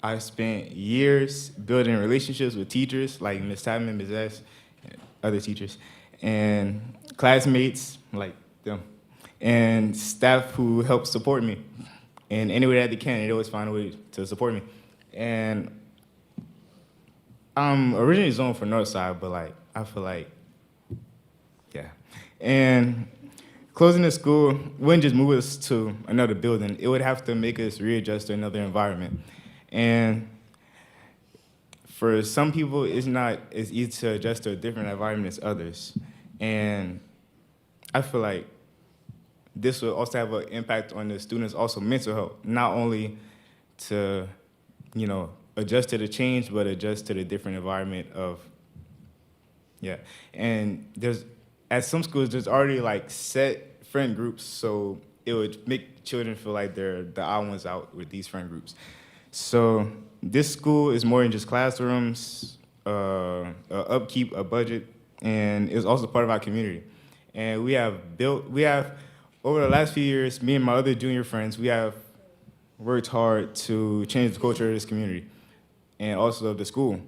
S5: I spent years building relationships with teachers like Ms. Tapman, Ms. S, and other teachers, and classmates like them, and staff who helped support me. And any way that they can, they always find a way to support me. And I'm originally zoned for Northside, but like I feel like, yeah. And closing the school wouldn't just move us to another building. It would have to make us readjust to another environment. And for some people, it's not as easy to adjust to a different environment as others. And I feel like this will also have an impact on the students' also mental health, not only to, adjust to the change, but adjust to the different environment of, yeah. And at some schools, there's already like set friend groups, so it would make children feel like they're the odd ones out with these friend groups. So this school is more than just classrooms, upkeep, a budget, and it's also part of our community. And we have over the last few years, me and my other junior friends, we have worked hard to change the culture of this community and also of the school.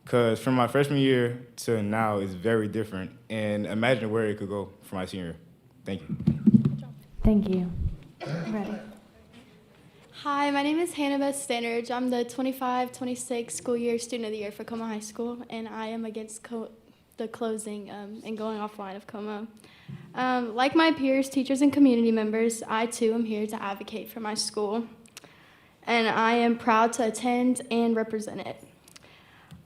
S5: Because from my freshman year to now is very different, and imagine where it could go for my senior year. Thank you.
S1: Thank you. Ready?
S7: Hi, my name is Hannah Beth Standridge. I'm the 25-26 school year student of the year for Comeaux High School, and I am against the closing and going offline of Comeaux. Like my peers, teachers, and community members, I too am here to advocate for my school, and I am proud to attend and represent it.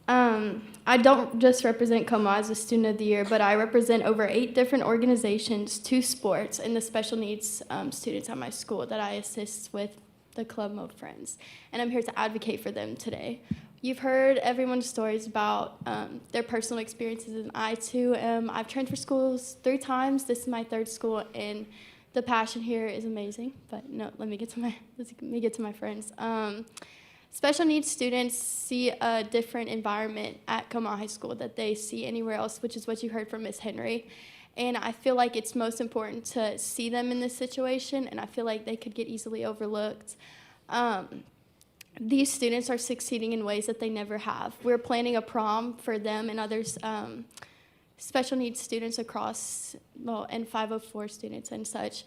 S7: I don't just represent Comeaux as a student of the year, but I represent over 8 different organizations, 2 sports, and the special needs students at my school that I assist with the Club Mo Friends, and I'm here to advocate for them today. You've heard everyone's stories about their personal experiences, and I too I've transferred schools 3 times. This is my 3rd school, and the passion here is amazing. But no, let me get to my friends. Special needs students see a different environment at Comeaux High School that they see anywhere else, which is what you heard from Ms. Henry. And I feel like it's most important to see them in this situation, and I feel like they could get easily overlooked. These students are succeeding in ways that they never have. We're planning a prom for them and others, special needs students across, and 504 students and such,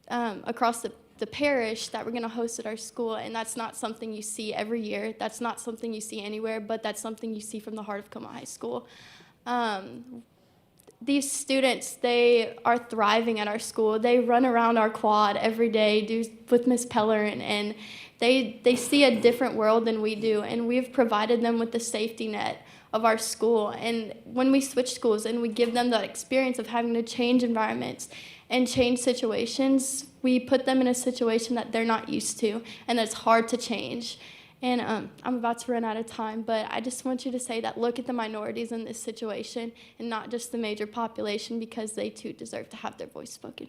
S7: across the parish that we're going to host at our school, and that's not something you see every year. That's not something you see anywhere, but that's something you see from the heart of Comeaux High School. These students, they are thriving at our school. They run around our quad every day with Miss Pellerin, and they see a different world than we do, and we've provided them with the safety net of our school. And when we switch schools and we give them that experience of having to change environments and change situations, we put them in a situation that they're not used to and that's hard to change. And I'm about to run out of time, but I just want you to say that look at the minorities in this situation and not just the major population, because they too deserve to have their voice spoken.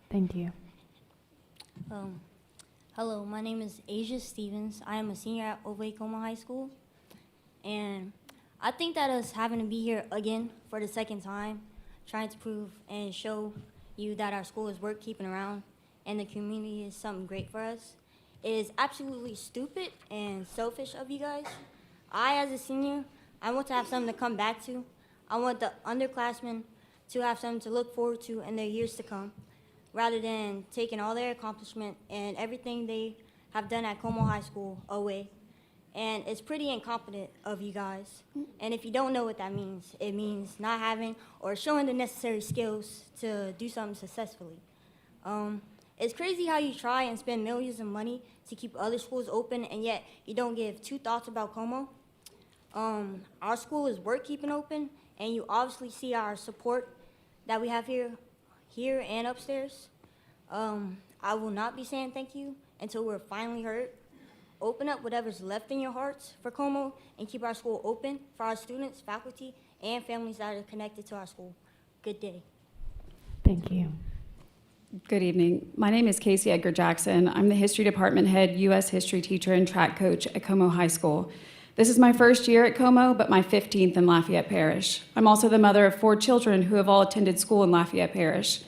S1: Thank you.
S21: Hello, my name is Asia Stevens. I am a senior at Comeaux High School. And I think that us having to be here again for the 2nd time, trying to prove and show you that our school is worth keeping around and the community is something great for us, is absolutely stupid and selfish of you guys. I, as a senior, I want to have something to come back to. I want the underclassmen to have something to look forward to in their years to come, rather than taking all their accomplishment and everything they have done at Comeaux High School away. and it's pretty incompetent of you guys. And if you don't know what that means, it means not having or showing the necessary skills to do something successfully. It's crazy how you try and spend millions of money to keep other schools open, and yet you don't give two thoughts about Comeaux. Our school is worth keeping open, and you obviously see our support that we have here and upstairs. I will not be saying thank you until we're finally heard. Open up whatever's left in your hearts for Comeaux and keep our school open for our students, faculty, and families that are connected to our school. Good day.
S1: Thank you.
S6: Good evening. My name is Casey Edgar Jackson. I'm the history department head, U.S. history teacher, and track coach at Comeaux High School. This is my first year at Comeaux, but my 15th in Lafayette Parish. I'm also the mother of 4 children who have all attended school in Lafayette Parish.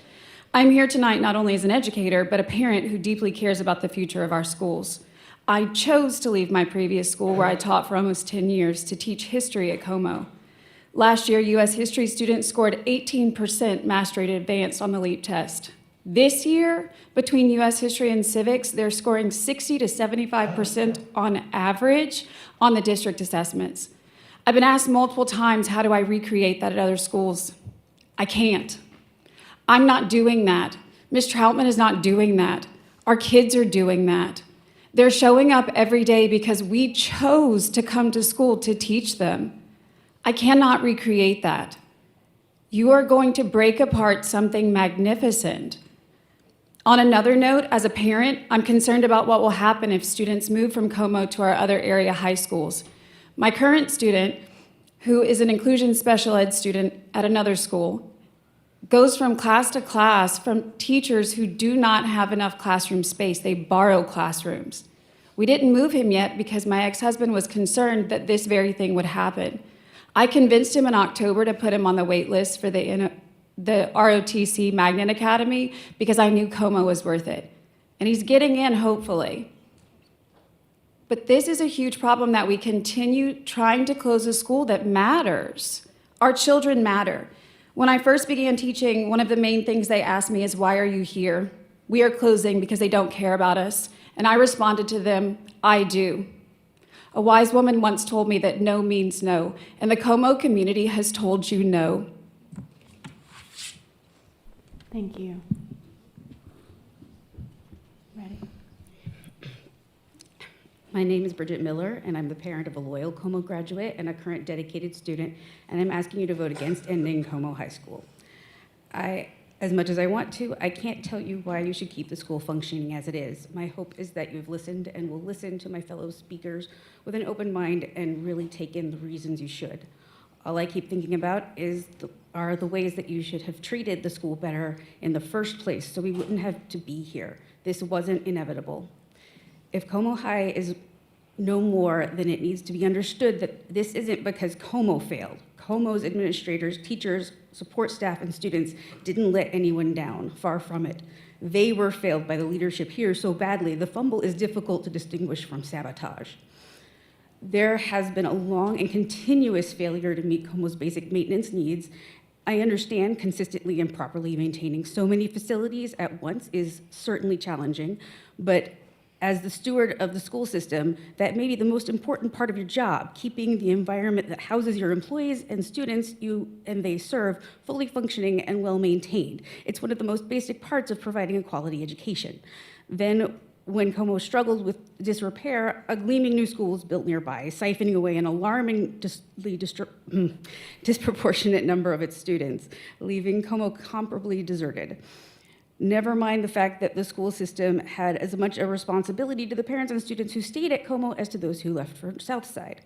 S6: I'm here tonight not only as an educator, but a parent who deeply cares about the future of our schools. I chose to leave my previous school, where I taught for almost 10 years, to teach history at Comeaux. Last year, U.S. history students scored 18% mass rated advanced on the LEAP test. This year, between U.S. history and civics, they're scoring 60 to 75% on average on the district assessments. I've been asked multiple times, how do I recreate that at other schools? I can't. I'm not doing that. Ms. Troutman is not doing that. Our kids are doing that. They're showing up every day because we chose to come to school to teach them. I cannot recreate that. You are going to break apart something magnificent. On another note, as a parent, I'm concerned about what will happen if students move from Comeaux to our other area high schools. My current student, who is an inclusion special ed student at another school, goes from class to class from teachers who do not have enough classroom space. They borrow classrooms. We didn't move him yet because my ex-husband was concerned that this very thing would happen. I convinced him in October to put him on the wait list for the ROTC Magnet Academy because I knew Comeaux was worth it. And he's getting in, hopefully. But this is a huge problem, that we continue trying to close a school that matters. Our children matter. When I first began teaching, one of the main things they asked me is, why are you here? We are closing because they don't care about us. And I responded to them, I do. A wise woman once told me that no means no, and the Comeaux community has told you no.
S1: Thank you. Ready?
S8: My name is Bridget Miller, and I'm the parent of a loyal Comeaux graduate and a current dedicated student, and I'm asking you to vote against ending Comeaux High School. As much as I want to, I can't tell you why you should keep the school functioning as it is. My hope is that you've listened and will listen to my fellow speakers with an open mind and really take in the reasons you should. All I keep thinking about are the ways that you should have treated the school better in the first place, so we wouldn't have to be here. This wasn't inevitable. If Comeaux High is no more, then it needs to be understood that this isn't because Comeaux failed. Comeaux's administrators, teachers, support staff, and students didn't let anyone down, far from it. They were failed by the leadership here so badly, the fumble is difficult to distinguish from sabotage. There has been a long and continuous failure to meet Comeaux's basic maintenance needs. I understand consistently and properly maintaining so many facilities at once is certainly challenging, but as the steward of the school system, that may be the most important part of your job, keeping the environment that houses your employees and students you and they serve fully functioning and well maintained. It's one of the most basic parts of providing a quality education. Then, when Comeaux struggled with disrepair, a gleaming new school was built nearby, siphoning away an alarmingly disproportionate number of its students, leaving Comeaux comparably deserted. Never mind the fact that the school system had as much a responsibility to the parents and students who stayed at Comeaux as to those who left for Southside.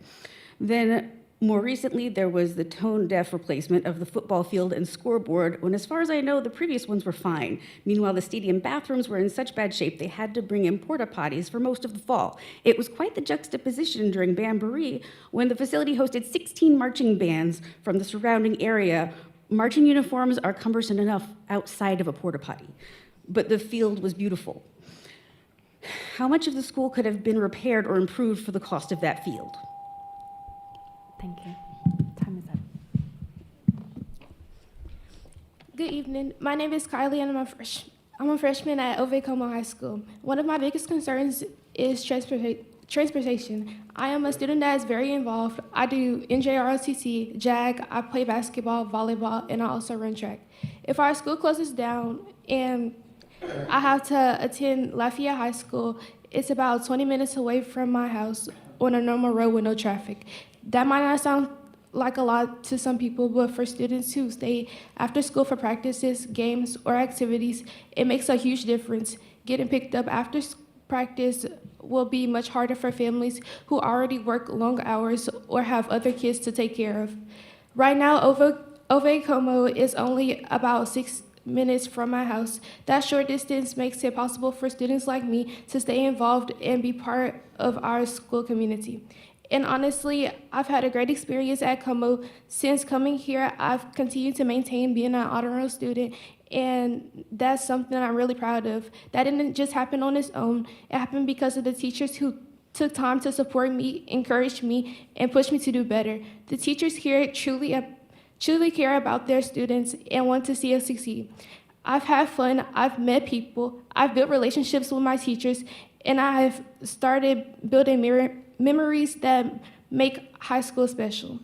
S8: Then, more recently, there was the tone-deaf replacement of the football field and scoreboard, when as far as I know, the previous ones were fine. Meanwhile, the stadium bathrooms were in such bad shape, they had to bring in porta potties for most of the fall. It was quite the juxtaposition during Bamboree, when the facility hosted 16 marching bands from the surrounding area. Marching uniforms are cumbersome enough outside of a porta potty, but the field was beautiful. How much of the school could have been repaired or improved for the cost of that field?
S1: Thank you. Time is up.
S9: Good evening. My name is Kylie, and I'm a freshman at Comeaux High School. One of my biggest concerns is Transportation. I am a student that is very involved. I do NJROTC, JAG, I play basketball, volleyball, and I also run track. If our school closes down and I have to attend Lafayette High School, it's about 20 minutes away from my house on a normal road with no traffic. That might not sound like a lot to some people, but for students who stay after school for practices, games, or activities, it makes a huge difference. Getting picked up after practice will be much harder for families who already work long hours or have other kids to take care of. Right now, Comeaux is only about 6 minutes from my house. That short distance makes it possible for students like me to stay involved and be part of our school community. And honestly, I've had a great experience at Comeaux. Since coming here, I've continued to maintain being an honor roll student, and that's something I'm really proud of. That didn't just happen on its own. It happened because of the teachers who took time to support me, encourage me, and push me to do better. The teachers here truly care about their students and want to see us succeed. I've had fun, I've met people, I've built relationships with my teachers, and I have started building memories that make high school special.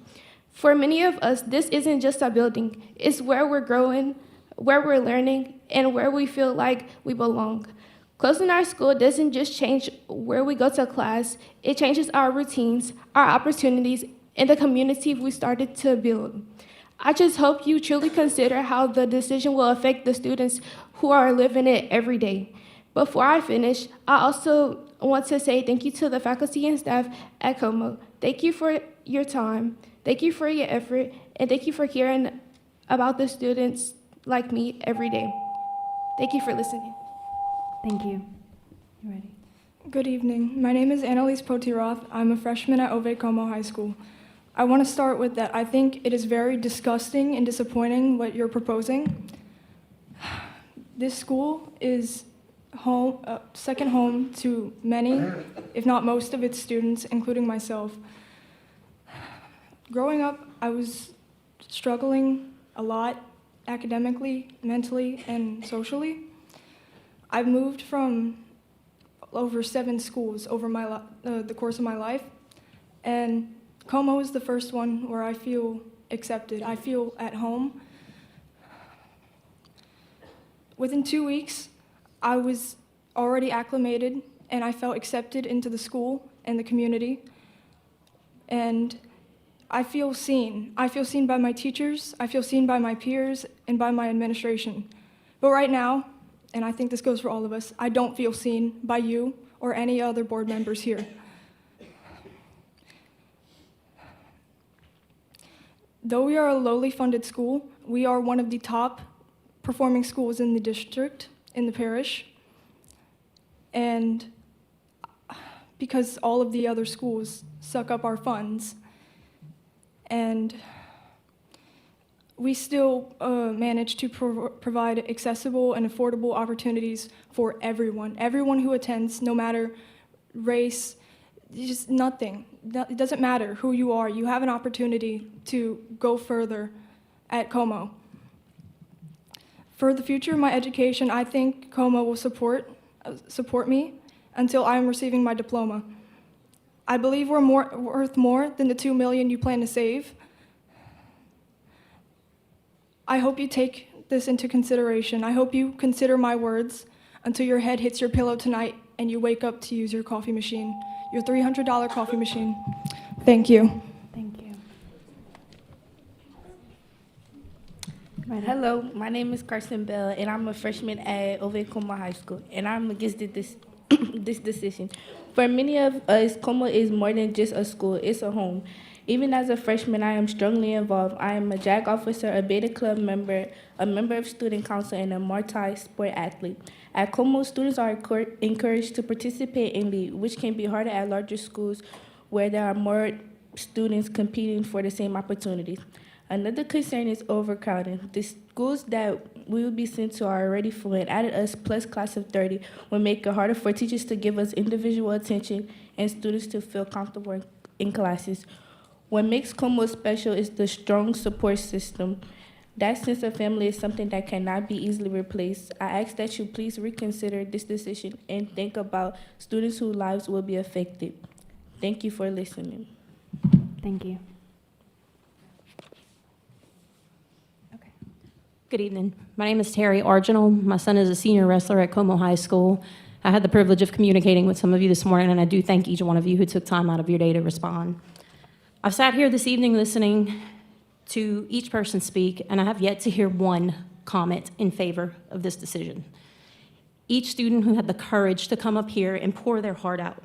S9: For many of us, this isn't just a building. It's where we're growing, where we're learning, and where we feel like we belong. Closing our school doesn't just change where we go to class, it changes our routines, our opportunities, and the community we started to build. I just hope you truly consider how the decision will affect the students who are living it every day. Before I finish, I also want to say thank you to the faculty and staff at Comeaux. Thank you for your time, thank you for your effort, and thank you for caring about the students like me every day. Thank you for listening.
S1: Thank you. You ready?
S10: Good evening. My name is Annalise Potiroth. I'm a freshman at Comeaux High School. I want to start with that I think it is very disgusting and disappointing what you're proposing. This school is second home to many, if not most of its students, including myself. Growing up, I was struggling a lot academically, mentally, and socially. I've moved from over 7 schools over the course of my life, and Comeaux is the first one where I feel accepted. I feel at home. Within 2 weeks, I was already acclimated, and I felt accepted into the school and the community. And I feel seen. I feel seen by my teachers, I feel seen by my peers, and by my administration. But right now, and I think this goes for all of us, I don't feel seen by you or any other board members here. Though we are a lowly funded school, we are one of the top performing schools in the district, in the parish. And because all of the other schools suck up our funds, and we still manage to provide accessible and affordable opportunities for everyone who attends, no matter race, just nothing. It doesn't matter who you are. You have an opportunity to go further at Comeaux. For the future of my education, I think Comeaux will support me until I am receiving my diploma. I believe we're worth more than the $2 million you plan to save. I hope you take this into consideration. I hope you consider my words until your head hits your pillow tonight and you wake up to use your coffee machine, your $300 coffee machine. Thank you.
S1: Thank you.
S22: Hello, my name is Carson Bell, and I'm a freshman at Comeaux High School, and I'm against this decision. For many of us, Comeaux is more than just a school, it's a home. Even as a freshman, I am strongly involved. I am a JAG officer, a Beta Club member, a member of Student Council, and a multi-sport athlete. At Comeaux, students are encouraged to participate in league, which can be harder at larger schools where there are more students competing for the same opportunities. Another concern is overcrowding. The schools that we will be sent to are already full, and added us plus class of 30 will make it harder for teachers to give us individual attention and students to feel comfortable in classes. What makes Comeaux special is the strong support system. That sense of family is something that cannot be easily replaced. I ask that you please reconsider this decision and think about students whose lives will be affected. Thank you for listening.
S1: Thank you.
S11: Good evening. My name is Terry Arginal. My son is a senior wrestler at Comeaux High School. I had the privilege of communicating with some of you this morning, and I do thank each one of you who took time out of your day to respond. I've sat here this evening listening to each person speak, and I have yet to hear one comment in favor of this decision. Each student who had the courage to come up here and pour their heart out.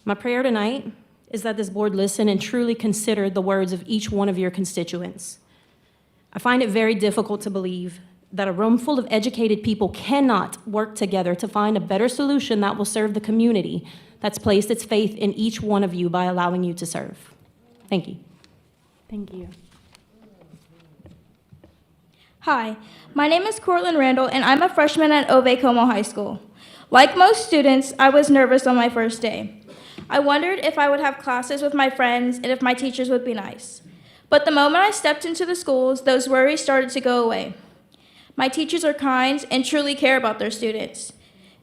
S11: My prayer tonight is that this board listen and truly consider the words of each one of your constituents. I find it very difficult to believe that a room full of educated people cannot work together to find a better solution that will serve the community that's placed its faith in each one of you by allowing you to serve. Thank you.
S1: Thank you.
S13: Hi, my name is Cortland Randall, and I'm a freshman at Comeaux High School. Like most students, I was nervous on my first day. I wondered if I would have classes with my friends and if my teachers would be nice. But the moment I stepped into the schools, those worries started to go away. My teachers are kind and truly care about their students.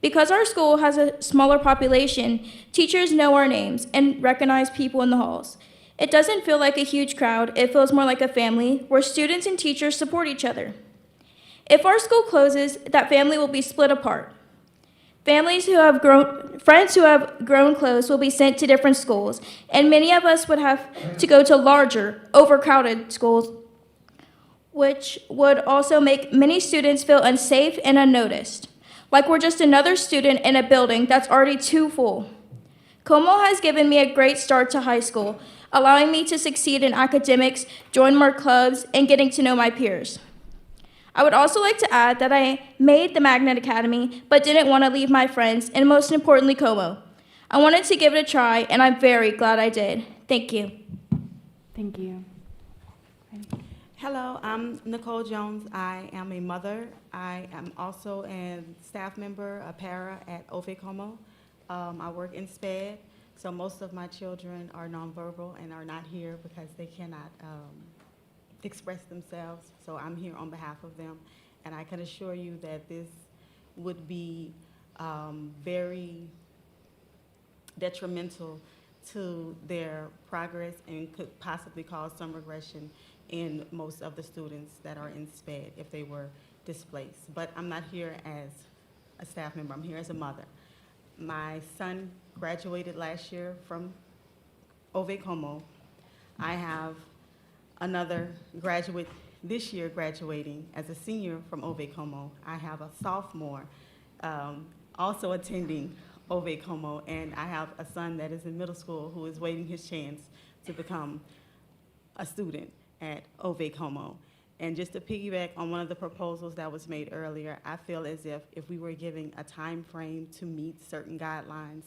S13: Because our school has a smaller population, teachers know our names and recognize people in the halls. It doesn't feel like a huge crowd, it feels more like a family where students and teachers support each other. If our school closes, that family will be split apart. Friends who have grown close will be sent to different schools, and many of us would have to go to larger, overcrowded schools, which would also make many students feel unsafe and unnoticed, like we're just another student in a building that's already too full. Comeaux has given me a great start to high school, allowing me to succeed in academics, join more clubs, and getting to know my peers. I would also like to add that I made the Magnet Academy, but didn't want to leave my friends, and most importantly, Comeaux. I wanted to give it a try, and I'm very glad I did. Thank you.
S1: Thank you.
S23: Hello, I'm Nicole Jones. I am a mother. I am also a staff member, a para at Comeaux. I work in SPED, so most of my children are nonverbal and are not here because they cannot express themselves, so I'm here on behalf of them. And I can assure you that this would be very detrimental to their progress and could possibly cause some regression in most of the students that are in SPED if they were displaced. But I'm not here as a staff member, I'm here as a mother. My son graduated last year from Comeaux. I have another graduate this year graduating as a senior from Comeaux. I have a sophomore also attending Comeaux, and I have a son that is in middle school who is waiting his chance to become a student at Comeaux. And just to piggyback on one of the proposals that was made earlier, I feel as if we were giving a time frame to meet certain guidelines,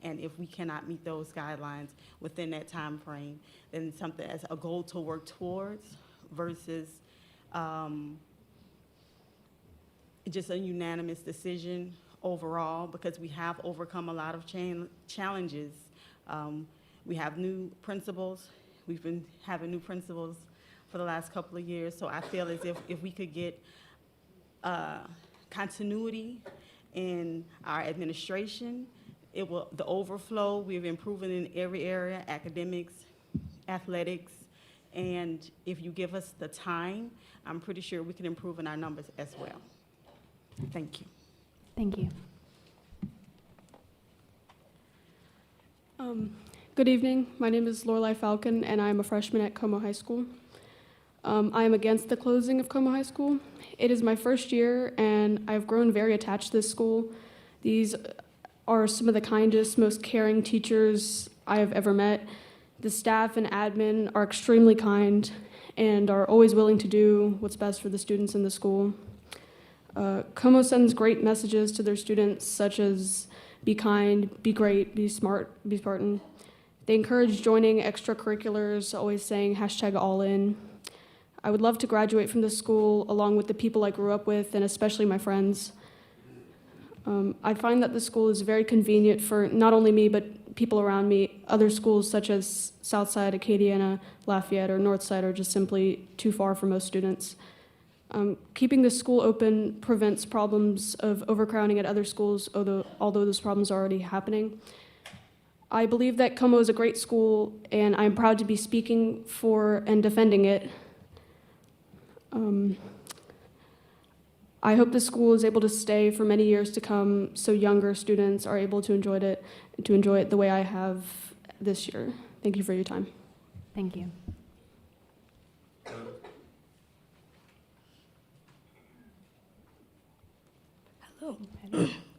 S23: and if we cannot meet those guidelines within that time frame, then something as a goal to work towards versus just a unanimous decision overall, because we have overcome a lot of challenges. We have new principals. We've been having new principals for the last couple of years, so I feel as if we could get continuity in our administration, the overflow, we've improved in every area, academics, athletics, and if you give us the time, I'm pretty sure we can improve in our numbers as well. Thank you.
S1: Thank you.
S16: Good evening. My name is Lorelei Falcon, and I'm a freshman at Comeaux High School. I am against the closing of Comeaux High School. It is my first year, and I've grown very attached to this school. These are some of the kindest, most caring teachers I have ever met. The staff and admin are extremely kind and are always willing to do what's best for the students in the school. Comeaux sends great messages to their students, such as be kind, be great, be smart, be Spartan. They encourage joining extracurriculars, always saying #AllIn. I would love to graduate from this school along with the people I grew up with, and especially my friends. I find that the school is very convenient for not only me, but people around me. Other schools such as Southside, Acadiana, Lafayette, or Northside are just simply too far for most students. Keeping the school open prevents problems of overcrowding at other schools, although those problems are already happening.
S4: I believe that Comeaux is a great school, and I'm proud to be speaking for and defending it. I hope the school is able to stay for many years to come so younger students are able to enjoy it the way I have this year. Thank you for your time.
S1: Thank you.
S12: Hello.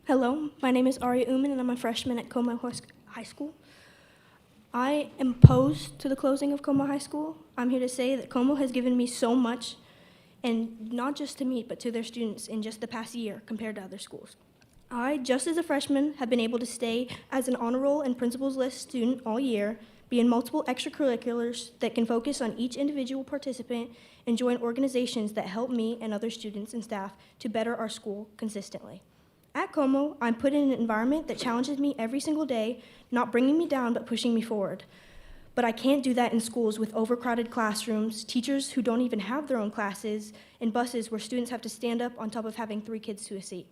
S12: Hello, my name is Aria Uman, and I'm a freshman at Comeaux High School. I am opposed to the closing of Comeaux High School. I'm here to say that Comeaux has given me so much, and not just to me, but to their students in just the past year compared to other schools. I, just as a freshman, have been able to stay as an honor roll and principals list student all year, be in multiple extracurriculars that can focus on each individual participant, and join organizations that help me and other students and staff to better our school consistently. At Comeaux, I'm put in an environment that challenges me every single day, not bringing me down but pushing me forward. But I can't do that in schools with overcrowded classrooms, teachers who don't even have their own classes, and buses where students have to stand up on top of having 3 kids to a seat.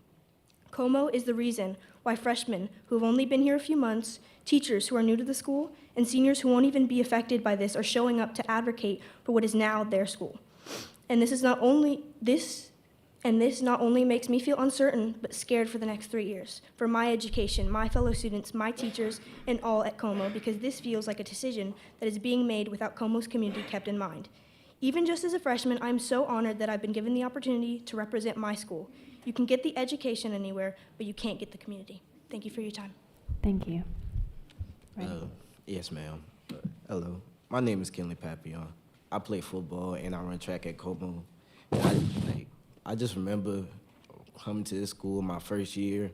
S12: Comeaux is the reason why freshmen who have only been here a few months, teachers who are new to the school, and seniors who won't even be affected by this are showing up to advocate for what is now their school. And this not only makes me feel uncertain, but scared for the next 3 years, for my education, my fellow students, my teachers, and all at Comeaux, because this feels like a decision that is being made without Comeaux's community kept in mind. Even just as a freshman, I'm so honored that I've been given the opportunity to represent my school. You can get the education anywhere, but you can't get the community. Thank you for your time.
S1: Thank you.
S14: Yes, ma'am. Hello. My name is Kinley Papillon. I play football and I run track at Comeaux. I just remember coming to this school my first year,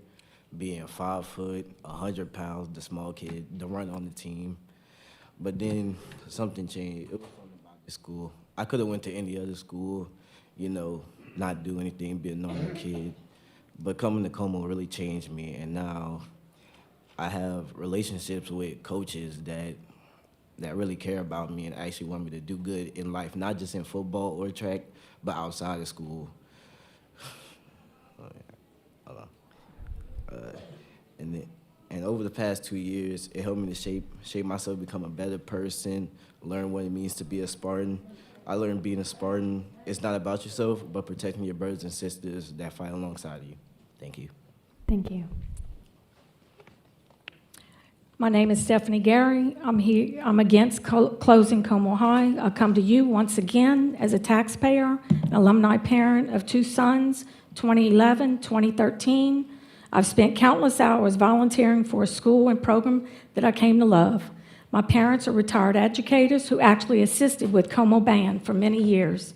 S14: being 5 foot, 100 pounds, the small kid, the run on the team. But then something changed. It was something about this school. I could have went to any other school, not do anything, be a normal kid. But coming to Comeaux really changed me, and now I have relationships with coaches that really care about me and actually want me to do good in life, not just in football or track, but outside of school. And over the past 2 years, it helped me to shape myself, become a better person, learn what it means to be a Spartan. I learned being a Spartan, it's not about yourself, but protecting your brothers and sisters that fight alongside you. Thank you.
S1: Thank you.
S24: My name is Stephanie Gary. I'm against closing Comeaux High. I come to you once again as a taxpayer, an alumni parent of 2 sons, 2011, 2013. I've spent countless hours volunteering for a school and program that I came to love. My parents are retired educators who actually assisted with Comeaux Band for many years.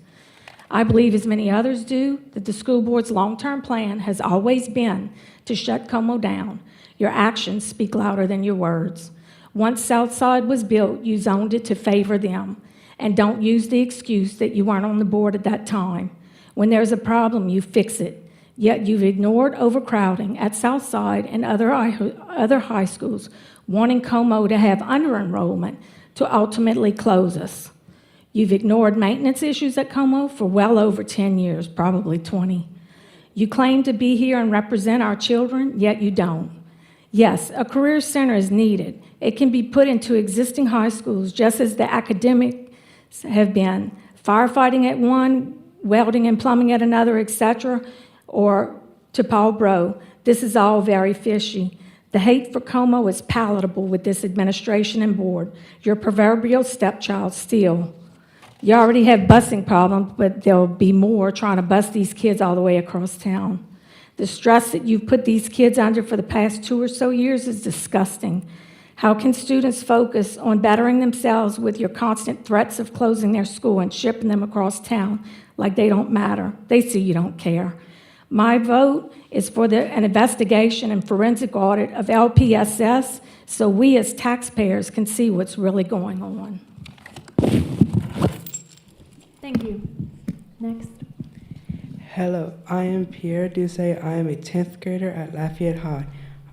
S24: I believe, as many others do, that the school board's long-term plan has always been to shut Comeaux down. Your actions speak louder than your words. Once Southside was built, you zoned it to favor them. And don't use the excuse that you weren't on the board at that time. When there's a problem, you fix it. Yet you've ignored overcrowding at Southside and other high schools, wanting Comeaux to have under-enrollment to ultimately close us. You've ignored maintenance issues at Comeaux for well over 10 years, probably 20. You claim to be here and represent our children, yet you don't. Yes, a career center is needed. It can be put into existing high schools, just as the academics have been. Firefighting at one, welding and plumbing at another, etc., or to Paul Bro. This is all very fishy. The hate for Comeaux is palatable with this administration and board. Your proverbial stepchild still. You already have busing problems, but there'll be more trying to bus these kids all the way across town. The stress that you've put these kids under for the past 2 or so years is disgusting. How can students focus on bettering themselves with your constant threats of closing their school and shipping them across town like they don't matter? They see you don't care. My vote is for an investigation and forensic audit of LPSS so we as taxpayers can see what's really going on.
S1: Thank you. Next.
S25: Hello, I am Pierre Doucet. I am a 10th grader at Lafayette High.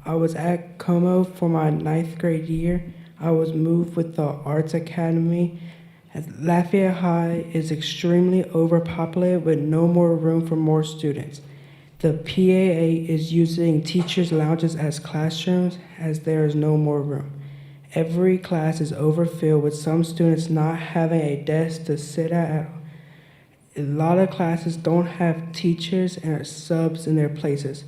S25: I was at Comeaux for my 9th grade year. I was moved with the Arts Academy. Lafayette High is extremely overpopulated with no more room for more students. The PAA is using teachers' lounges as classrooms as there is no more room. Every class is overfilled with some students not having a desk to sit at. A lot of classes don't have teachers and are subs in their places.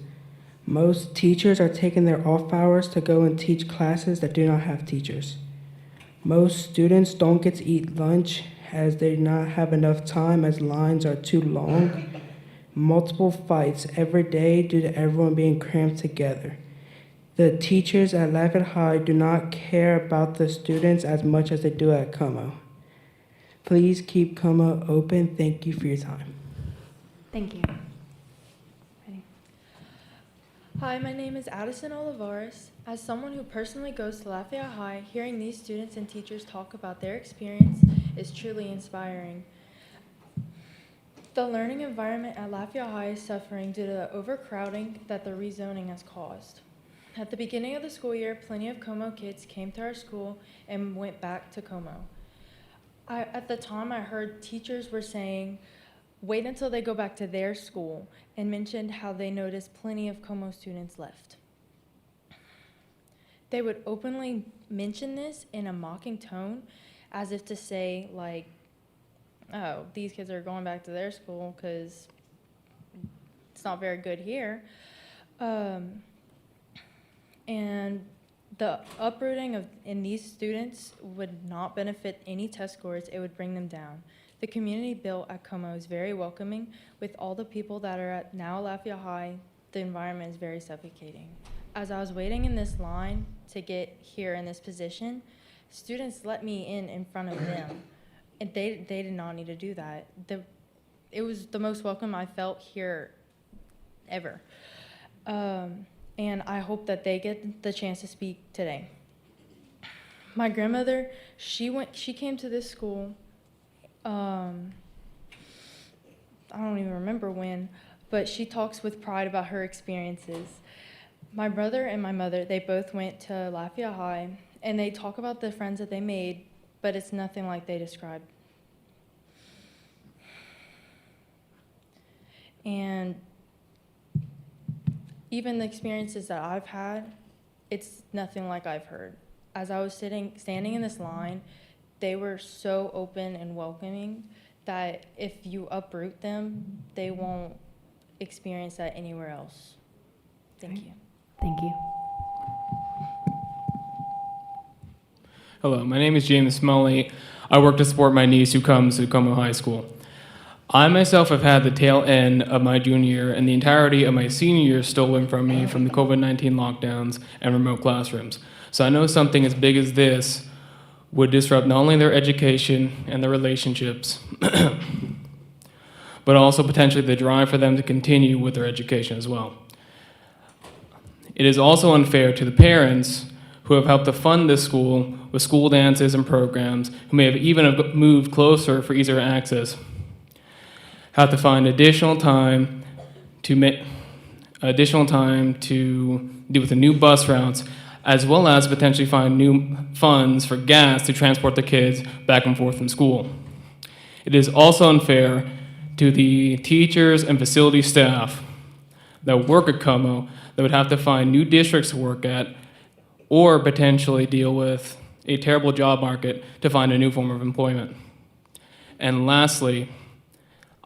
S25: Most teachers are taking their off hours to go and teach classes that do not have teachers. Most students don't get to eat lunch as they do not have enough time as lines are too long. Multiple fights every day due to everyone being crammed together. The teachers at Lafayette High do not care about the students as much as they do at Comeaux. Please keep Comeaux open. Thank you for your time.
S1: Thank you. Ready?
S2: Hi, my name is Addison Olivares. As someone who personally goes to Lafayette High, hearing these students and teachers talk about their experience is truly inspiring. The learning environment at Lafayette High is suffering due to the overcrowding that the rezoning has caused. At the beginning of the school year, plenty of Comeaux kids came to our school and went back to Comeaux. At the time, I heard teachers were saying, wait until they go back to their school, and mentioned how they noticed plenty of Comeaux students left. They would openly mention this in a mocking tone, as if to say, like, oh, these kids are going back to their school because it's not very good here. And the uprooting in these students would not benefit any test scores, it would bring them down. The community built at Comeaux is very welcoming. With all the people that are at now Lafayette High, the environment is very suffocating. As I was waiting in this line to get here in this position, students let me in front of them. And they did not need to do that. It was the most welcome I felt here ever. And I hope that they get the chance to speak today. My grandmother, she came to this school, I don't even remember when, but she talks with pride about her experiences. My brother and my mother, they both went to Lafayette High, and they talk about the friends that they made, but it's nothing like they described. And even the experiences that I've had, it's nothing like I've heard. As I was standing in this line, they were so open and welcoming that if you uproot them, they won't experience that anywhere else. Thank you.
S1: Thank you.
S15: Hello, my name is James Smalley. I work to support my niece who comes to Comeaux High School. I myself have had the tail end of my junior year and the entirety of my senior year stolen from me from the COVID-19 lockdowns and remote classrooms. So I know something as big as this would disrupt not only their education and their relationships, but also potentially the drive for them to continue with their education as well. It is also unfair to the parents who have helped to fund this school with school dances and programs, who may have even moved closer for easier access, have to find additional time to deal with the new bus routes, as well as potentially find new funds for gas to transport the kids back and forth from school. It is also unfair to the teachers and facility staff that work at Comeaux that would have to find new districts to work at or potentially deal with a terrible job market to find a new form of employment. And lastly,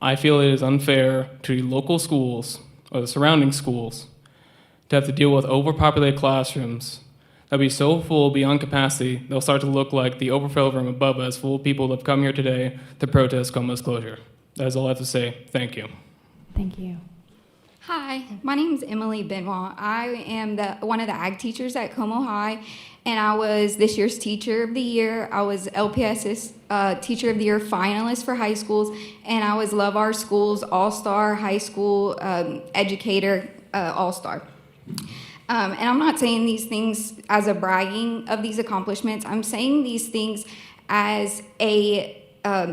S15: I feel it is unfair to the local schools or the surrounding schools to have to deal with overpopulated classrooms that will be so full beyond capacity, they'll start to look like the overflow room above us, full of people that have come here today to protest Comeaux's closure. That is all I have to say. Thank you.
S1: Thank you.
S17: Hi, my name is Emily Benoit. I am one of the ag teachers at Comeaux High, and I was this year's Teacher of the Year. I was LPS's Teacher of the Year finalist for high schools, and I was Love Our Schools All-Star High School Educator All-Star. And I'm not saying these things as a bragging of these accomplishments. I'm saying these things as a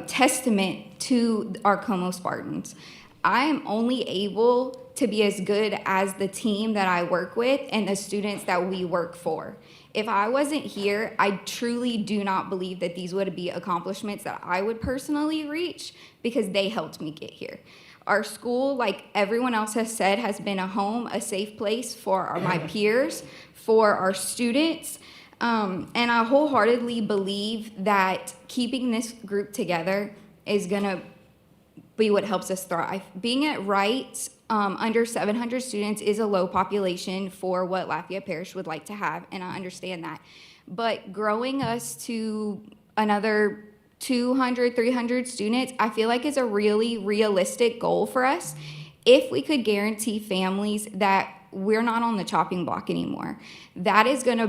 S17: testament to our Comeaux Spartans. I am only able to be as good as the team that I work with and the students that we work for. If I wasn't here, I truly do not believe that these would be accomplishments that I would personally reach because they helped me get here. Our school, like everyone else has said, has been a home, a safe place for my peers, for our students. And I wholeheartedly believe that keeping this group together is going to be what helps us thrive. Being at Wright, under 700 students is a low population for what Lafayette Parish would like to have, and I understand that. But growing us to another 200, 300 students, I feel like is a really realistic goal for us if we could guarantee families that we're not on the chopping block anymore. That is going to